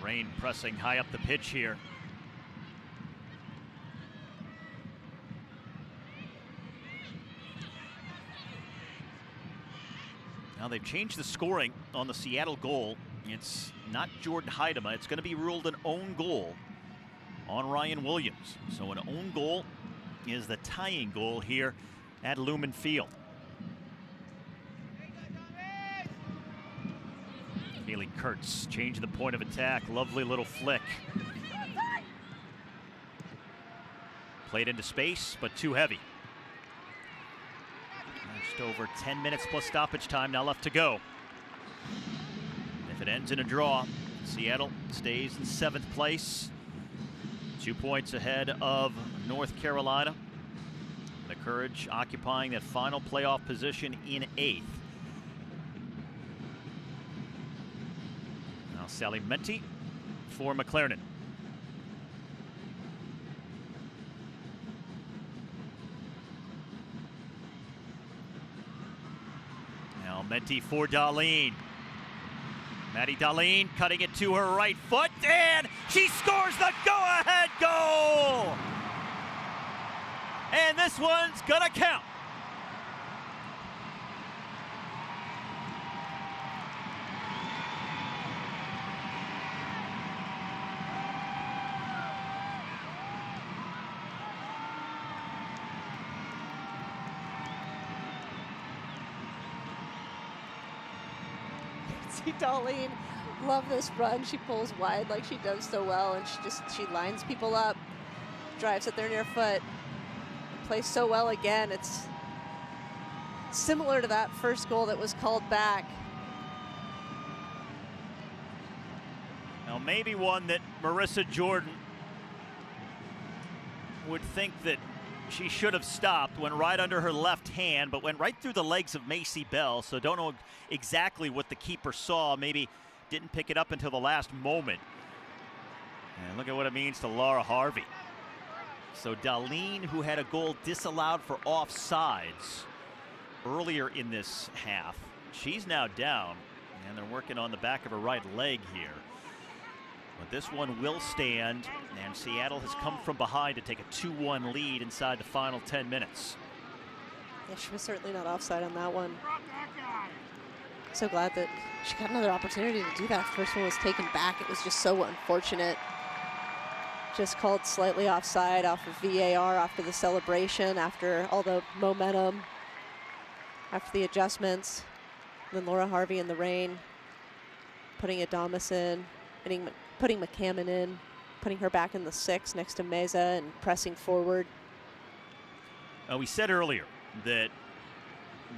Reign pressing high up the pitch here. Now they've changed the scoring on the Seattle goal. It's not Jordan Heidema. It's going to be ruled an own goal on Ryan Williams. So an own goal is the tying goal here at Lumen Field. Haley Kurtz changing the point of attack. Lovely little flick. Played into space, but too heavy. Just over 10 minutes plus stoppage time now left to go. If it ends in a draw, Seattle stays in 7th place. 2 points ahead of North Carolina. The Courage occupying that final playoff position in 8th. Sally Menti for McLaren. Menti for Darlene. Maddie Darlene cutting it to her right foot, and she scores the go-ahead goal! And this one's gonna count.
See Darlene, love this run. She pulls wide like she does so well, and she lines people up, drives at their near foot, and plays so well again. It's similar to that first goal that was called back.
Now maybe one that Marissa Jordan would think that she should have stopped, went right under her left hand, but went right through the legs of Macy Bell. So don't know exactly what the keeper saw. Maybe didn't pick it up until the last moment. And look at what it means to Laura Harvey. So Darlene, who had a goal disallowed for offsides earlier in this half, she's now down, and they're working on the back of her right leg here. But this one will stand, and Seattle has come from behind to take a 2-1 lead inside the final 10 minutes.
Yeah, she was certainly not offside on that one. So glad that she got another opportunity to do that. First one was taken back. It was just so unfortunate. Just called slightly offside off of VAR after the celebration, after all the momentum, after the adjustments. And then Laura Harvey in the rain, putting Adamas in, putting McCammon in, putting her back in the 6 next to Meza and pressing forward.
We said earlier that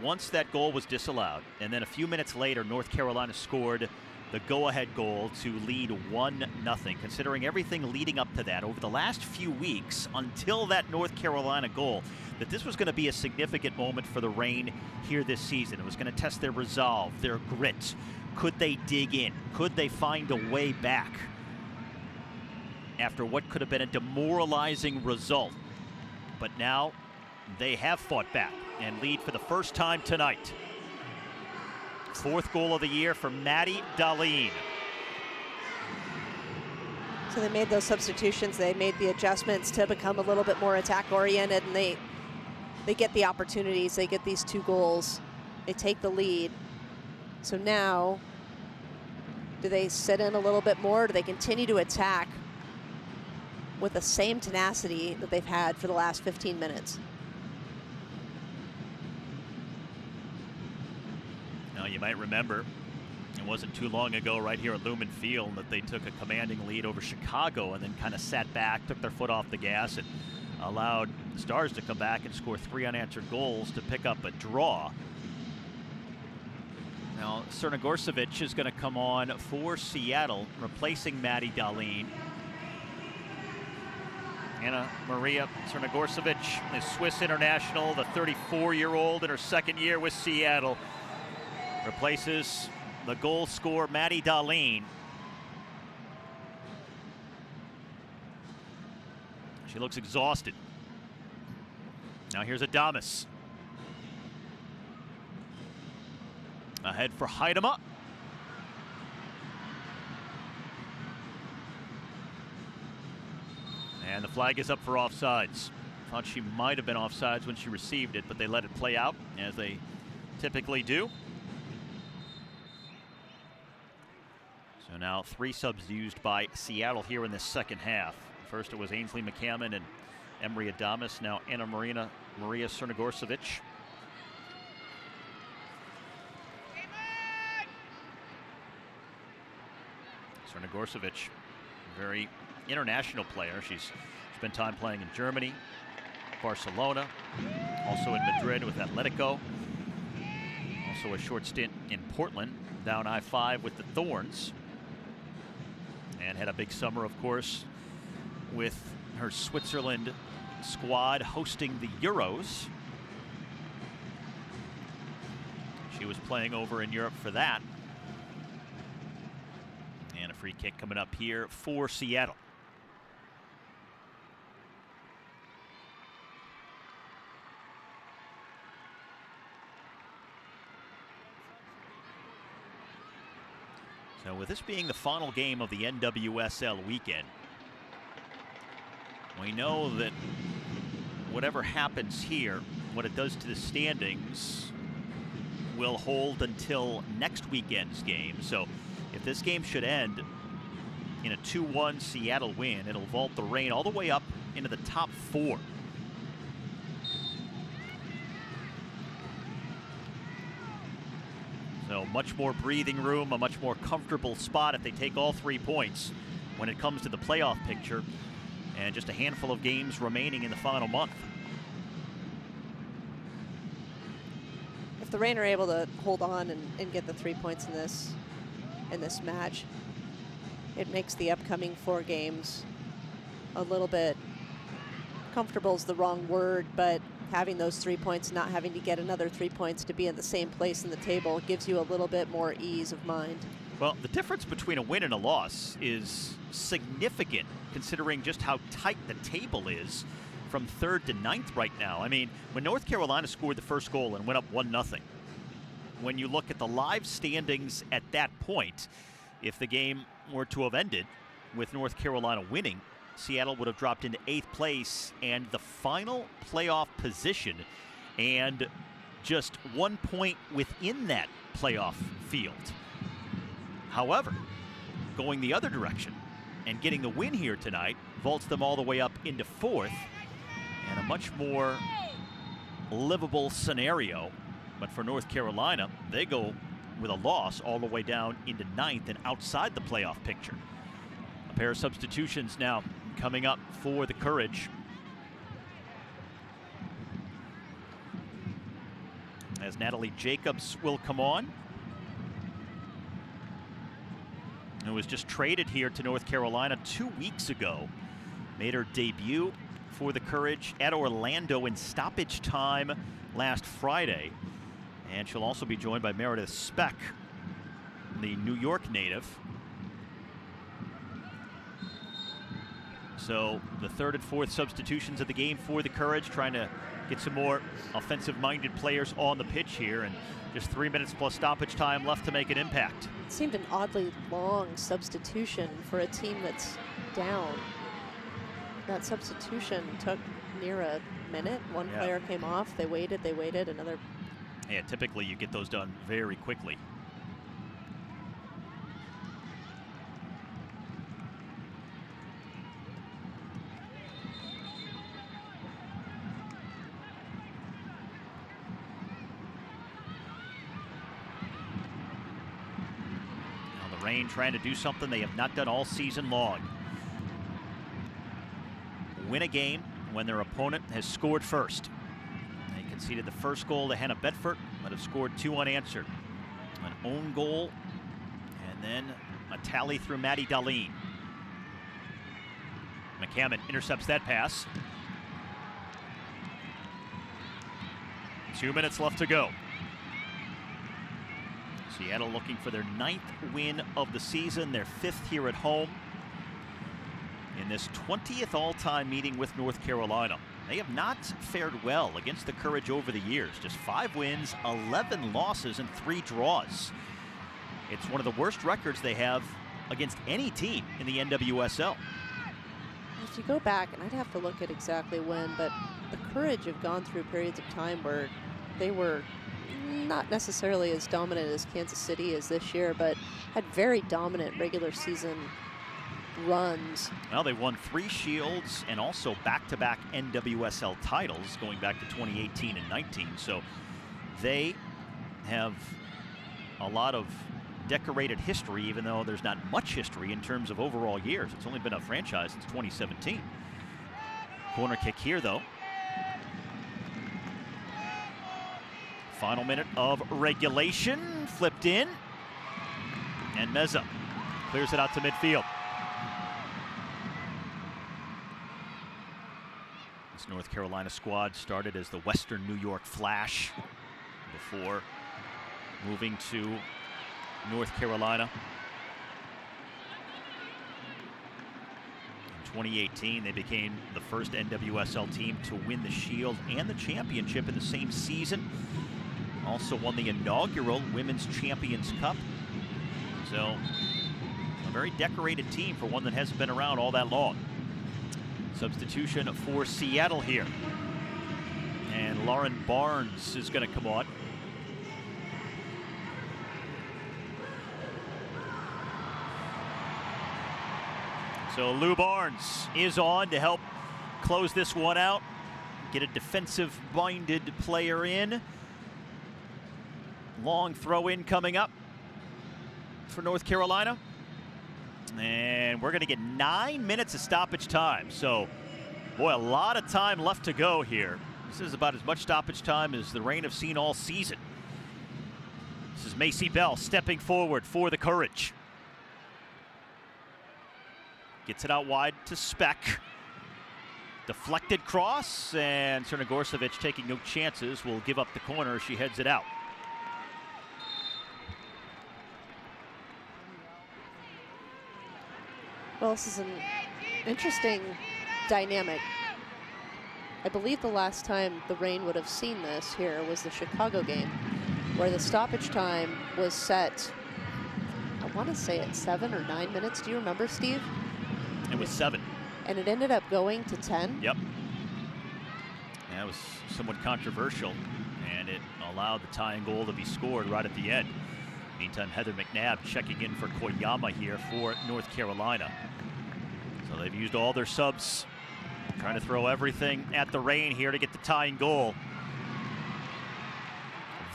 once that goal was disallowed, and then a few minutes later, North Carolina scored the go-ahead goal to lead 1-0. Considering everything leading up to that over the last few weeks until that North Carolina goal, that this was going to be a significant moment for the Reign here this season. It was going to test their resolve, their grit. Could they dig in? Could they find a way back after what could have been a demoralizing result? But now they have fought back and lead for the first time tonight. 4th goal of the year for Maddie Darlene.
So they made those substitutions. They made the adjustments to become a little bit more attack-oriented, and they get the opportunities. They get these 2 goals. They take the lead. So now, do they sit in a little bit more? Do they continue to attack with the same tenacity that they've had for the last 15 minutes?
Now, you might remember it wasn't too long ago right here at Lumen Field that they took a commanding lead over Chicago and then kind of sat back, took their foot off the gas, and allowed the Stars to come back and score 3 unanswered goals to pick up a draw. Now, Crnogorcevic is going to come on for Seattle, replacing Maddie Darlene. Anna Maria Crnogorcevic is Swiss international, the 34-year-old in her 2nd year with Seattle. Replaces the goal scorer Maddie Darlene. She looks exhausted. Now here's Adamas. Ahead for Heidema. And the flag is up for offsides. Thought she might have been offsides when she received it, but they let it play out, as they typically do. So now 3 subs used by Seattle here in the 2nd half. First it was Ainsley McCammon and Emery Adamas. Now Anna Maria Crnogorcevic. Crnogorcevic, very international player. She's spent time playing in Germany, Barcelona, also in Madrid with Atletico. Also a short stint in Portland, down I-5 with the Thorns. And had a big summer, of course, with her Switzerland squad hosting the Euros. She was playing over in Europe for that. And a free kick coming up here for Seattle. So with this being the final game of the NWSL weekend, we know that whatever happens here, what it does to the standings, will hold until next weekend's game. So if this game should end in a 2-1 Seattle win, it'll vault the Reign all the way up into the top 4. So much more breathing room, a much more comfortable spot if they take all 3 points when it comes to the playoff picture. And just a handful of games remaining in the final month.
If the Reign are able to hold on and get the 3 points in this match, it makes the upcoming 4 games a little bit, comfortable is the wrong word, but having those 3 points, not having to get another 3 points to be in the same place in the table gives you a little bit more ease of mind.
Well, the difference between a win and a loss is significant considering just how tight the table is from 3rd to 9th right now. I mean, when North Carolina scored the first goal and went up 1-0, when you look at the live standings at that point, if the game were to have ended with North Carolina winning, Seattle would have dropped into 8th place and the final playoff position, and just 1 point within that playoff field. However, going the other direction and getting the win here tonight vaults them all the way up into 4th, and a much more livable scenario. But for North Carolina, they go with a loss all the way down into 9th and outside the playoff picture. A pair of substitutions now coming up for the Courage, as Natalie Jacobs will come on, who was just traded here to North Carolina 2 weeks ago. Made her debut for the Courage at Orlando in stoppage time last Friday. And she'll also be joined by Meredith Speck, the New York native. So the 3rd and 4th substitutions of the game for the Courage, trying to get some more offensive-minded players on the pitch here, and just 3 minutes plus stoppage time left to make an impact.
It seemed an oddly long substitution for a team that's down. That substitution took near a minute. One player came off, they waited, another.
Yeah, typically you get those done very quickly. Now the Reign trying to do something they have not done all season long. Win a game when their opponent has scored first. They conceded the first goal to Hannah Bedford, but have scored 2 unanswered. An own goal, and then a tally through Maddie Darlene. McCammon intercepts that pass. 2 minutes left to go. Seattle looking for their 9th win of the season, their 5th here at home in this 20th all-time meeting with North Carolina. They have not fared well against the Courage over the years. Just 5 wins, 11 losses, and 3 draws. It's one of the worst records they have against any team in the NWSL.
If you go back, and I'd have to look at exactly when, but the Courage have gone through periods of time where they were not necessarily as dominant as Kansas City is this year, but had very dominant regular season runs.
Well, they won 3 Shields and also back-to-back NWSL titles going back to 2018 and 19. So they have a lot of decorated history, even though there's not much history in terms of overall years. It's only been a franchise since 2017. Corner kick here, though. Final minute of regulation. Flipped in. And Meza clears it out to midfield. This North Carolina squad started as the Western New York Flash before moving to North Carolina. In 2018, they became the first NWSL team to win the Shield and the championship in the same season. Also won the inaugural Women's Champions Cup. So A very decorated team for one that hasn't been around all that long. Substitution for Seattle here. And Lauren Barnes is going to come on. So Lou Barnes is on to help close this one out. Get a defensive-minded player in. Long throw-in coming up for North Carolina. And we're going to get 9 minutes of stoppage time. So, boy, a lot of time left to go here. This is about as much stoppage time as the Reign have seen all season. This is Macy Bell stepping forward for the Courage. Gets it out wide to Speck. Deflected cross, and Crnogorcevic, taking no chances, will give up the corner as she heads it out.
Well, this is an interesting dynamic. I believe the last time the Reign would have seen this here was the Chicago game, where the stoppage time was set, I want to say at 7 or 9 minutes. Do you remember, Steve?
It was 7.
And it ended up going to 10?
Yep. That was somewhat controversial, and it allowed the tying goal to be scored right at the end. Meantime, Heather McNabb checking in for Koyama here for North Carolina. So they've used all their subs, trying to throw everything at the Reign here to get the tying goal.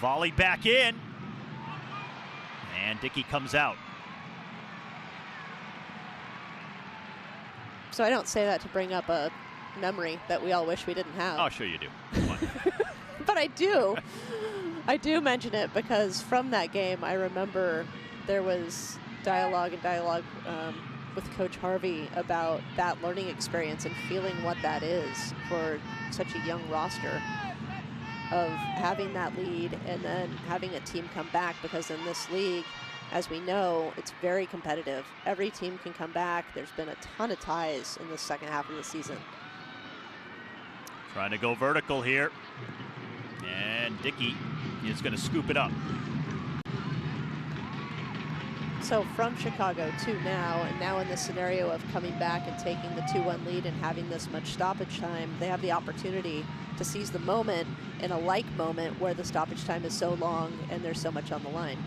Volley back in, and Dickey comes out.
So I don't say that to bring up a memory that we all wish we didn't have.
Oh, sure you do. Come on.
But I do. I do mention it because from that game, I remember there was dialogue with Coach Harvey about that learning experience and feeling what that is for such a young roster, of having that lead and then having a team come back, because in this league, as we know, it's very competitive. Every team can come back. There's been a ton of ties in the second half of the season.
Trying to go vertical here. And Dickey is going to scoop it up.
So from Chicago to now, and now in this scenario of coming back and taking the 2-1 lead and having this much stoppage time, they have the opportunity to seize the moment in a like moment where the stoppage time is so long and there's so much on the line.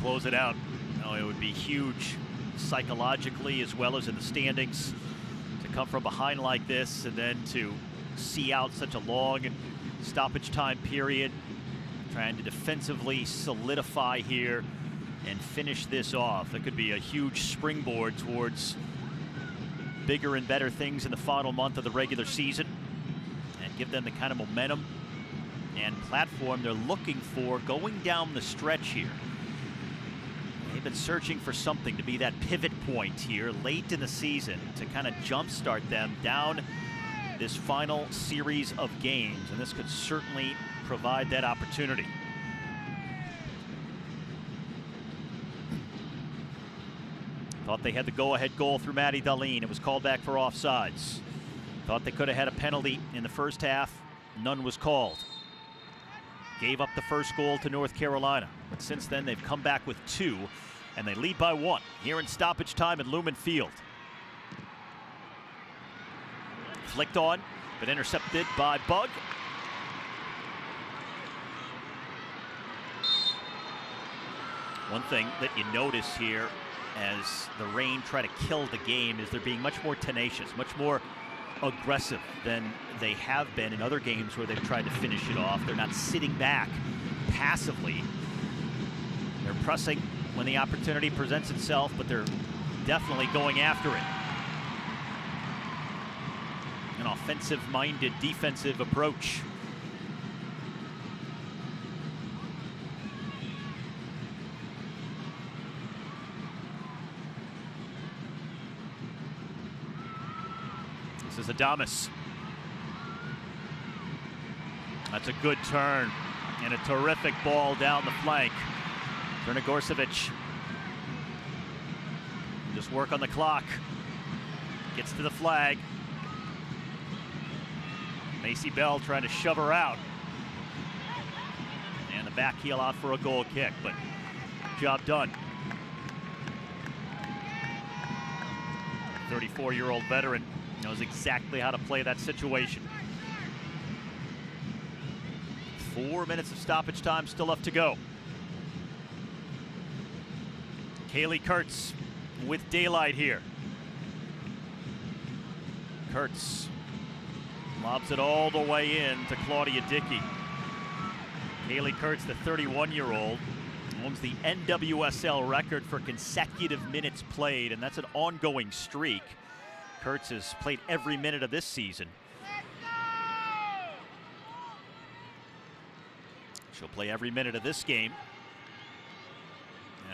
Close it out. Oh, it would be huge psychologically as well as in the standings to come from behind like this and then to see out such a long stoppage time period, trying to defensively solidify here and finish this off. It could be a huge springboard towards bigger and better things in the final month of the regular season and give them the kind of momentum and platform they're looking for going down the stretch here. They've been searching for something to be that pivot point here late in the season to kind of jumpstart them down this final series of games, and this could certainly provide that opportunity. Thought they had the go-ahead goal through Maddie Darlene. It was called back for offsides. Thought they could have had a penalty in the first half. None was called. Gave up the first goal to North Carolina. But since then, they've come back with 2, and they lead by 1 here in stoppage time at Lumen Field. Flicked on, but intercepted by Bug. One thing that you notice here as the Reign try to kill the game is they're being much more tenacious, much more aggressive than they have been in other games where they've tried to finish it off. They're not sitting back passively. They're pressing when the opportunity presents itself, but they're definitely going after it. An offensive-minded defensive approach. This is Adamas. That's a good turn and a terrific ball down the flank. Crnogorcevic. Just work on the clock. Gets to the flag. Macy Bell trying to shove her out. And the back heel out for a goal kick, but job done. 34-year-old veteran knows exactly how to play that situation. 4 minutes of stoppage time still left to go. Kaylee Kurtz with daylight here. Kurtz lobs it all the way in to Claudia Dickey. Kaylee Kurtz, the 31-year-old, owns the NWSL record for consecutive minutes played, and that's an ongoing streak. Kurtz has played every minute of this season. She'll play every minute of this game.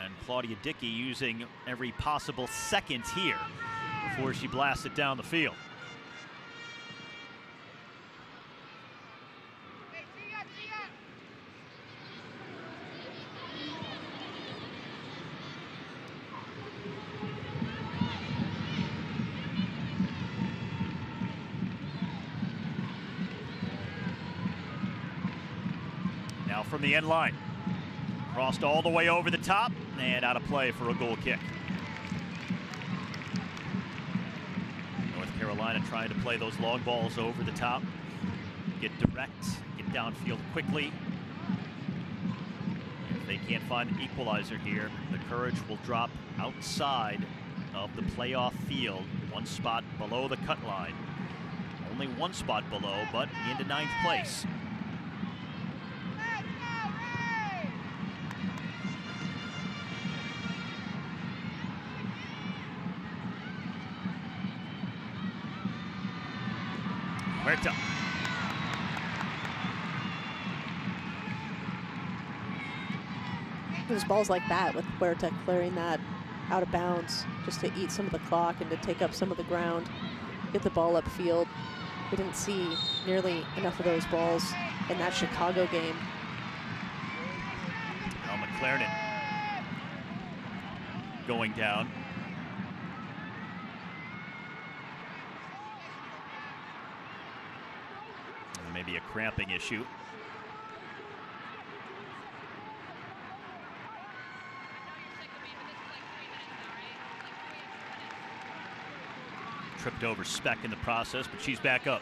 And Claudia Dickey using every possible second here before she blasts it down the field. Now from the end line. Crossed all the way over the top and out of play for a goal kick. North Carolina trying to play those long balls over the top. Get direct, get downfield quickly. If they can't find an equalizer here, the Courage will drop outside of the playoff field, one spot below the cut line. Only one spot below, but into 9th place. Huerta.
There's balls like that with Huerta clearing that out of bounds just to eat some of the clock and to take up some of the ground, get the ball upfield. We didn't see nearly enough of those balls in that Chicago game.
Now McLaren going down. Maybe a cramping issue. Tripped over Speck in the process, but she's back up.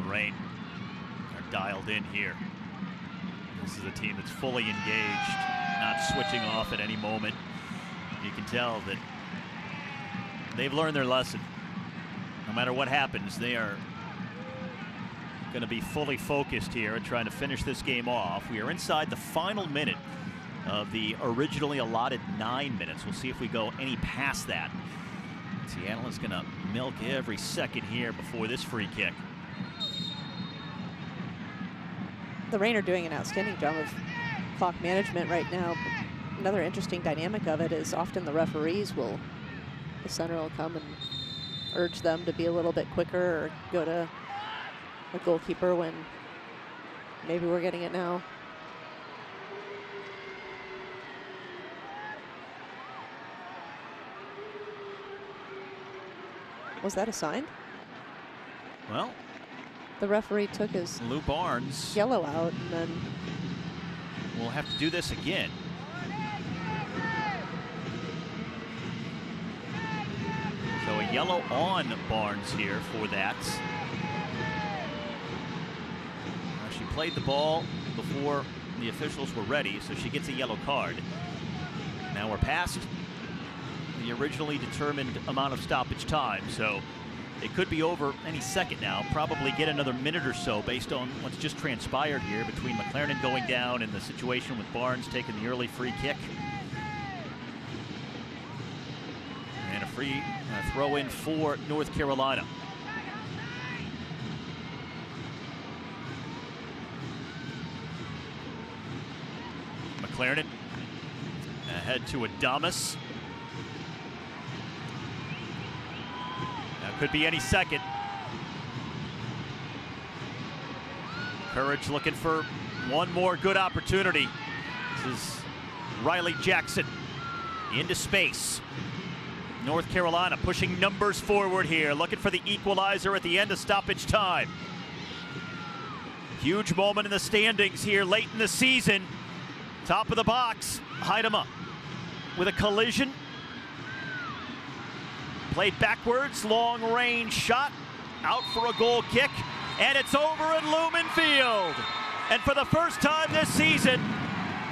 Reign are dialed in here. This is a team that's fully engaged, not switching off at any moment. You can tell that they've learned their lesson. No matter what happens, they are going to be fully focused here and trying to finish this game off. We are inside the final minute of the originally allotted 9 minutes. We'll see if we go any past that. Seattle is going to milk every second here before this free kick.
The Reign are doing an outstanding job of clock management right now. Another interesting dynamic of it is often the referees will, the center will come and urge them to be a little bit quicker or go to a goalkeeper when maybe we're getting it now. Was that a sign?
Well,
the referee took his
Lou Barnes
yellow out, and then
we'll have to do this again. So a yellow on Barnes here for that. She played the ball before the officials were ready, so she gets a yellow card. Now we're past the originally determined amount of stoppage time, so it could be over any second now. Probably get another minute or so based on what's just transpired here between McLaren going down and the situation with Barnes taking the early free kick. And a free throw in for North Carolina. Clarendon ahead to Adamas. That could be any second. Courage looking for one more good opportunity. This is Riley Jackson into space. North Carolina pushing numbers forward here, looking for the equalizer at the end of stoppage time. Huge moment in the standings here late in the season. Top of the box, Heidema with a collision. Played backwards, long range shot, out for a goal kick, and it's over at Lumen Field. And for the first time this season,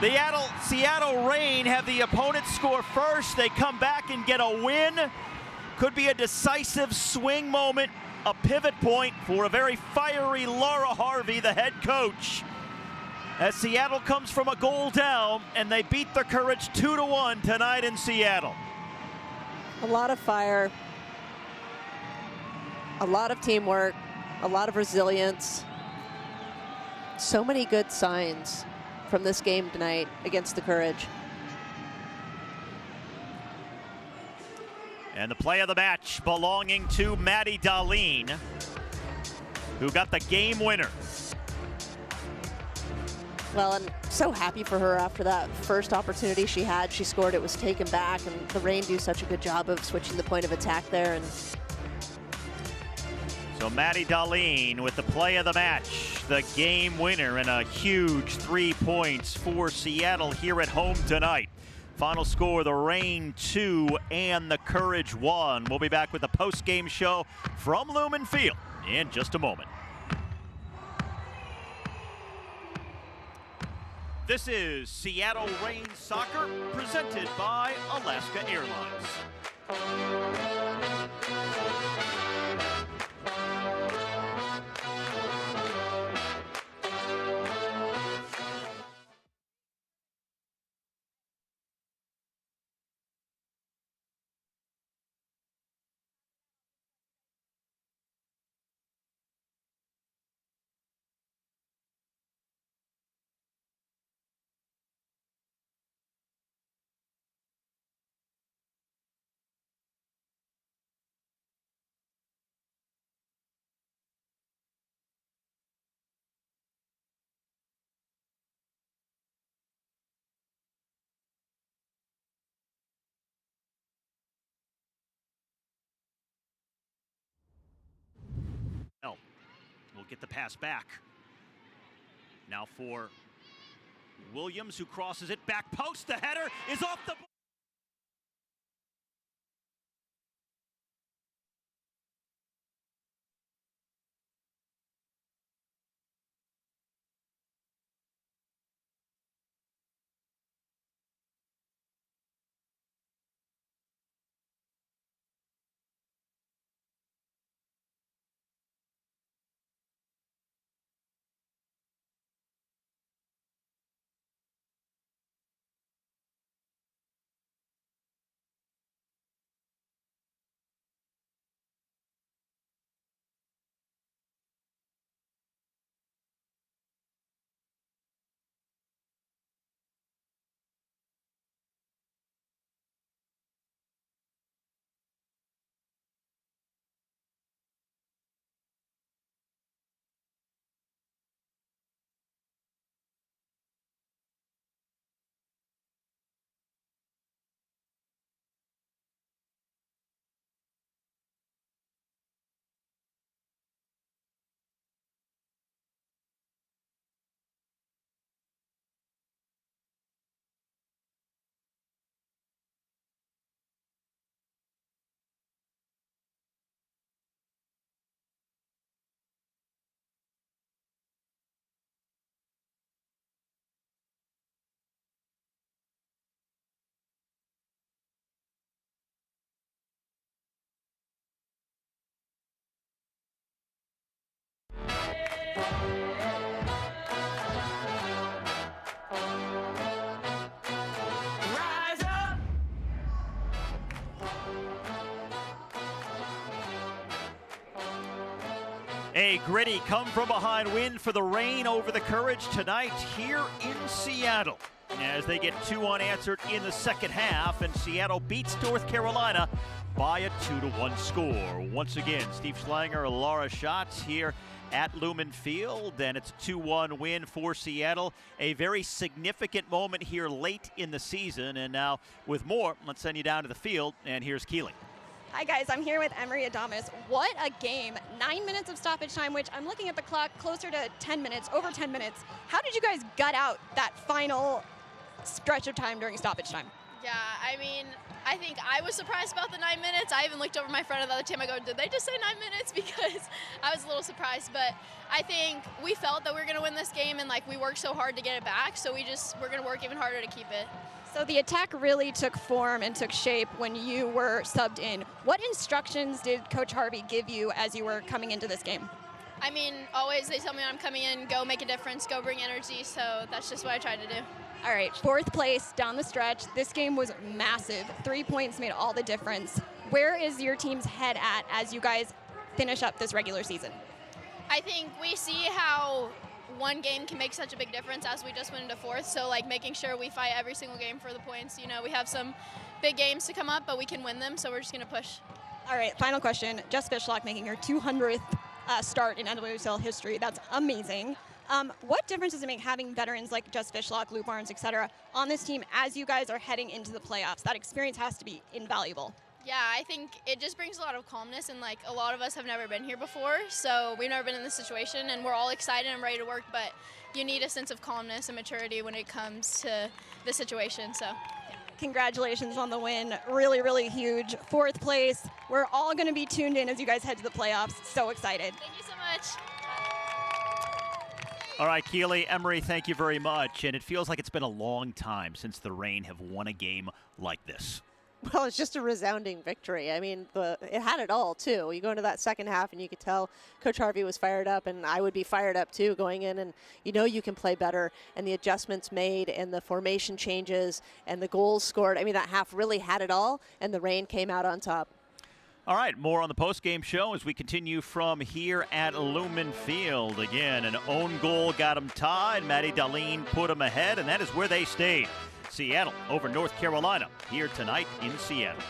the Seattle Reign have the opponent score first. They come back and get a win. Could be a decisive swing moment, a pivot point for a very fiery Laura Harvey, the head coach. As Seattle comes from a goal down, and they beat the Courage 2-1 tonight in Seattle.
A lot of fire, a lot of teamwork, a lot of resilience. So many good signs from this game tonight against the Courage.
And the play of the match belonging to Maddie Darlene, who got the game winner.
Well, I'm so happy for her after that first opportunity she had. She scored, it was taken back, and the Reign do such a good job of switching the point of attack there. And
so Maddie Darlene with the play of the match, the game winner, and a huge 3 points for Seattle here at home tonight. Final score, the Reign 2 and the Courage 1. We'll be back with the post-game show from Lumen Field in just a moment. This is Seattle Reign Soccer, presented by Alaska Airlines. Will get the pass back. Now for Williams, who crosses it back post. The header is off the A gritty come-from-behind win for the Reign over the Courage tonight here in Seattle, as they get two unanswered in the second half, and Seattle beats North Carolina by a 2-1 score. Once again, Steve Schlanger, Laura Schott here at Lumen Field, and it's a 2-1 win for Seattle. A very significant moment here late in the season, and now with more, let's send you down to the field, and here's Keely.
Hi guys, I'm here with Emery Adamas. What a game. 9 minutes of stoppage time, which I'm looking at the clock, closer to 10 minutes, over 10 minutes. How did you guys gut out that final stretch of time during stoppage time?
Yeah, I mean, I think I was surprised about the 9 minutes. I even looked over my friend of the other team. I go, did they just say 9 minutes? Because I was a little surprised. But I think we felt that we were going to win this game, and we worked so hard to get it back. So we're going to work even harder to keep it.
So the attack really took form and took shape when you were subbed in. What instructions did Coach Harvey give you as you were coming into this game?
I mean, always they tell me when I'm coming in, go make a difference, go bring energy. So that's just what I tried to do.
All right, 4th place down the stretch. This game was massive. 3 points made all the difference. Where is your team's head at as you guys finish up this regular season?
I think we see how one game can make such a big difference as we just went into 4th. So making sure we fight every single game for the points. You know, we have some big games to come up, but we can win them. So we're just going to push.
All right, final question. Jess Fishlock making her 200th start in NWSL history. That's amazing. What difference does it make having veterans like Jess Fishlock, Lou Barnes, et cetera, on this team as you guys are heading into the playoffs? That experience has to be invaluable.
Yeah, I think it just brings a lot of calmness, and a lot of us have never been here before, so we've never been in this situation, and we're all excited and ready to work, but you need a sense of calmness and maturity when it comes to the situation. So
congratulations on the win. Really, really huge. 4th place. We're all going to be tuned in as you guys head to the playoffs. So excited.
Thank you so much.
All right, Keely, Emery, thank you very much. And it feels like it's been a long time since the Reign have won a game like this.
Well, it's just a resounding victory. I mean, it had it all, too. You go into that second half, and you could tell Coach Harvey was fired up, and I would be fired up, too, going in. And you can play better. And the adjustments made and the formation changes and the goals scored. I mean, that half really had it all, and the Reign came out on top.
All right, more on the post-game show as we continue from here at Lumen Field. Again, an own goal got them tied. Maddie Darlene put them ahead, and that is where they stayed. Seattle over North Carolina here tonight in Seattle.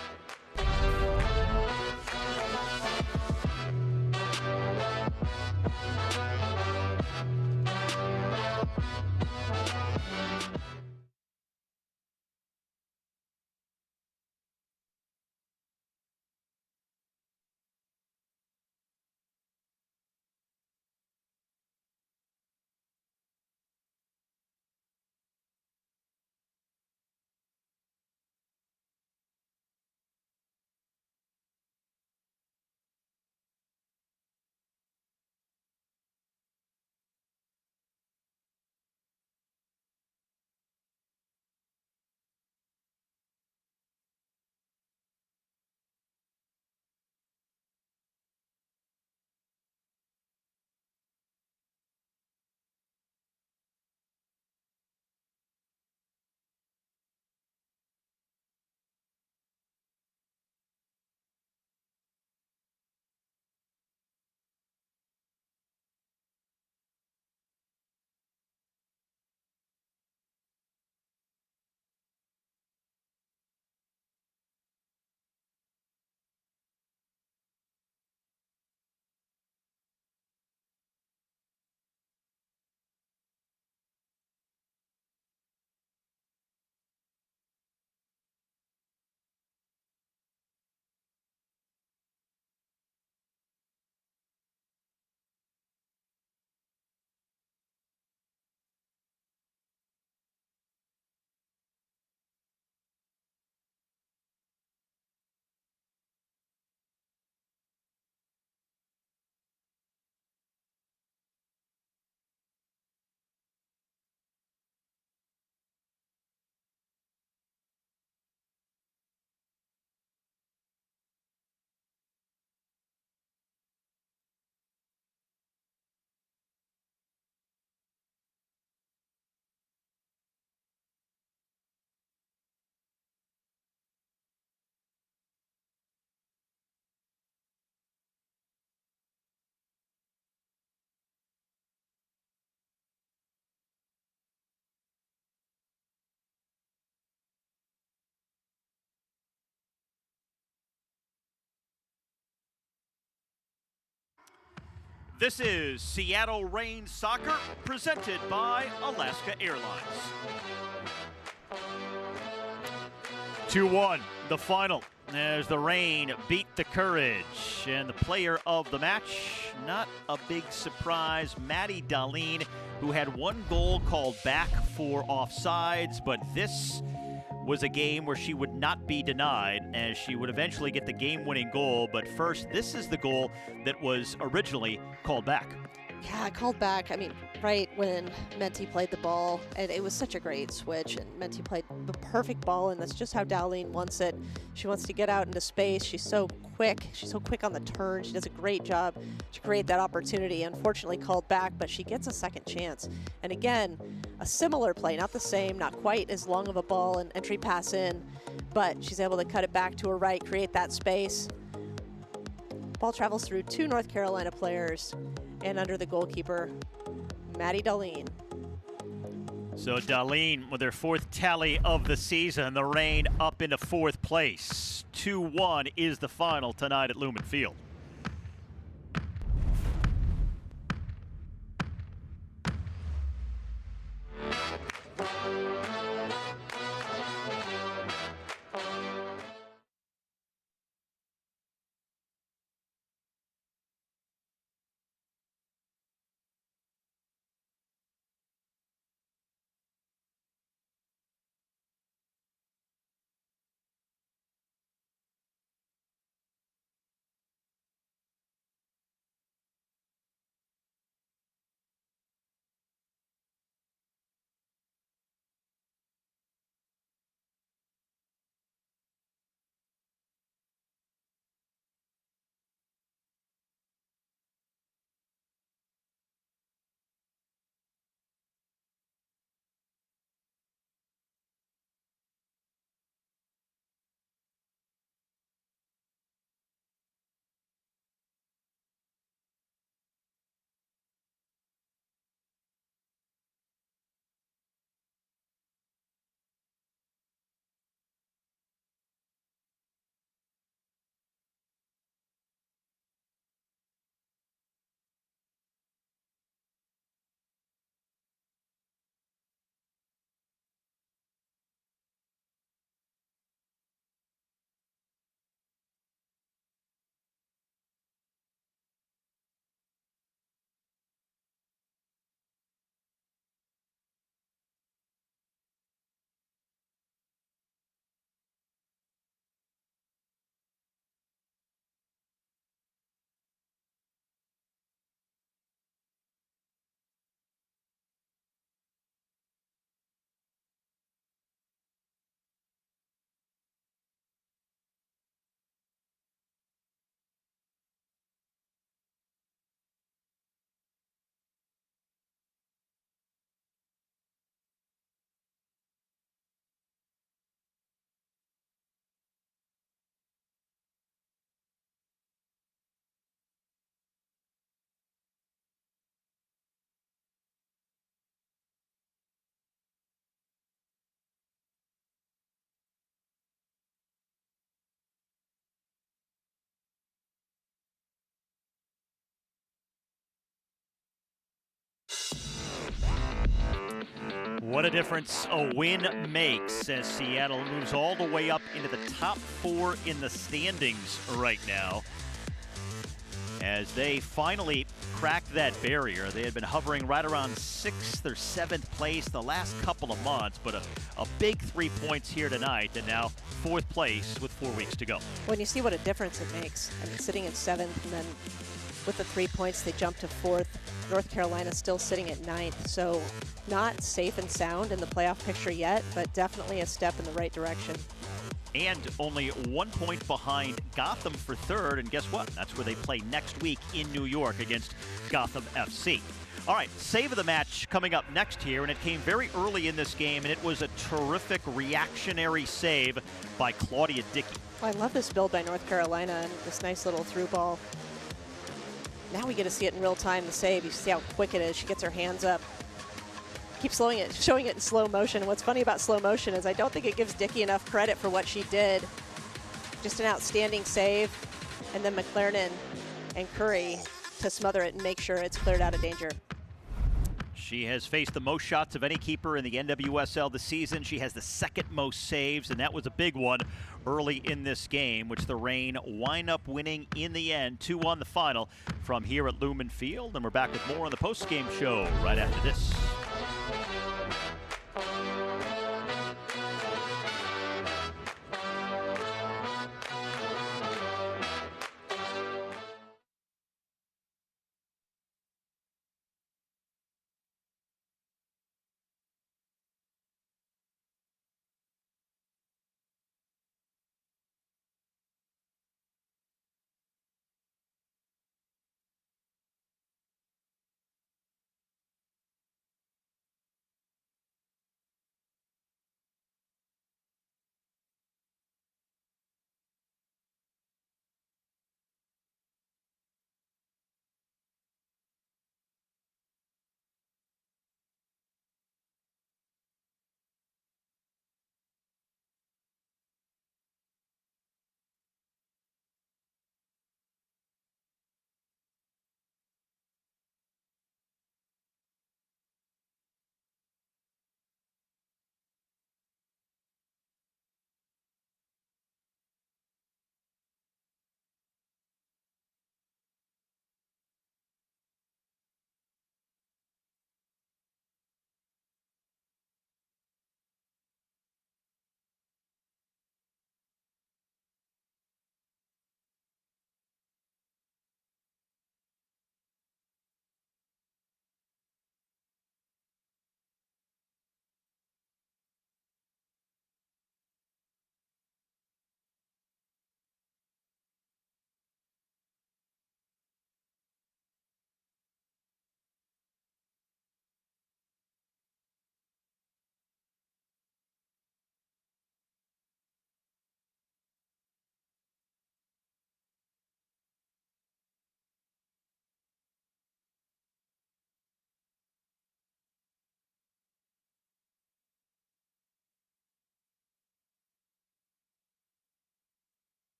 This is Seattle Reign Soccer, presented by Alaska Airlines. 2-1, the final, as the Reign beat the Courage. And the player of the match, not a big surprise, Maddie Dahlin, who had one goal called back for offsides, but this was a game where she would not be denied, as she would eventually get the game-winning goal. But first, this is the goal that was originally called back.
Yeah, called back. I mean, right when Menti played the ball, and it was such a great switch, and Menti played the perfect ball, and that's just how Dahlin wants it. She wants to get out into space. She's so quick. She's so quick on the turn. She does a great job to create that opportunity. Unfortunately called back, but she gets a second chance. And again, a similar play, not the same, not quite as long of a ball and entry pass in, but she's able to cut it back to her right, create that space. Ball travels through two North Carolina players and under the goalkeeper, Maddie Dahlin.
So Dahlin with her fourth tally of the season, the Reign up into fourth place. 2-1 is the final tonight at Lumen Field. What a difference a win makes, as Seattle moves all the way up into the top four in the standings right now, as they finally cracked that barrier. They had been hovering right around 6th or 7th place the last couple of months, but a big 3 points here tonight, and now 4th place with 4 weeks to go.
When you see what a difference it makes, I mean, sitting in 7th, and then with the 3 points, they jump to 4th. North Carolina still sitting at 9th, so not safe and sound in the playoff picture yet, but definitely a step in the right direction.
And only 1 point behind Gotham for 3rd, and guess what? That's where they play next week in New York against Gotham FC. All right, save of the match coming up next here, and it came very early in this game, and it was a terrific reactionary save by Claudia Dickey.
I love this build by North Carolina and this nice little through ball. Now we get to see it in real time, the save. You see how quick it is. She gets her hands up. Keeps showing it in slow motion. And what's funny about slow motion is I don't think it gives Dickey enough credit for what she did. Just an outstanding save. And then McLaren and Curry to smother it and make sure it's cleared out of danger.
She has faced the most shots of any keeper in the NWSL this season. She has the second most saves, and that was a big one early in this game, which the Reign wind up winning in the end. 2-1 the final from here at Lumen Field. And we're back with more on the post-game show right after this.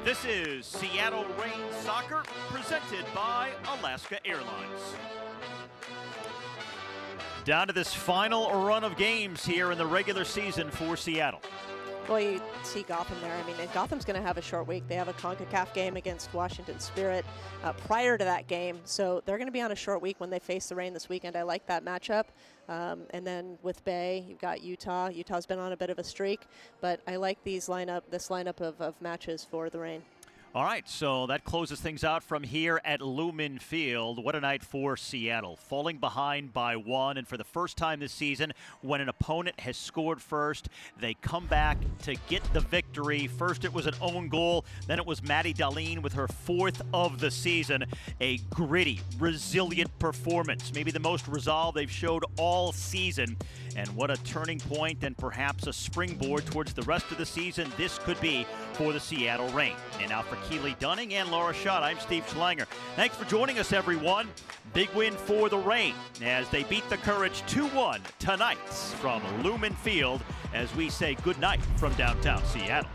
This is Seattle Reign Soccer, presented by Alaska Airlines. Down to this final run of games here in the regular season for Seattle.
Well, you see Gotham there. I mean, and Gotham's going to have a short week. They have a CONCACAF game against Washington Spirit prior to that game. So they're going to be on a short week when they face the Reign this weekend. I like that matchup. And then with Bay, you've got Utah. Utah's been on a bit of a streak. But I like this lineup of matches for the Reign.
All right, so that closes things out from here at Lumen Field. What a night for Seattle. Falling behind by 1, and for the first time this season, when an opponent has scored first, they come back to get the victory. First it was an own goal, then it was Maddie Dahlin with her 4th of the season. A gritty, resilient performance, maybe the most resolve they've showed all season. And what a turning point and perhaps a springboard towards the rest of the season this could be for the Seattle Reign. And now for Keely Dunning and Laura Schott, I'm Steve Schlanger. Thanks for joining us, everyone. Big win for the Reign as they beat the Courage 2-1 tonight from Lumen Field as we say goodnight from downtown Seattle.